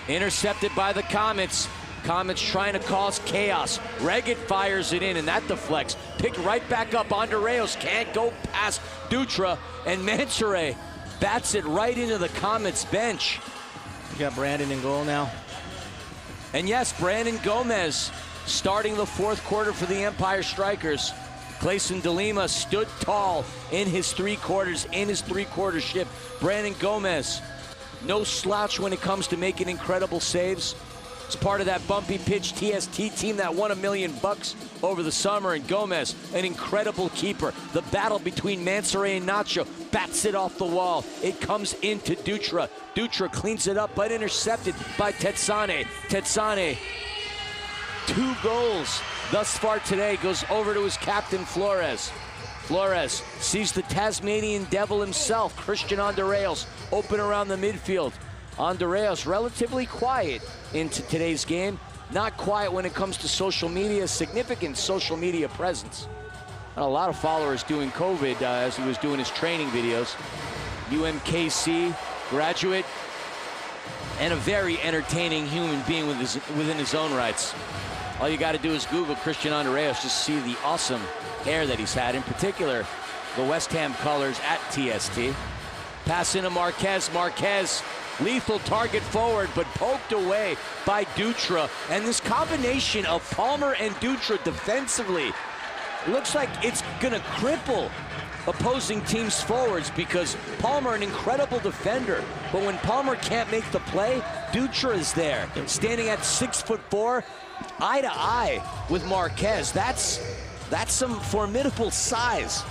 Intercepted by the Comets. Comets trying to cause chaos. Reggett fires it in, and that deflects. Picked right back up. Andreos can't go past Dutra, and Mansoure bats it right into the Comets bench. You got Brandon in goal now. And yes, Brandon Gomez starting the fourth quarter for the Empire Strykers. Clayson DeLima stood tall in his 3 quarters, in his 3-quarter shift. Brandon Gomez, no slouch when it comes to making incredible saves. It's part of that bumpy pitch TST team that won $1 million over the summer. And Gomez, an incredible keeper. The battle between Mansoure and Nacho, bats it off the wall. It comes into Dutra. Dutra cleans it up, but intercepted by Tetsane. Tetsane, 2 goals thus far today, goes over to his captain, Flores. Flores sees the Tasmanian devil himself, Christian Andreos, open around the midfield. Andreos relatively quiet into today's game. Not quiet when it comes to social media, significant social media presence. And a lot of followers doing COVID as he was doing his training videos. UMKC graduate and a very entertaining human being within his own rights. All you got to do is Google Christian Andreas, just see the awesome hair that he's had, in particular the West Ham colors at TST. Pass into Marquez. Marquez, lethal target forward, but poked away by Dutra. And this combination of Palmer and Dutra defensively looks like it's going to cripple opposing teams' forwards, because Palmer, an incredible defender, but when Palmer can't make the play, Dutra is there, standing at 6'4", eye to eye with Marquez. That's some formidable size.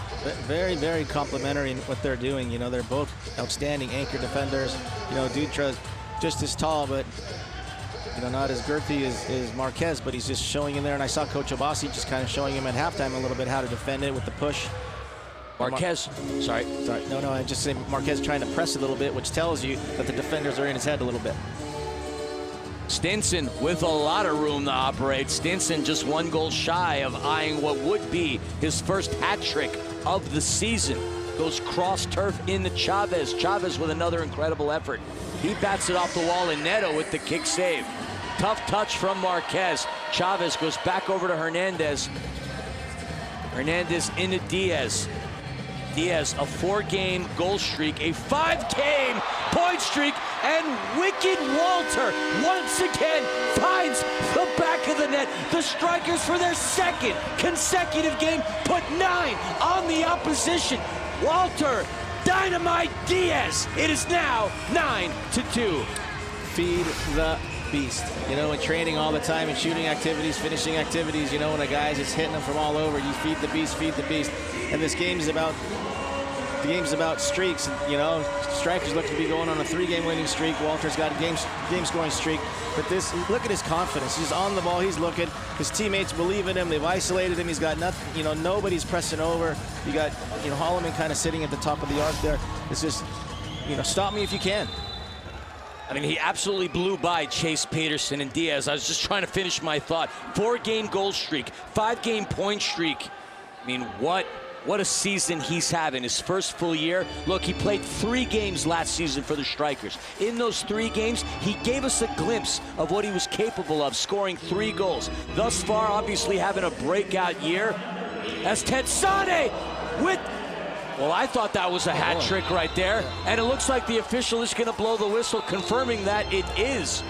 Very, very complimentary in what they're doing. You know, they're both outstanding anchor defenders. You know, Dutra's just as tall, but you know, not as girthy as Marquez, but he's just showing in there. And I saw Coach Obasi just kind of showing him at halftime a little bit how to defend it with the push. Marquez, sorry. No, I just say Marquez trying to press a little bit, which tells you that the defenders are in his head a little bit. Stinson with a lot of room to operate. Stinson just 1 goal shy of eyeing what would be his first hat trick of the season. Goes cross turf into Chavez. Chavez with another incredible effort. He bats it off the wall, and Neto with the kick save. Tough touch from Marquez. Chavez goes back over to Hernandez. Hernandez into Diaz. Diaz, a 4-game goal streak, a 5-game point streak, and wicked Walter once again finds the back of the net. The Strykers, for their 2nd consecutive game, put 9 on the opposition. Walter, dynamite Diaz. It is now 9-2. Feed the beast. You know, in training all the time, in shooting activities, finishing activities, you know, when a guy's just hitting them from all over, you feed the beast, feed the beast. And this game is about, the game's about streaks. You know, Strykers look to be going on a 3-game winning streak. Walter's got a game scoring streak. But this, look at his confidence. He's on the ball, he's looking. His teammates believe in him. They've isolated him. He's got nothing, you know, nobody's pressing over. You got, you know, Holloman kind of sitting at the top of the arc there. It's just, you know, stop me if you can. I mean, he absolutely blew by Chase Peterson and Diaz. I was just trying to finish my thought. 4-game goal streak, 5-game point streak. I mean, what a season he's having. His first full year. Look, he played 3 games last season for the Strykers. In those 3 games, he gave us a glimpse of what he was capable of, scoring 3 goals. Thus far, obviously having a breakout year. As Tetsane with... Well, I thought that was a hat trick right there. And it looks like the official is going to blow the whistle, confirming that it is.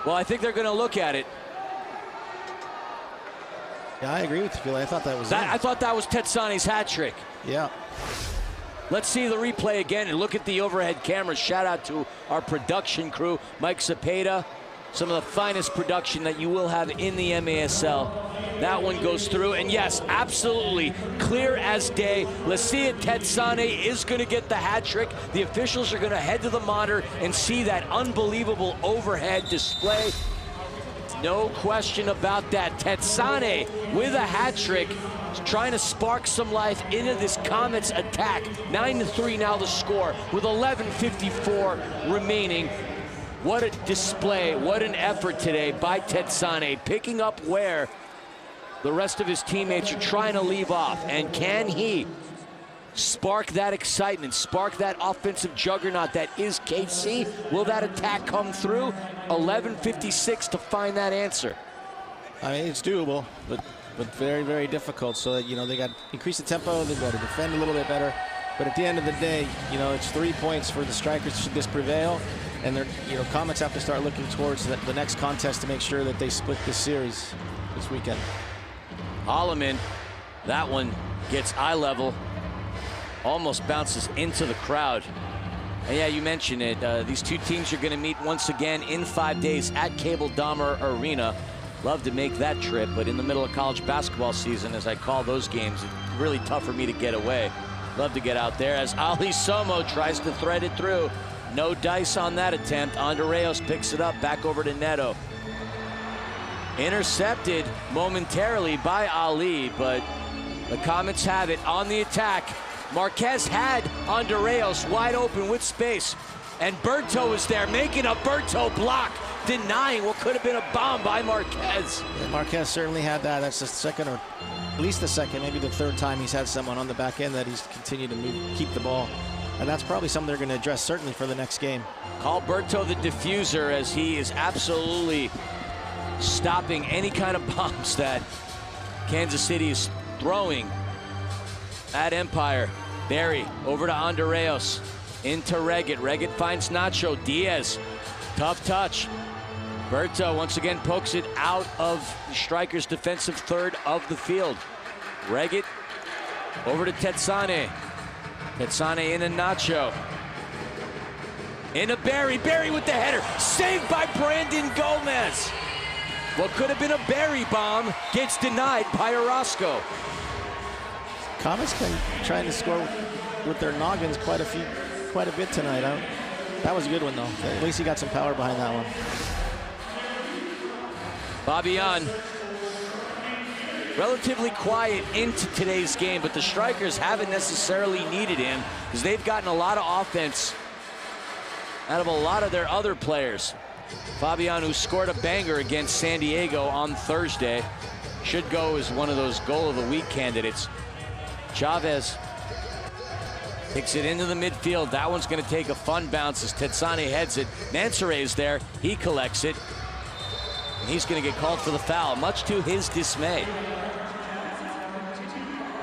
Well, I think they're going to look at it. Yeah, I agree with you, Phil. I thought that was I thought that was Tetsane's hat trick. Yeah. Let's see the replay again and look at the overhead cameras. Shout out to our production crew, Mike Cepeda. Some of the finest production that you will have in the MASL. That one goes through, and yes, absolutely clear as day. Lassia Tetsane is going to get the hat trick. The officials are going to head to the monitor and see that unbelievable overhead display. No question about that. Tetsane with a hat trick, trying to spark some life into this Comets attack. 9-3 now the score with 11:54 remaining. What a display, what an effort today by Tetsane, picking up where the rest of his teammates are trying to leave off. And can he spark that excitement, spark that offensive juggernaut that is KC? Will that attack come through? 11:56 to find that answer. I mean, it's doable, but very, very difficult. So that, they got to increase the tempo, they've got to defend a little bit better. But at the end of the day, it's 3 points for the Strykers should this prevail. And they're, Comets have to start looking towards the next contest to make sure that they split this series this weekend. Holloman, that one gets eye level, almost bounces into the crowd. And yeah, you mentioned it. These two teams are going to meet once again in 5 days at Cable Dahmer Arena. Love to make that trip, but in the middle of college basketball season, as I call those games, it's really tough for me to get away. Love to get out there as Ali Somo tries to thread it through. No dice on that attempt. Andreos picks it up, back over to Neto. Intercepted momentarily by Ali, but the Comets have it on the attack. Marquez had Andreos wide open with space, and Berto was there making a Berto block, denying what could have been a bomb by Marquez. Yeah, Marquez certainly had that. That's the second, or at least the second, maybe the third time he's had someone on the back end that he's continued to keep the ball. And that's probably something they're going to address certainly for the next game. Call Berto the diffuser, as he is absolutely stopping any kind of bombs that Kansas City is throwing at Empire. Barry over to Andreos, into Reggett. Reggett finds Nacho. Diaz, tough touch. Berto once again pokes it out of the Strykers' defensive third of the field. Reggett over to Tetsane. Tetsane into Nacho. Into Barry. Barry with the header. Saved by Brandon Gomez. What could have been a Barry bomb gets denied by Orozco. Comets been trying to score with their noggins quite a bit tonight. That was a good one, though. At least he got some power behind that one. Fabian, relatively quiet into today's game, but the Strykers haven't necessarily needed him because they've gotten a lot of offense out of a lot of their other players. Fabian, who scored a banger against San Diego on Thursday, should go as one of those goal of the week candidates. Chavez picks it into the midfield. That one's going to take a fun bounce as Tetsane heads it. Mansoure is there. He collects it. And he's going to get called for the foul, much to his dismay.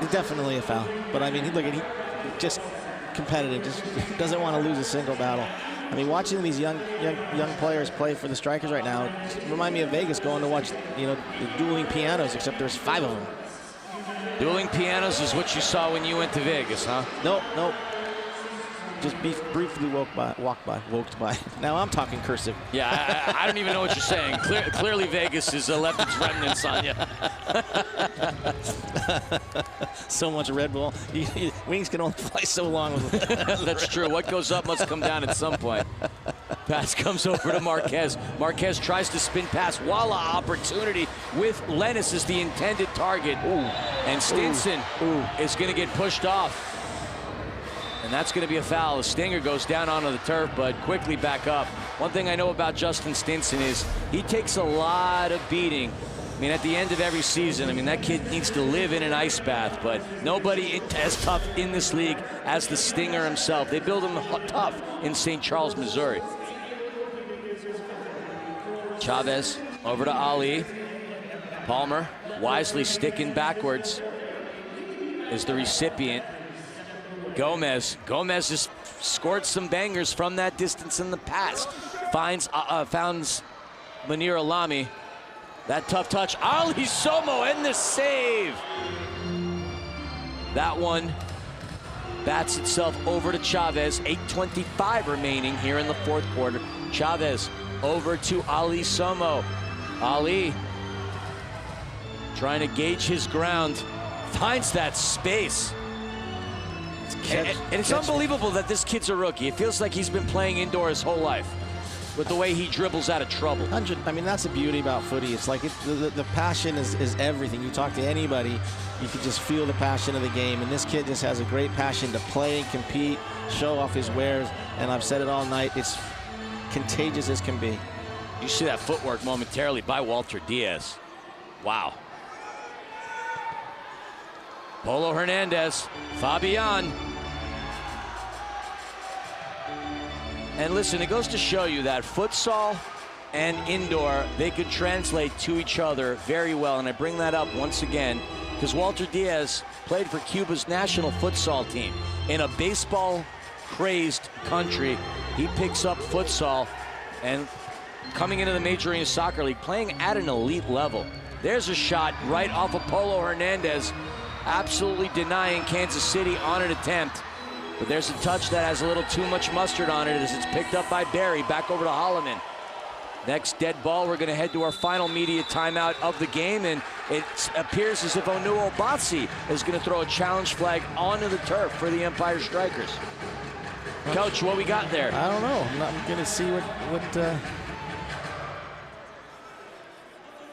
It's definitely a foul. But, I mean, he just competitive. Just doesn't want to lose a single battle. I mean, watching these young players play for the Strykers right now remind me of Vegas going to watch, the dueling pianos, except there's 5 of them. Dueling pianos is what you saw when you went to Vegas, huh? Nope. Just briefly walked by. Now I'm talking cursive. Yeah, I don't even know what you're saying. Clearly Vegas has left its remnants on you. So much Red Bull. Wings can only fly so long with them. That's true. What goes up must come down at some point. Pass comes over to Marquez. Marquez tries to spin pass. Voila, opportunity with Lennis as the intended target. Ooh. And Stinson is going to get pushed off. And that's going to be a foul. The Stinger goes down onto the turf, but quickly back up. One thing I know about Justin Stinson is he takes a lot of beating. I mean, at the end of every season, that kid needs to live in an ice bath, but nobody as tough in this league as the Stinger himself. They build him tough in St. Charles, Missouri. Chavez over to Ali. Palmer wisely sticking backwards is the recipient. Gomez has scored some bangers from that distance in the past. Founds Munir Alami. That tough touch. Ali Somo and the save. That one bats itself over to Chavez. 8:25 remaining here in the fourth quarter. Chavez over to Ali Somo. Ali trying to gauge his ground, finds that space. And it's unbelievable that this kid's a rookie. It feels like he's been playing indoor his whole life with the way he dribbles out of trouble. I mean, that's the beauty about footy. It's like the passion is everything. You talk to anybody, you can just feel the passion of the game. And this kid just has a great passion to play and compete, show off his wares. And I've said it all night, it's contagious as can be. You see that footwork momentarily by Walter Diaz. Wow. Polo Hernandez, Fabian. And listen, it goes to show you that futsal and indoor, they could translate to each other very well. And I bring that up once again because Walter Diaz played for Cuba's national futsal team. In a baseball-crazed country, he picks up futsal and coming into the Major Arena Soccer League, playing at an elite level. There's a shot right off of Polo Hernandez, absolutely denying Kansas City on an attempt. But there's a touch that has a little too much mustard on it as it's picked up by Barry. Back over to Holloman. Next dead ball, we're going to head to our final media timeout of the game, and it appears as if Onu Obasi is going to throw a challenge flag onto the turf for the Empire Strikers. Coach, what we got there? I don't know. I'm going to see what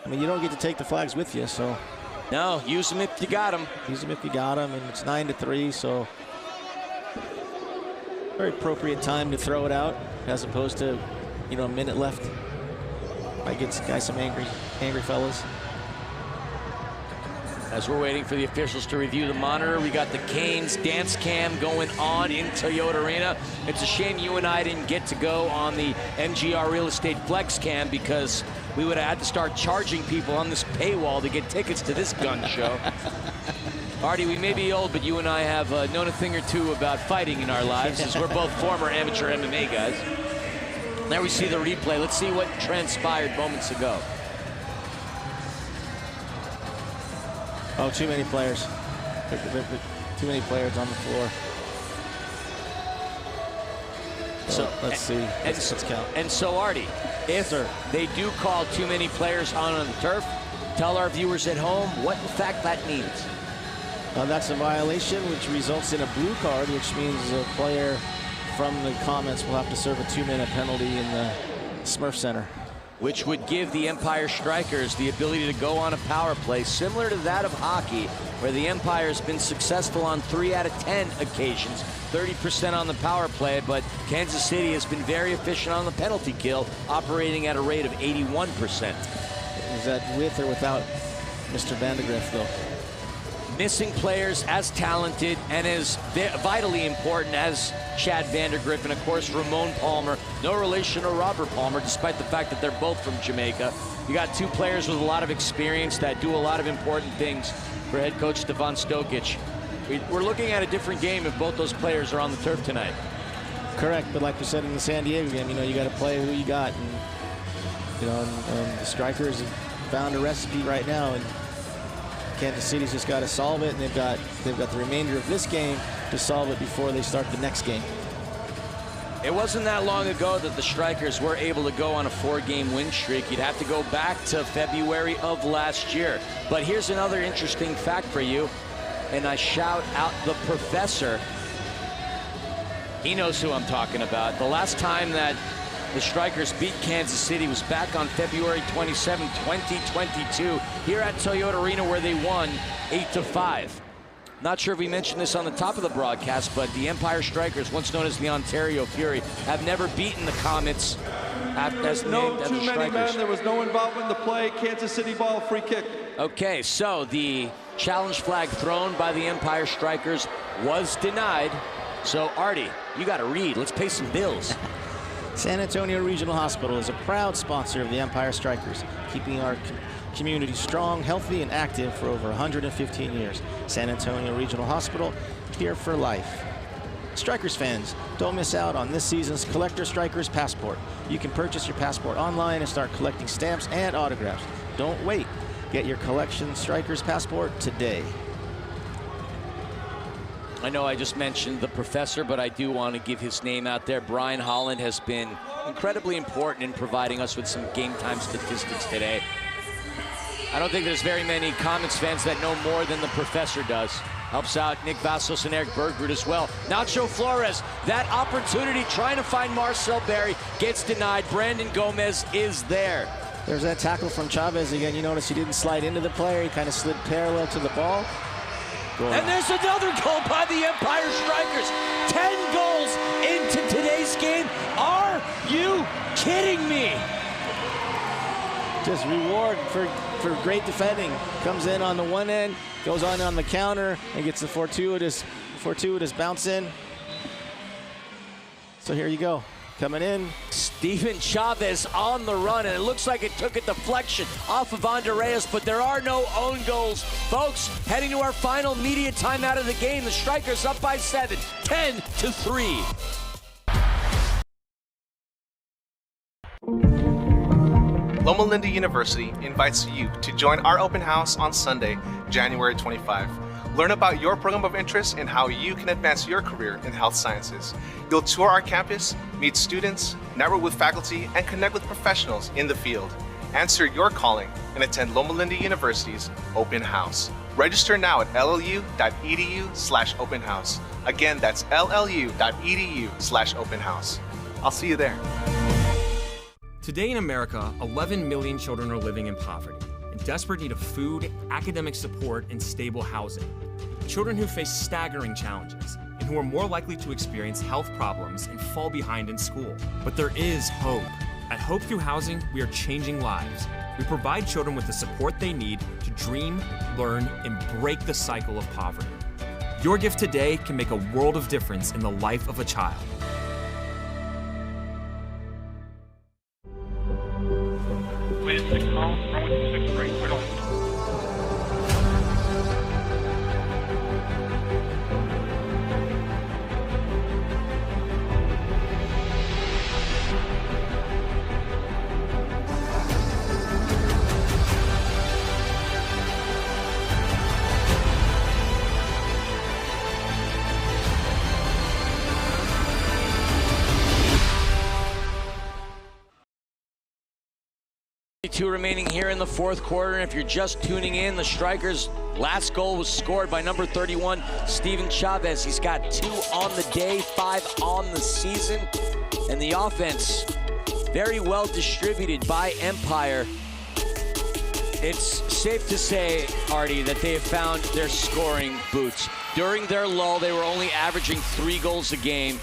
I mean, you don't get to take the flags with you, so. No, use them if you got them. Use them if you got them, and it's 9-3, so. Very appropriate time to throw it out, as opposed to, a minute left. Might get guys some angry fellas. As we're waiting for the officials to review the monitor, we got the Canes dance cam going on in Toyota Arena. It's a shame you and I didn't get to go on the MGR Real Estate Flex cam because we would have had to start charging people on this paywall to get tickets to this gun show. Artie, we may be old, but you and I have known a thing or two about fighting in our lives, as we're both former amateur MMA guys. There we see the replay. Let's see what transpired moments ago. Oh, too many players. Too many players on the floor. So let's see. Let's count. And so, Artie, if they do call too many players on the turf, tell our viewers at home what in fact that means. That's a violation, which results in a blue card, which means a player from the Comets will have to serve a 2-minute penalty in the Smurf Center. Which would give the Empire Strikers the ability to go on a power play similar to that of hockey, where the Empire's been successful on 3 out of 10 occasions, 30% on the power play, but Kansas City has been very efficient on the penalty kill, operating at a rate of 81%. Is that with or without Mr. Vandegrift, though? Missing players as talented and as vitally important as Chad Vandergriff and, of course, Ramon Palmer. No relation to Robert Palmer, despite the fact that they're both from Jamaica. You got two players with a lot of experience that do a lot of important things for head coach Stefan Stokic. We're looking at a different game if both those players are on the turf tonight. Correct, but like we said in the San Diego game, you got to play who you got. And, and the Strikers have found a recipe right now, and Kansas City's just got to solve it, and they've got the remainder of this game to solve it before they start the next game. It wasn't that long ago that the Strikers were able to go on a 4-game win streak. You'd have to go back to February of last year. But here's another interesting fact for you, and I shout out the professor. He knows who I'm talking about. The last time that the Strikers beat Kansas City was back on February 27, 2022, here at Toyota Arena, where they won 8-5. Not sure if we mentioned this on the top of the broadcast, but the Empire Strikers, once known as the Ontario Fury, have never beaten the Comets as no named as too the many Strikers. men. There was no involvement in the play. Kansas City ball, free kick. Okay, so the challenge flag thrown by the Empire Strikers was denied. So, Artie, you got to read. Let's pay some bills. San Antonio Regional Hospital is a proud sponsor of the Empire Strikers, keeping our community strong, healthy, and active for over 115 years. San Antonio Regional Hospital, here for life. Strikers fans, don't miss out on this season's Collector Strikers Passport. You can purchase your passport online and start collecting stamps and autographs. Don't wait. Get your collection Strikers Passport today. I know I just mentioned the professor, but I do want to give his name out there. Brian Holland has been incredibly important in providing us with some game time statistics today. I don't think there's very many Comets fans that know more than the professor does. Helps out Nick Vassos and Eric Bergroot as well. Nacho Flores, that opportunity trying to find Marcel Berry, gets denied. Brandon Gomez is there. There's that tackle from Chavez again. You notice he didn't slide into the player. He kind of slid parallel to the ball. And there's another goal by the Empire Strykers. 10 goals into today's game. Are you kidding me? Just reward for great defending. Comes in on the one end, goes on the counter, and gets the fortuitous bounce in. So here you go. Coming in. Steven Chavez on the run, and it looks like it took a deflection off of Andreas, but there are no own goals. Folks, heading to our final media timeout of the game. The Strykers up by 7, 10-3. Loma Linda University invites you to join our open house on Sunday, January 25. Learn about your program of interest and how you can advance your career in health sciences. You'll tour our campus, meet students, network with faculty, and connect with professionals in the field. Answer your calling and attend Loma Linda University's open house. Register now at llu.edu/open house. Again, that's llu.edu/open house. I'll see you there. Today in America, 11 million children are living in poverty, in desperate need of food, academic support, and stable housing. Children who face staggering challenges and who are more likely to experience health problems and fall behind in school. But there is hope. At Hope Through Housing, we are changing lives. We provide children with the support they need to dream, learn, and break the cycle of poverty. Your gift today can make a world of difference in the life of a child. With 6 miles, runway 26 straight, right on. Two remaining here in the fourth quarter, and if you're just tuning in, the Strykers' last goal was scored by number 31, Steven Chavez. He's got 2 on the day, 5 on the season, and the offense very well distributed by Empire. It's safe to say, Artie, that they have found their scoring boots. During their lull, they were only averaging 3 goals a game,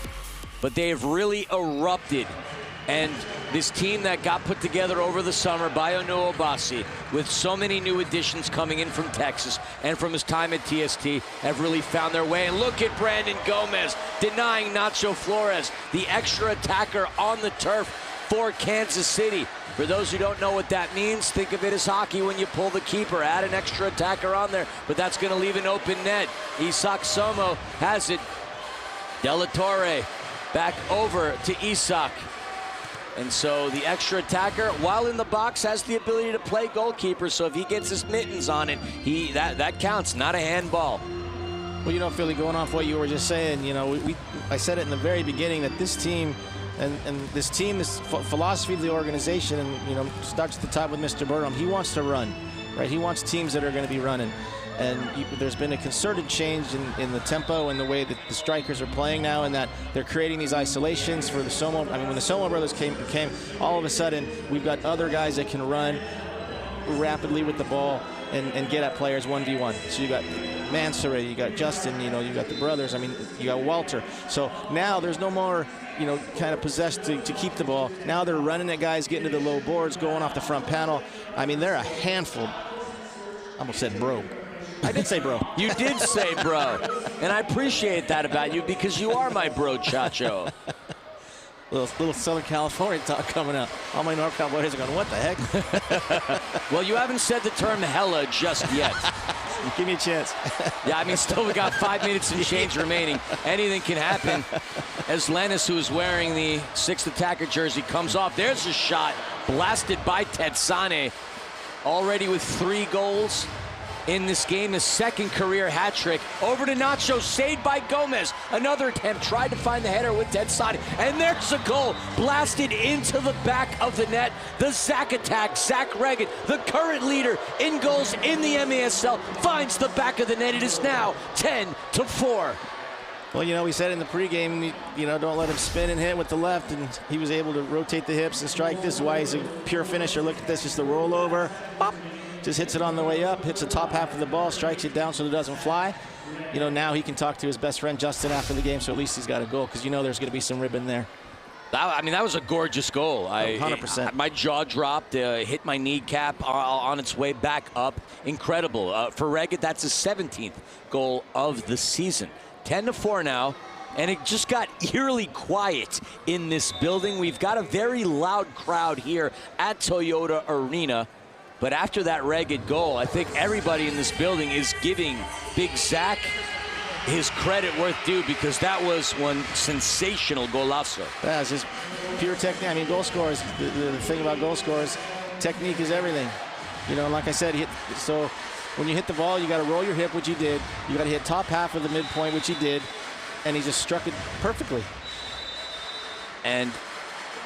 but they have really erupted. And this team that got put together over the summer by Ono Obasi, with so many new additions coming in from Texas and from his time at TST, have really found their way. And look at Brandon Gomez denying Nacho Flores, the extra attacker on the turf for Kansas City. For those who don't know what that means, think of it as hockey when you pull the keeper, add an extra attacker on there, but that's going to leave an open net. Isak Somo has it. De La Torre back over to Isak. And so the extra attacker, while in the box, has the ability to play goalkeeper. So if he gets his mittens on it, that counts, not a handball. Well, you know, Philly, going off what you were just saying, you know, I said it in the very beginning that this team, and this team, this philosophy of the organization, and, you know, starts at the top with Mr. Burnham. He wants to run, right? He wants teams that are going to be running. And there's been a concerted change in the tempo and the way that the Strykers are playing now, and that they're creating these isolations for the Somo. I mean, when the Somo brothers came, all of a sudden, we've got other guys that can run rapidly with the ball and get at players 1v1. So you got Mansour, you got Justin, you know, you got the brothers. I mean, you got Walter. So now there's no more, you know, kind of possessed to keep the ball. Now they're running at guys, getting to the low boards, going off the front panel. I mean, they're a handful. I almost said bro. I did say bro. You did say bro. And I appreciate that about you because you are my bro, Chacho. Little Southern California talk coming up. All my NorCal boys are going, what the heck? Well, you haven't said the term hella just yet. Give me a chance. Yeah, I mean, still we got 5 minutes and change remaining. Anything can happen. As Lennis, who is wearing the 6th attacker jersey, comes off. There's a shot blasted by Tetsane. Already with 3 goals. in this game, his second career hat trick. Over to Nacho, saved by Gomez. Another attempt, tried to find the header with dead side, and there's a goal, blasted into the back of the net. The Zach attack, Zach Regan, the current leader in goals in the MASL, finds the back of the net. It is now 10-4. Well, you know, we said in the pregame, you know, don't let him spin and hit with the left, and he was able to rotate the hips and strike. This is why he's a pure finisher. Look at this, just the rollover. Pop. Just hits it on the way up, hits the top half of the ball, strikes it down so it doesn't fly. You know, now he can talk to his best friend Justin after the game, so at least he's got a goal, because you know there's going to be some ribbon there. I mean, that was a gorgeous goal. 100%. My jaw dropped, hit my kneecap on its way back up. Incredible. For Regan, that's his 17th goal of the season. 10-4 now, and it just got eerily quiet in this building. We've got a very loud crowd here at Toyota Arena. But after that Regan goal, I think everybody in this building is giving Big Zach his credit worth due, because that was one sensational golazo. That's just pure technique. I mean, goal scorers, the thing about goal scorers, technique is everything. You know, like I said, so when you hit the ball, you got to roll your hip, which he did. You got to hit top half of the midpoint, which he did, and he just struck it perfectly. And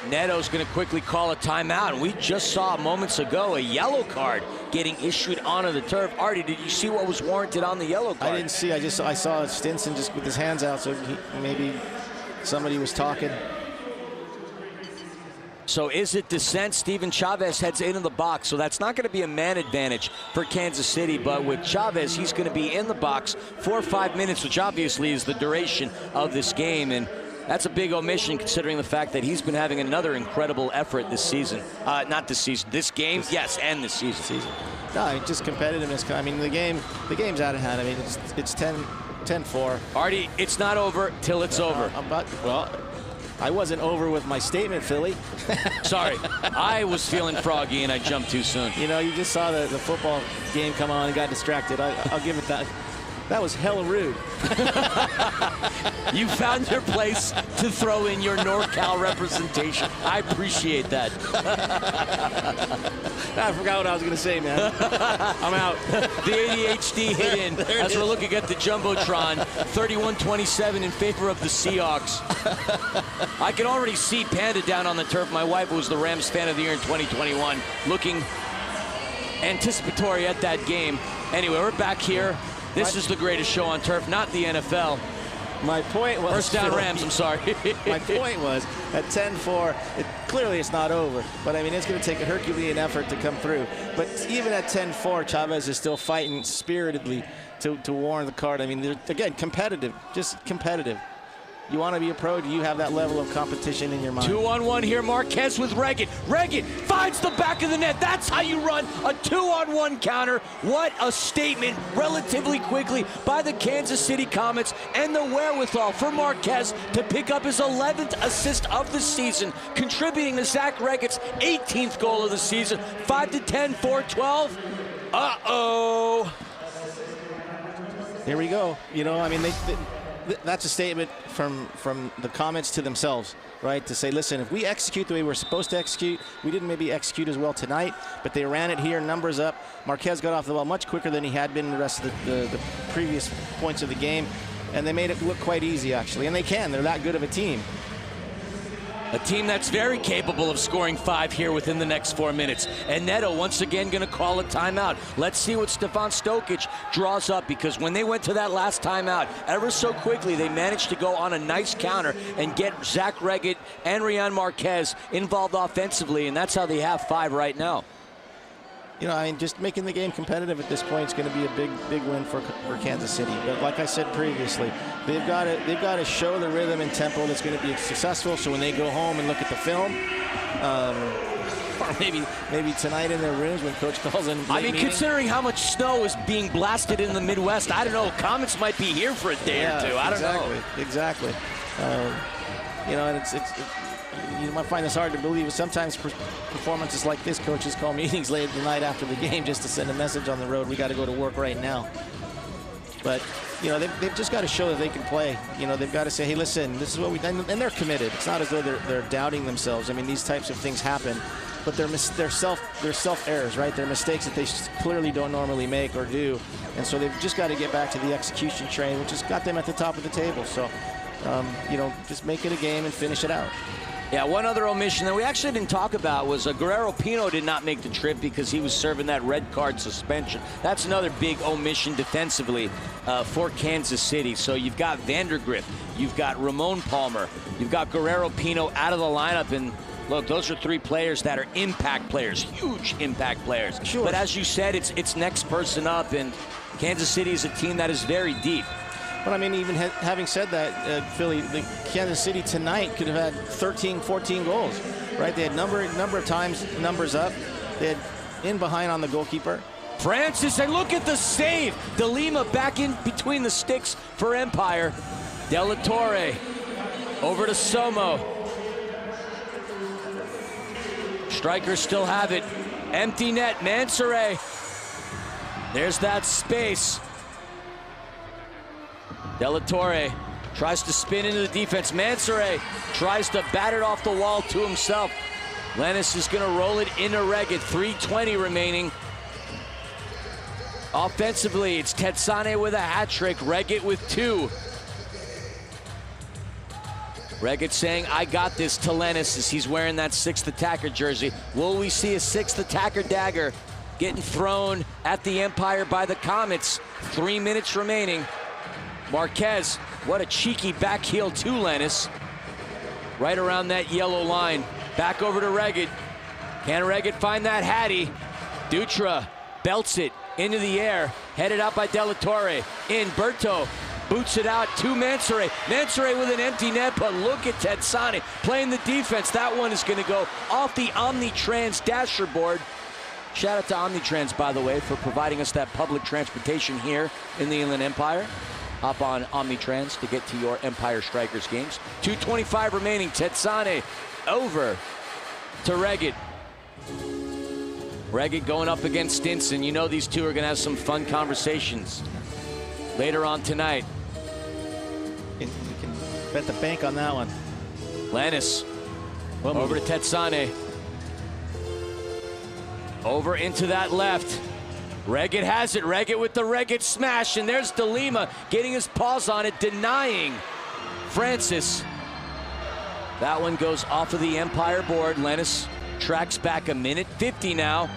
Neto's going to quickly call a timeout, and we just saw moments ago a yellow card getting issued onto the turf. Artie, did you see what was warranted on the yellow card? I didn't see. I saw Stinson just with his hands out, so maybe somebody was talking. So is it dissent? Steven Chavez heads into the box, so that's not going to be a man advantage for Kansas City, but with Chavez, he's going to be in the box for 5 minutes, which obviously is the duration of this game, and that's a big omission considering the fact that he's been having another incredible effort this season. Not this season, this game, yes, and this season. No, just competitiveness. I mean, the game's out of hand. I mean, it's 10-4. Artie, it's not over till it's over. Well, I wasn't over with my statement, Philly. Sorry, I was feeling froggy and I jumped too soon. You know, you just saw the football game come on and got distracted. I'll give it that. That was hella rude. You found your place to throw in your NorCal representation. I appreciate that. I forgot what I was going to say, man. I'm out. The ADHD hit in as we're looking at the Jumbotron. 31-27 in favor of the Seahawks. I can already see Panda down on the turf. My wife, who was the Rams Fan of the Year in 2021, looking anticipatory at that game. Anyway, we're back here. This is the greatest show on turf, not the NFL. My point was... First down Rams, I'm sorry. My point was, at 10-4, clearly it's not over. But, I mean, it's going to take a Herculean effort to come through. But even at 10-4, Chavez is still fighting spiritedly to warrant the card. I mean, they're, again, competitive, just competitive. You want to be a pro, do you have that level of competition in your mind? 2-on-1 here, Marquez with Regan. Regan finds the back of the net. That's how you run a 2-on-1 counter. What a statement relatively quickly by the Kansas City Comets, and the wherewithal for Marquez to pick up his 11th assist of the season, contributing to Zach Regan's 18th goal of the season. 5-10, 4-12. Uh-oh. Here we go. You know, I mean, that's a statement from the Comets to themselves, right? To say, listen, if we execute the way we're supposed to execute, we didn't maybe execute as well tonight, but they ran it here, numbers up. Marquez got off the ball much quicker than he had been in the rest of the previous points of the game, and they made it look quite easy, actually. And they can. They're that good of a team. A team that's very capable of scoring 5 here within the next 4 minutes. And Neto once again going to call a timeout. Let's see what Stefan Stokic draws up, because when they went to that last timeout, ever so quickly, they managed to go on a nice counter and get Zach Regan and Rian Marquez involved offensively, and that's how they have 5 right now. You know, I mean, just making the game competitive at this point is going to be a big win for Kansas City. But like I said previously, they've got to show the rhythm and tempo that's going to be successful. So when they go home and look at the film, or maybe tonight in their rooms when Coach calls in. I mean, considering how much snow is being blasted in the Midwest, I don't know. Comets might be here for a day or two. I don't know. Exactly. You know, and you might find this hard to believe. Sometimes performances like this, coaches call meetings late the night after the game just to send a message on the road. We got to go to work right now. But, you know, they've just got to show that they can play. You know, they've got to say, hey, listen, this is what we... And they're committed. It's not as though they're doubting themselves. I mean, these types of things happen. but they're self errors, right? They're mistakes that they clearly don't normally make or do, and so they've just got to get back to the execution train, which has got them at the top of the table. So, just make it a game and finish it out. Yeah, one other omission that we actually didn't talk about was Guerrero Pino did not make the trip because he was serving that red card suspension. That's another big omission defensively for Kansas City. So you've got Vandergrift, you've got Ramon Palmer, you've got Guerrero Pino out of the lineup, and look, those are three players that are impact players, huge impact players. Sure. But as you said, it's next person up, and Kansas City is a team that is very deep. But I mean, even having said that, Philly, the Kansas City tonight could have had 13, 14 goals, right? They had number of times numbers up. They had in behind on the goalkeeper. Francis, and look at the save. De Lima back in between the sticks for Empire. De La Torre over to Somo. Strykers still have it. Empty net, Mansoure. There's that space. De La Torre tries to spin into the defense. Mansoure tries to bat it off the wall to himself. Lennis is going to roll it into Reggett. 3:20 remaining. Offensively, it's Tetsane with a hat trick. Reggett with 2. Reggett saying, I got this to Lennis as he's wearing that 6th attacker jersey. Will we see a 6th attacker dagger getting thrown at the Empire by the Comets? 3 minutes remaining. Marquez, what a cheeky back heel to Lennis. Right around that yellow line. Back over to Reggett. Can Reggett find that Hattie? Dutra belts it into the air. Headed out by De La Torre. In, Berto boots it out to Mansoure. Mansoure with an empty net, but look at Tetsane playing the defense. That one is going to go off the Omnitrans dasher board. Shout out to Omnitrans, by the way, for providing us that public transportation here in the Inland Empire. Hop on Omnitrans to get to your Empire Strikers games. 2:25 remaining. Tetsane over to Reggett. Reggett going up against Stinson. You know these two are going to have some fun conversations later on tonight. You can bet the bank on that one. Lennis over to Tetsane. Over into that left. Reggett has it. Reggett with the Reggett smash, and there's De Lima getting his paws on it, denying Francis. That one goes off of the Empire board. Lennis tracks back 1:50 now.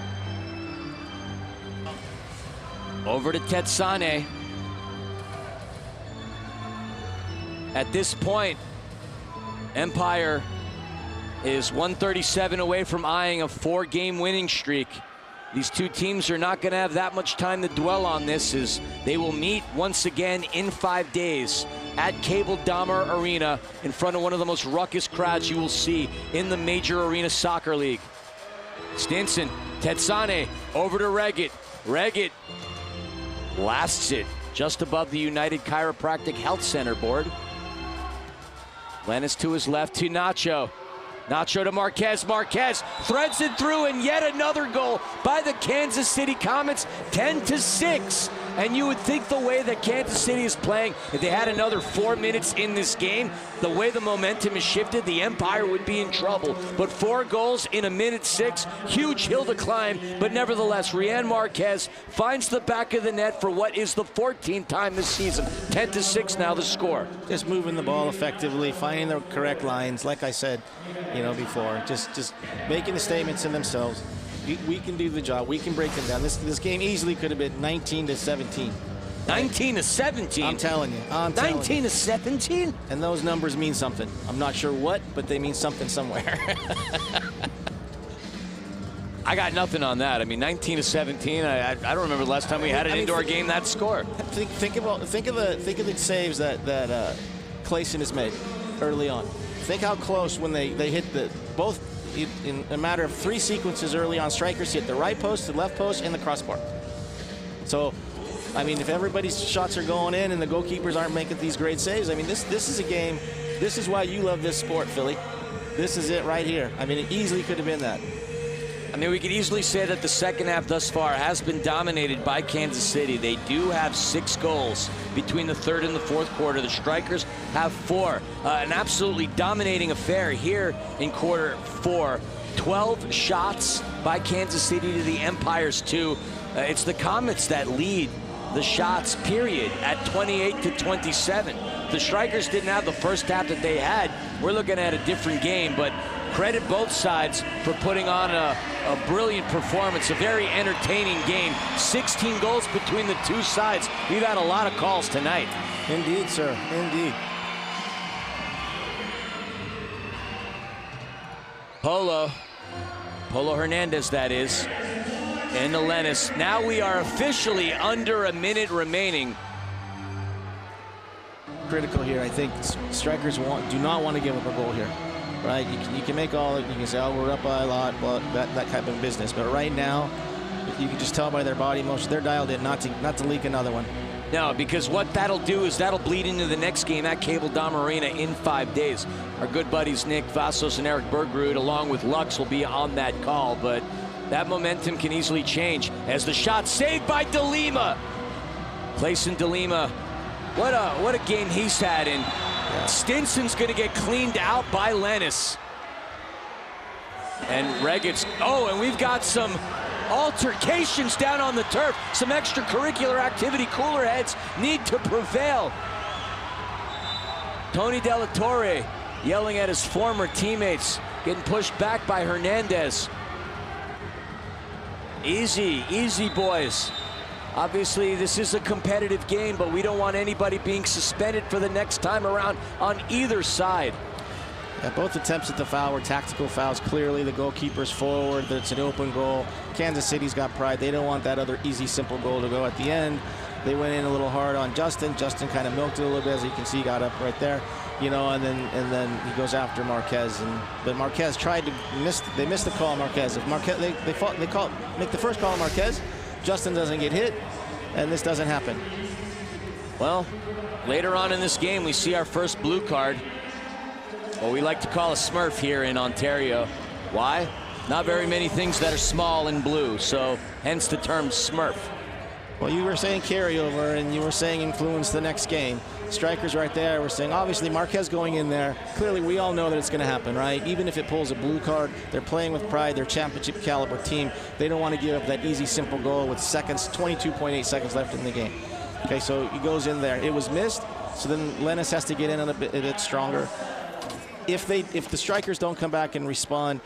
Over to Tetsane. At this point, Empire is 137 away from eyeing a 4-game winning streak. These two teams are not going to have that much time to dwell on this, as they will meet once again in 5 days at Cable Dahmer Arena in front of one of the most ruckus crowds you will see in the Major Arena Soccer League. Stinson, Tetsane over to Reggett. Reggett blasts it just above the United Chiropractic Health Center board. Lennis to his left to Nacho. Nacho to Marquez. Marquez threads it through, and yet another goal by the Kansas City Comets, 10-6. And you would think the way that Kansas City is playing, if they had another 4 minutes in this game, the way the momentum is shifted, the Empire would be in trouble. But 4 goals in 1:06, huge hill to climb. But nevertheless, Rian Marquez finds the back of the net for what is the 14th time this season. 10-6 now the score. Just moving the ball effectively, finding the correct lines, like I said, before. Just making the statements in themselves. We can do the job. We can break them down. This game easily could have been 19-17. 19-17? I'm telling you. 19-17? And those numbers mean something. I'm not sure what, but they mean something somewhere. I got nothing on that. I mean, 19-17. I don't remember the last time we had an indoor game that score. Think of the saves that Clayson has made early on. Think how close when they hit both in a matter of 3 sequences early on. Strykers hit the right post, the left post, and the crossbar. So, I mean, if everybody's shots are going in and the goalkeepers aren't making these great saves, I mean, this is a game. This is why you love this sport, Philly. This is it right here. I mean, it easily could have been that. I mean, we could easily say that the second half thus far has been dominated by Kansas City. They do have 6 goals between the third and the fourth quarter. The Strykers have 4. An absolutely dominating affair here in quarter 4 12 shots by Kansas City to the Empire's 2. It's the Comets that lead the shots, period, at 28-27. The Strykers didn't have the first half that they had. We're looking at a different game, but credit both sides for putting on a brilliant performance, a very entertaining game. 16 goals between the two sides. We've had a lot of calls tonight. Indeed, sir, indeed. Polo Hernandez, that is, and Elenis. Now we are officially under a minute remaining. Critical here, I think Strykers do not want to give up a goal here, right? You can make all, you can say, oh, we're up by a lot, well, that type of business. But right now, you can just tell by their body motion, they're dialed in not to leak another one. No, because what that'll do is that'll bleed into the next game at Cable Dom Arena in 5 days. Our good buddies Nick Vassos and Eric Bergrud, along with Lux, will be on that call, but that momentum can easily change as the shot saved by DeLima. Clayson DeLima, what a game he's had, and Stinson's going to get cleaned out by Lennis. And Reget's, and we've got some altercations down on the turf. Some extracurricular activity. Cooler heads need to prevail. Tony Della Torre yelling at his former teammates, getting pushed back by Hernandez. Easy, boys. Obviously, this is a competitive game, but we don't want anybody being suspended for the next time around on either side. Yeah, both attempts at the foul were tactical fouls. Clearly, the goalkeeper's forward. It's an open goal. Kansas City's got pride. They don't want that other easy, simple goal to go at the end. They went in a little hard on Justin. Justin kind of milked it a little bit, as you can see, got up right there, and then he goes after Marquez. But Marquez tried to miss. They missed the call, Marquez. If Marquez, they make the first call on Marquez. Justin doesn't get hit, and this doesn't happen. Well, later on in this game, we see our first blue card. What we like to call a Smurf here in Ontario. Why? Not very many things that are small and blue, so hence the term Smurf. Well, you were saying carryover, and you were saying influence the next game. Strykers right there, we're saying, obviously, Marquez going in there. Clearly, we all know that it's going to happen, right? Even if it pulls a blue card, they're playing with pride. They're a championship caliber team. They don't want to give up that easy, simple goal with 22.8 seconds left in the game. Okay, so he goes in there. It was missed, so then Lennis has to get in a bit stronger. If the Strykers don't come back and respond,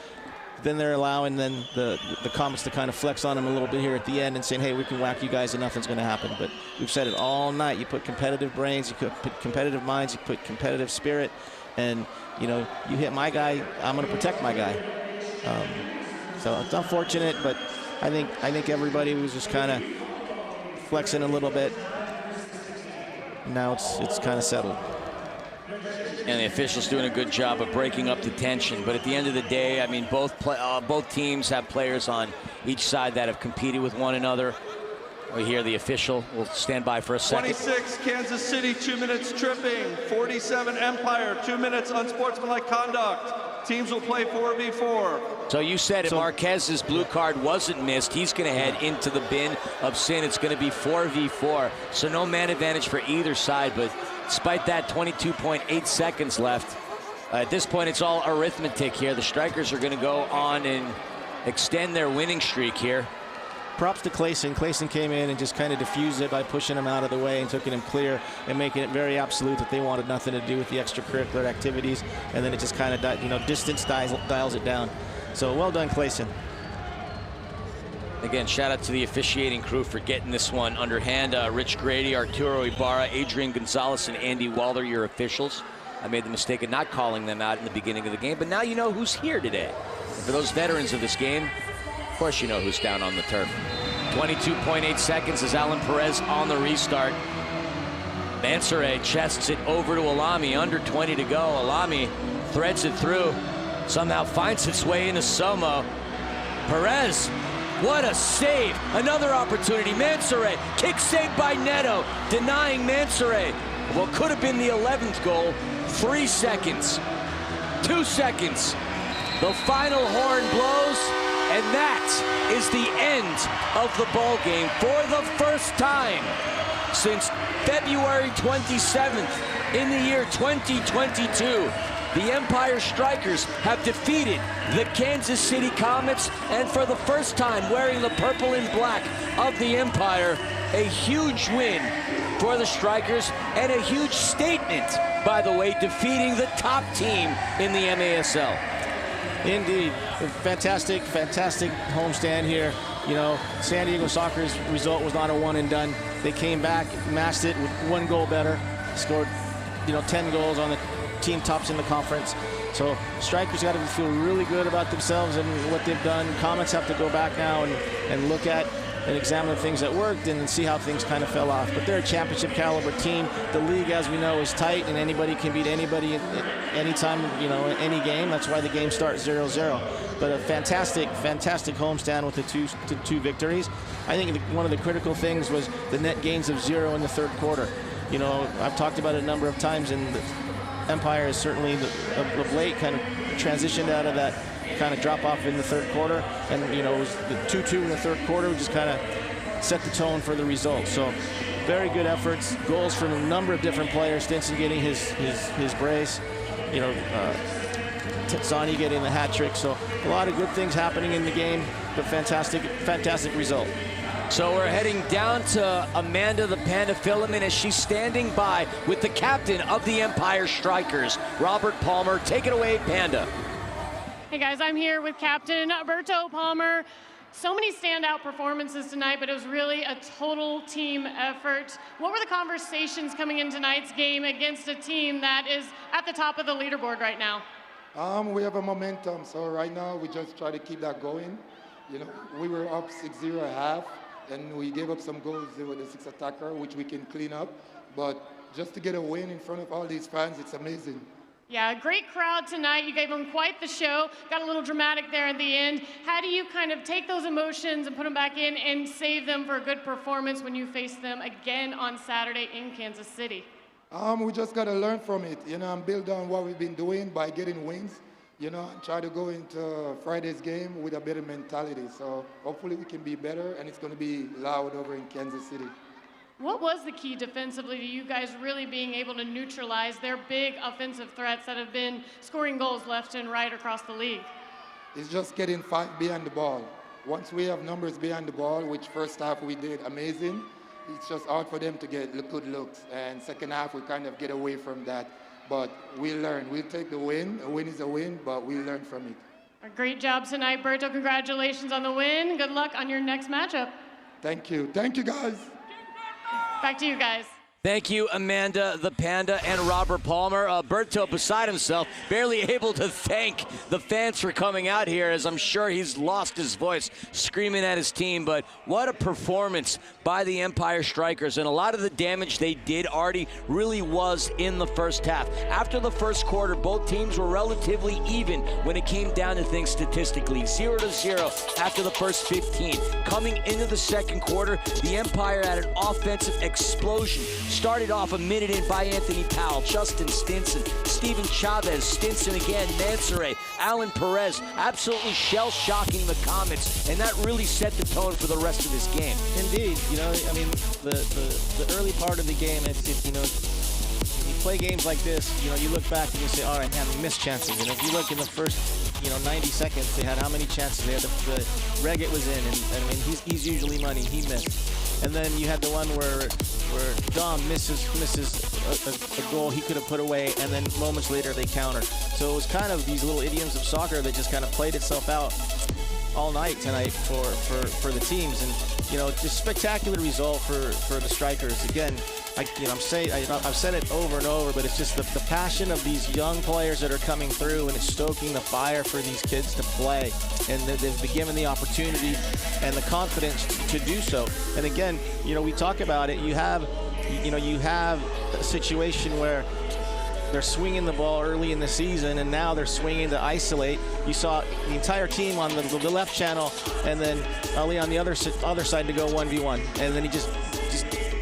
then they're allowing the Comets to kind of flex on them a little bit here at the end and saying, hey, we can whack you guys and nothing's going to happen. But we've said it all night. You put competitive brains, you put competitive minds, you put competitive spirit, and you hit my guy, I'm going to protect my guy. So it's unfortunate, but I think everybody was just kind of flexing a little bit. Now it's kind of settled. And the officials doing a good job of breaking up the tension. But at the end of the day, I mean, both teams have players on each side that have competed with one another. We hear the official. We'll stand by for a second. 26, Kansas City, 2 minutes tripping. 47, Empire, 2 minutes unsportsmanlike conduct. Teams will play 4v4. So you said if Marquez's blue card wasn't missed, he's going to head into the bin of sin. It's going to be 4v4. So no man advantage for either side, but despite that, 22.8 seconds left. At this point, it's all arithmetic here. The Strykers are going to go on and extend their winning streak here. Props to Clayson. Clayson came in and just kind of diffused it by pushing him out of the way and taking him clear and making it very absolute that they wanted nothing to do with the extracurricular activities. And then it just kind of, distance dials it down. So well done, Clayson. Again, shout out to the officiating crew for getting this one underhand. Rich Grady, Arturo Ibarra, Adrian Gonzalez, and Andy Walder, your officials. I made the mistake of not calling them out in the beginning of the game, but now you know who's here today. And for those veterans of this game, of course you know who's down on the turf. 22.8 seconds as Alan Perez on the restart. Mansoret chests it over to Alami, under 20 to go. Alami threads it through, somehow finds its way into Somo. Perez, what a save. Another opportunity. Mansoret, kick saved by Neto, denying Mansoret what could have been the 11th goal. 3 seconds, 2 seconds. The final horn blows, and that is the end of the ball game for the first time since February 27th in the year 2022. the Empire Strykers have defeated the Kansas City Comets, and for the first time wearing the purple and black of the Empire, a huge win for the Strykers and a huge statement, by the way, defeating the top team in the MASL. Indeed, fantastic homestand here. You know, San Diego Soccer's result was not a one and done. They came back, matched it with 1 goal better, scored, 10 goals on the team tops in the conference. So Strykers got to feel really good about themselves and what they've done. Comets have to go back now and look at and examine the things that worked and see how things kind of fell off. But they're a championship caliber team. The league, as we know, is tight, and anybody can beat anybody at any time, any game. That's why the game starts 0-0. But a fantastic homestand with the two victories. I think one of the critical things was the net gains of 0 in the third quarter. I've talked about it a number of times, and the Empire has certainly, of late, kind of transitioned out of that kind of drop off in the third quarter, and it was the 2-2 in the third quarter, just kind of set the tone for the result. So very good efforts, goals from a number of different players. Stinson getting his brace, Zani getting the hat trick. So a lot of good things happening in the game, but fantastic result. So we're heading down to Amanda the Panda Filament as she's standing by with the captain of the Empire Strykers, Robert Palmer. Take it away, Panda. Hey guys, I'm here with Captain Berto Palmer. So many standout performances tonight, but it was really a total team effort. What were the conversations coming in tonight's game against a team that is at the top of the leaderboard right now? We have a momentum, so right now we just try to keep that going. We were up 6-0 at half, and we gave up some goals with the 6 attacker, which we can clean up. But just to get a win in front of all these fans, it's amazing. Yeah, great crowd tonight. You gave them quite the show. Got a little dramatic there at the end. How do you kind of take those emotions and put them back in and save them for a good performance when you face them again on Saturday in Kansas City? We just got to learn from it, and build on what we've been doing by getting wins, and try to go into Friday's game with a better mentality. So hopefully we can be better, and it's going to be loud over in Kansas City. What was the key defensively to you guys really being able to neutralize their big offensive threats that have been scoring goals left and right across the league? It's just getting 5 behind the ball. Once we have numbers behind the ball, which first half we did amazing, it's just hard for them to get good looks. And second half, we kind of get away from that. But we'll learn. We'll take the win. A win is a win, but we'll learn from it. A great job tonight, Berto. Congratulations on the win. Good luck on your next matchup. Thank you. Thank you, guys. Back to you guys. Thank you, Amanda the Panda and Robert Palmer. Berto beside himself, barely able to thank the fans for coming out here, as I'm sure he's lost his voice screaming at his team. But what a performance by the Empire Strykers, and a lot of the damage they did, Artie, really was in the first half. After the first quarter, both teams were relatively even when it came down to things statistically. 0-0 after the first 15. Coming into the second quarter, the Empire had an offensive explosion. Started off a minute in by Anthony Powell, Justin Stinson, Steven Chavez, Stinson again, Mansoray, Alan Perez, absolutely shell-shocking the Comets, and that really set the tone for the rest of this game. Indeed, the early part of the game, you play games like this, you look back and you say, all right, man, we missed chances. And if you look in the first, 90 seconds, they had how many chances? They had the Reggett was in, and he's usually money. He missed. And then you had the one where Dom misses a goal he could have put away, and then moments later they counter. So it was kind of these little idioms of soccer that just kind of played itself out all night tonight for the teams. And just spectacular result for the Strykers. Again, I've said it over and over, but it's just the passion of these young players that are coming through, and it's stoking the fire for these kids to play, and they've been given the opportunity and the confidence to do so. And again, we talk about it. You have a situation where they're swinging the ball early in the season, and now they're swinging to isolate. You saw the entire team on the left channel, and then Ali on the other side to go 1v1, and then he just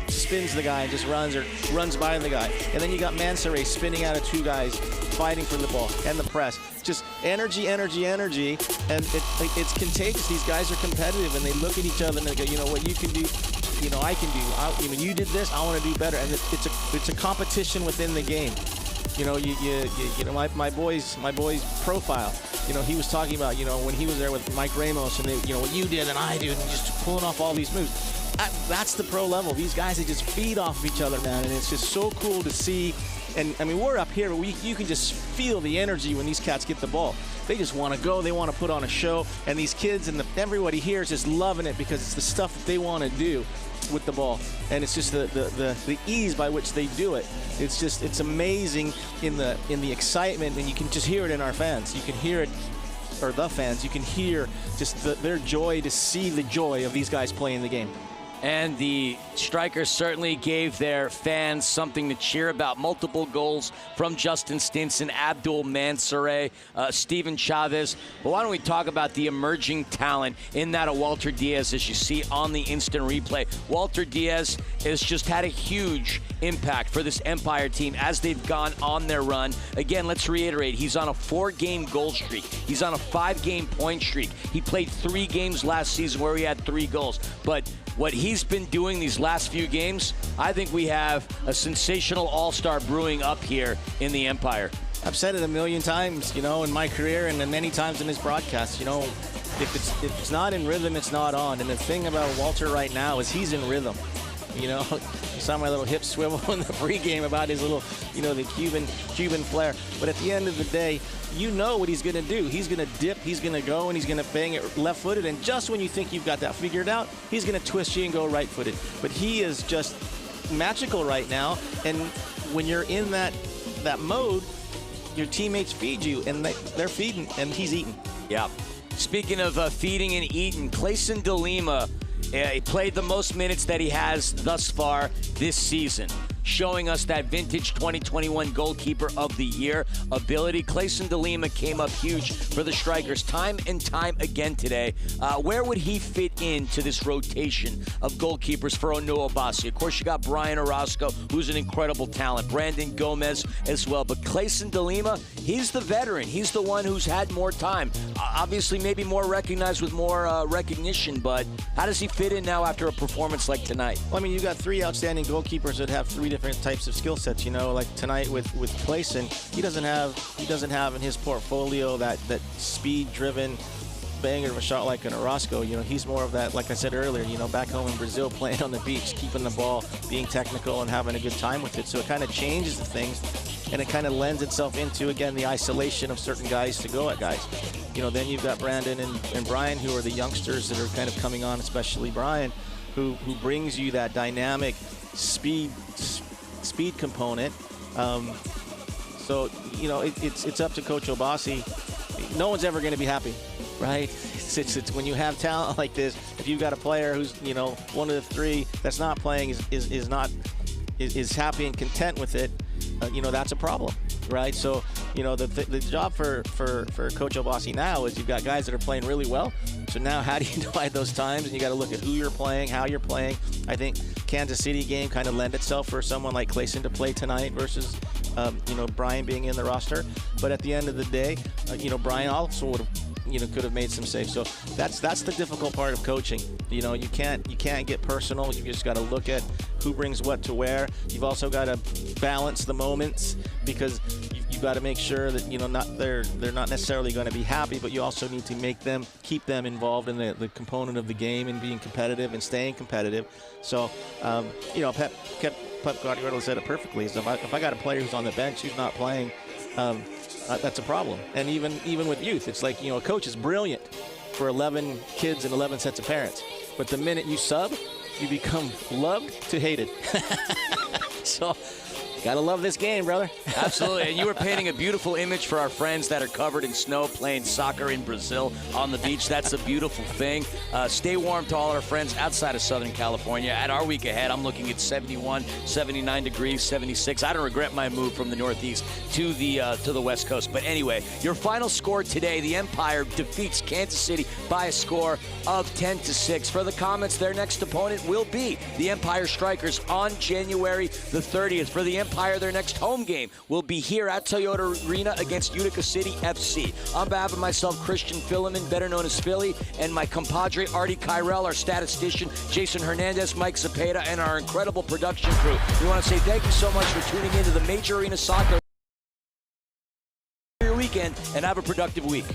spins the guy and just runs by the guy. And then you got Mansoray spinning out of 2 guys, fighting for the ball, and the press. Just energy, and it's contagious. These guys are competitive, and they look at each other and they go, what you can do, I can do. You did this, I want to do better. And it's a competition within the game. You know, my boy's profile. You know, he was talking about, you know, when he was there with Mike Ramos and they, you know, what you did and I did, and just pulling off all these moves. That's the pro level. These guys, they just feed off of each other, man, and it's just so cool to see. And I mean, we're up here, but you can just feel the energy when these cats get the ball. They just want to go. They want to put on a show, and these kids and everybody here is just loving it because it's the stuff that they want to do with the ball, and it's just the ease by which they do it. It's amazing in the excitement, and you can just hear it in our fans. You can hear it, or the fans. You can hear just their joy to see the joy of these guys playing the game. And the Strykers certainly gave their fans something to cheer about. Multiple goals from Justin Stinson, Abdul Mansoure, Steven Chavez. But why don't we talk about the emerging talent in that of Walter Diaz, as you see on the instant replay. Walter Diaz has just had a huge impact for this Empire team as they've gone on their run. Again, let's reiterate, he's on a 4-game goal streak. He's on a 5-game point streak. He played 3 games last season where he had 3 goals. But what he's been doing these last few games, I think we have a sensational all-star brewing up here in the Empire. I've said it a million times, you know, in my career and many times in this broadcast, you know, if it's not in rhythm, it's not on. And the thing about Walter right now is he's in rhythm. You know, you saw my little hip swivel in the pregame about his little, you know, the Cuban flair. But at the end of the day, you know what he's going to do. He's going to dip, he's going to go, and he's going to bang it left-footed. And just when you think you've got that figured out, he's going to twist you and go right-footed. But he is just magical right now. And when you're in that mode, your teammates feed you, and they're feeding, and he's eating. Yeah. Speaking of feeding and eating, Clayson DeLima, he played the most minutes that he has thus far this season, showing us that vintage 2021 goalkeeper of the year ability. Clayson DeLima came up huge for the Strykers time and time again today. Where would he fit into this rotation of goalkeepers for Onoa Bassi? Of course, you got Brian Orozco, who's an incredible talent. Brandon Gomez as well. But Clayson DeLima, he's the veteran. He's the one who's had more time. Obviously, maybe more recognized with more recognition, but how does he fit in now after a performance like tonight? Well, I mean, you got 3 outstanding goalkeepers that have 3 different types of skill sets. You know, like tonight with Clayson, he doesn't have in his portfolio that speed-driven banger of a shot like an Orozco. You know, he's more of that, like I said earlier, you know, back home in Brazil, playing on the beach, keeping the ball, being technical, and having a good time with it. So it kind of changes the things, and it kind of lends itself into, again, the isolation of certain guys to go at guys. You know, then you've got Brandon and Brian, who are the youngsters that are kind of coming on, especially Brian, who brings you that dynamic speed component. So, you know, it's up to Coach Obasi. No one's ever going to be happy, right? It's when you have talent like this, if you've got a player who's, you know, one of the 3 that's not playing is happy and content with it, you know, that's a problem, right? So, you know, the job for Coach Obasi now is you've got guys that are playing really well. So now how do you divide those times? And you got to look at who you're playing, how you're playing. I think Kansas City game kind of lend itself for someone like Clayson to play tonight versus, you know, Brian being in the roster. But at the end of the day, you know, Brian also would have, you know, could have made some saves. So that's the difficult part of coaching. You know, you can't get personal. You just got to look at who brings what to where. You've also got to balance the moments, because you've got to make sure that, you know, they're not necessarily going to be happy, but you also need to keep them involved in the component of the game and being competitive and staying competitive. So, you know, Pep Guardiola said it perfectly. So if I got a player who's on the bench who's not playing, that's a problem. And even with youth, it's like, you know, a coach is brilliant for 11 kids and 11 sets of parents, but the minute you sub, you become loved to hated. So, gotta love this game, brother. Absolutely. And you were painting a beautiful image for our friends that are covered in snow playing soccer in Brazil on the beach. That's a beautiful thing. Stay warm to all our friends outside of Southern California. At our week ahead, I'm looking at 71, 79 degrees, 76. I don't regret my move from the Northeast to the West Coast. But anyway, your final score today, the Empire defeats Kansas City by a score of 10-6. For the Comets, their next opponent will be the Empire Strykers on January the 30th. For the Empire, their next home game will be here at Toyota Arena against Utica City FC. On behalf of myself, Christian Filliman, better known as Philly, and my compadre Artie Kyrell, our statistician Jason Hernandez, Mike Zapata, and our incredible production crew, we want to say thank you so much for tuning into the Major Arena Soccer weekend and have a productive week.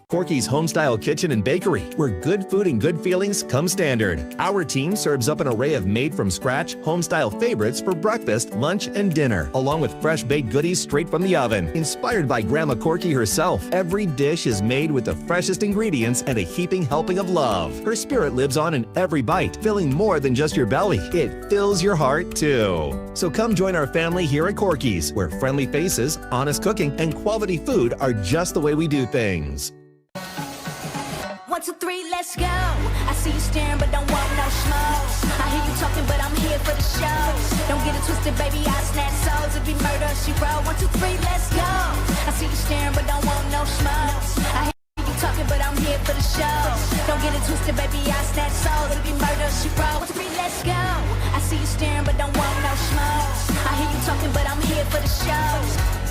Corky's Homestyle Kitchen and Bakery, where good food and good feelings come standard. Our team serves up an array of made-from-scratch, homestyle favorites for breakfast, lunch, and dinner, along with fresh-baked goodies straight from the oven. Inspired by Grandma Corky herself, every dish is made with the freshest ingredients and a heaping helping of love. Her spirit lives on in every bite, filling more than just your belly. It fills your heart, too. So come join our family here at Corky's, where friendly faces, honest cooking, and quality food are just the way we do things. 1, 2, 3, let's go. I see you staring, but don't want no smoke. I hear you talking, but I'm here for the show. Don't get it twisted, baby, I snatch souls. If you murder, she roll. 1, 2, 3, let's go. I see you staring, but don't want no smoke. I hear you talking, but I'm here for the show. Don't get it twisted, baby, I snatch souls. If you murder, she roll. 1, 2, 3, let's go. I see you staring, but don't want no smoke. I hear you talking, but I'm here for the show.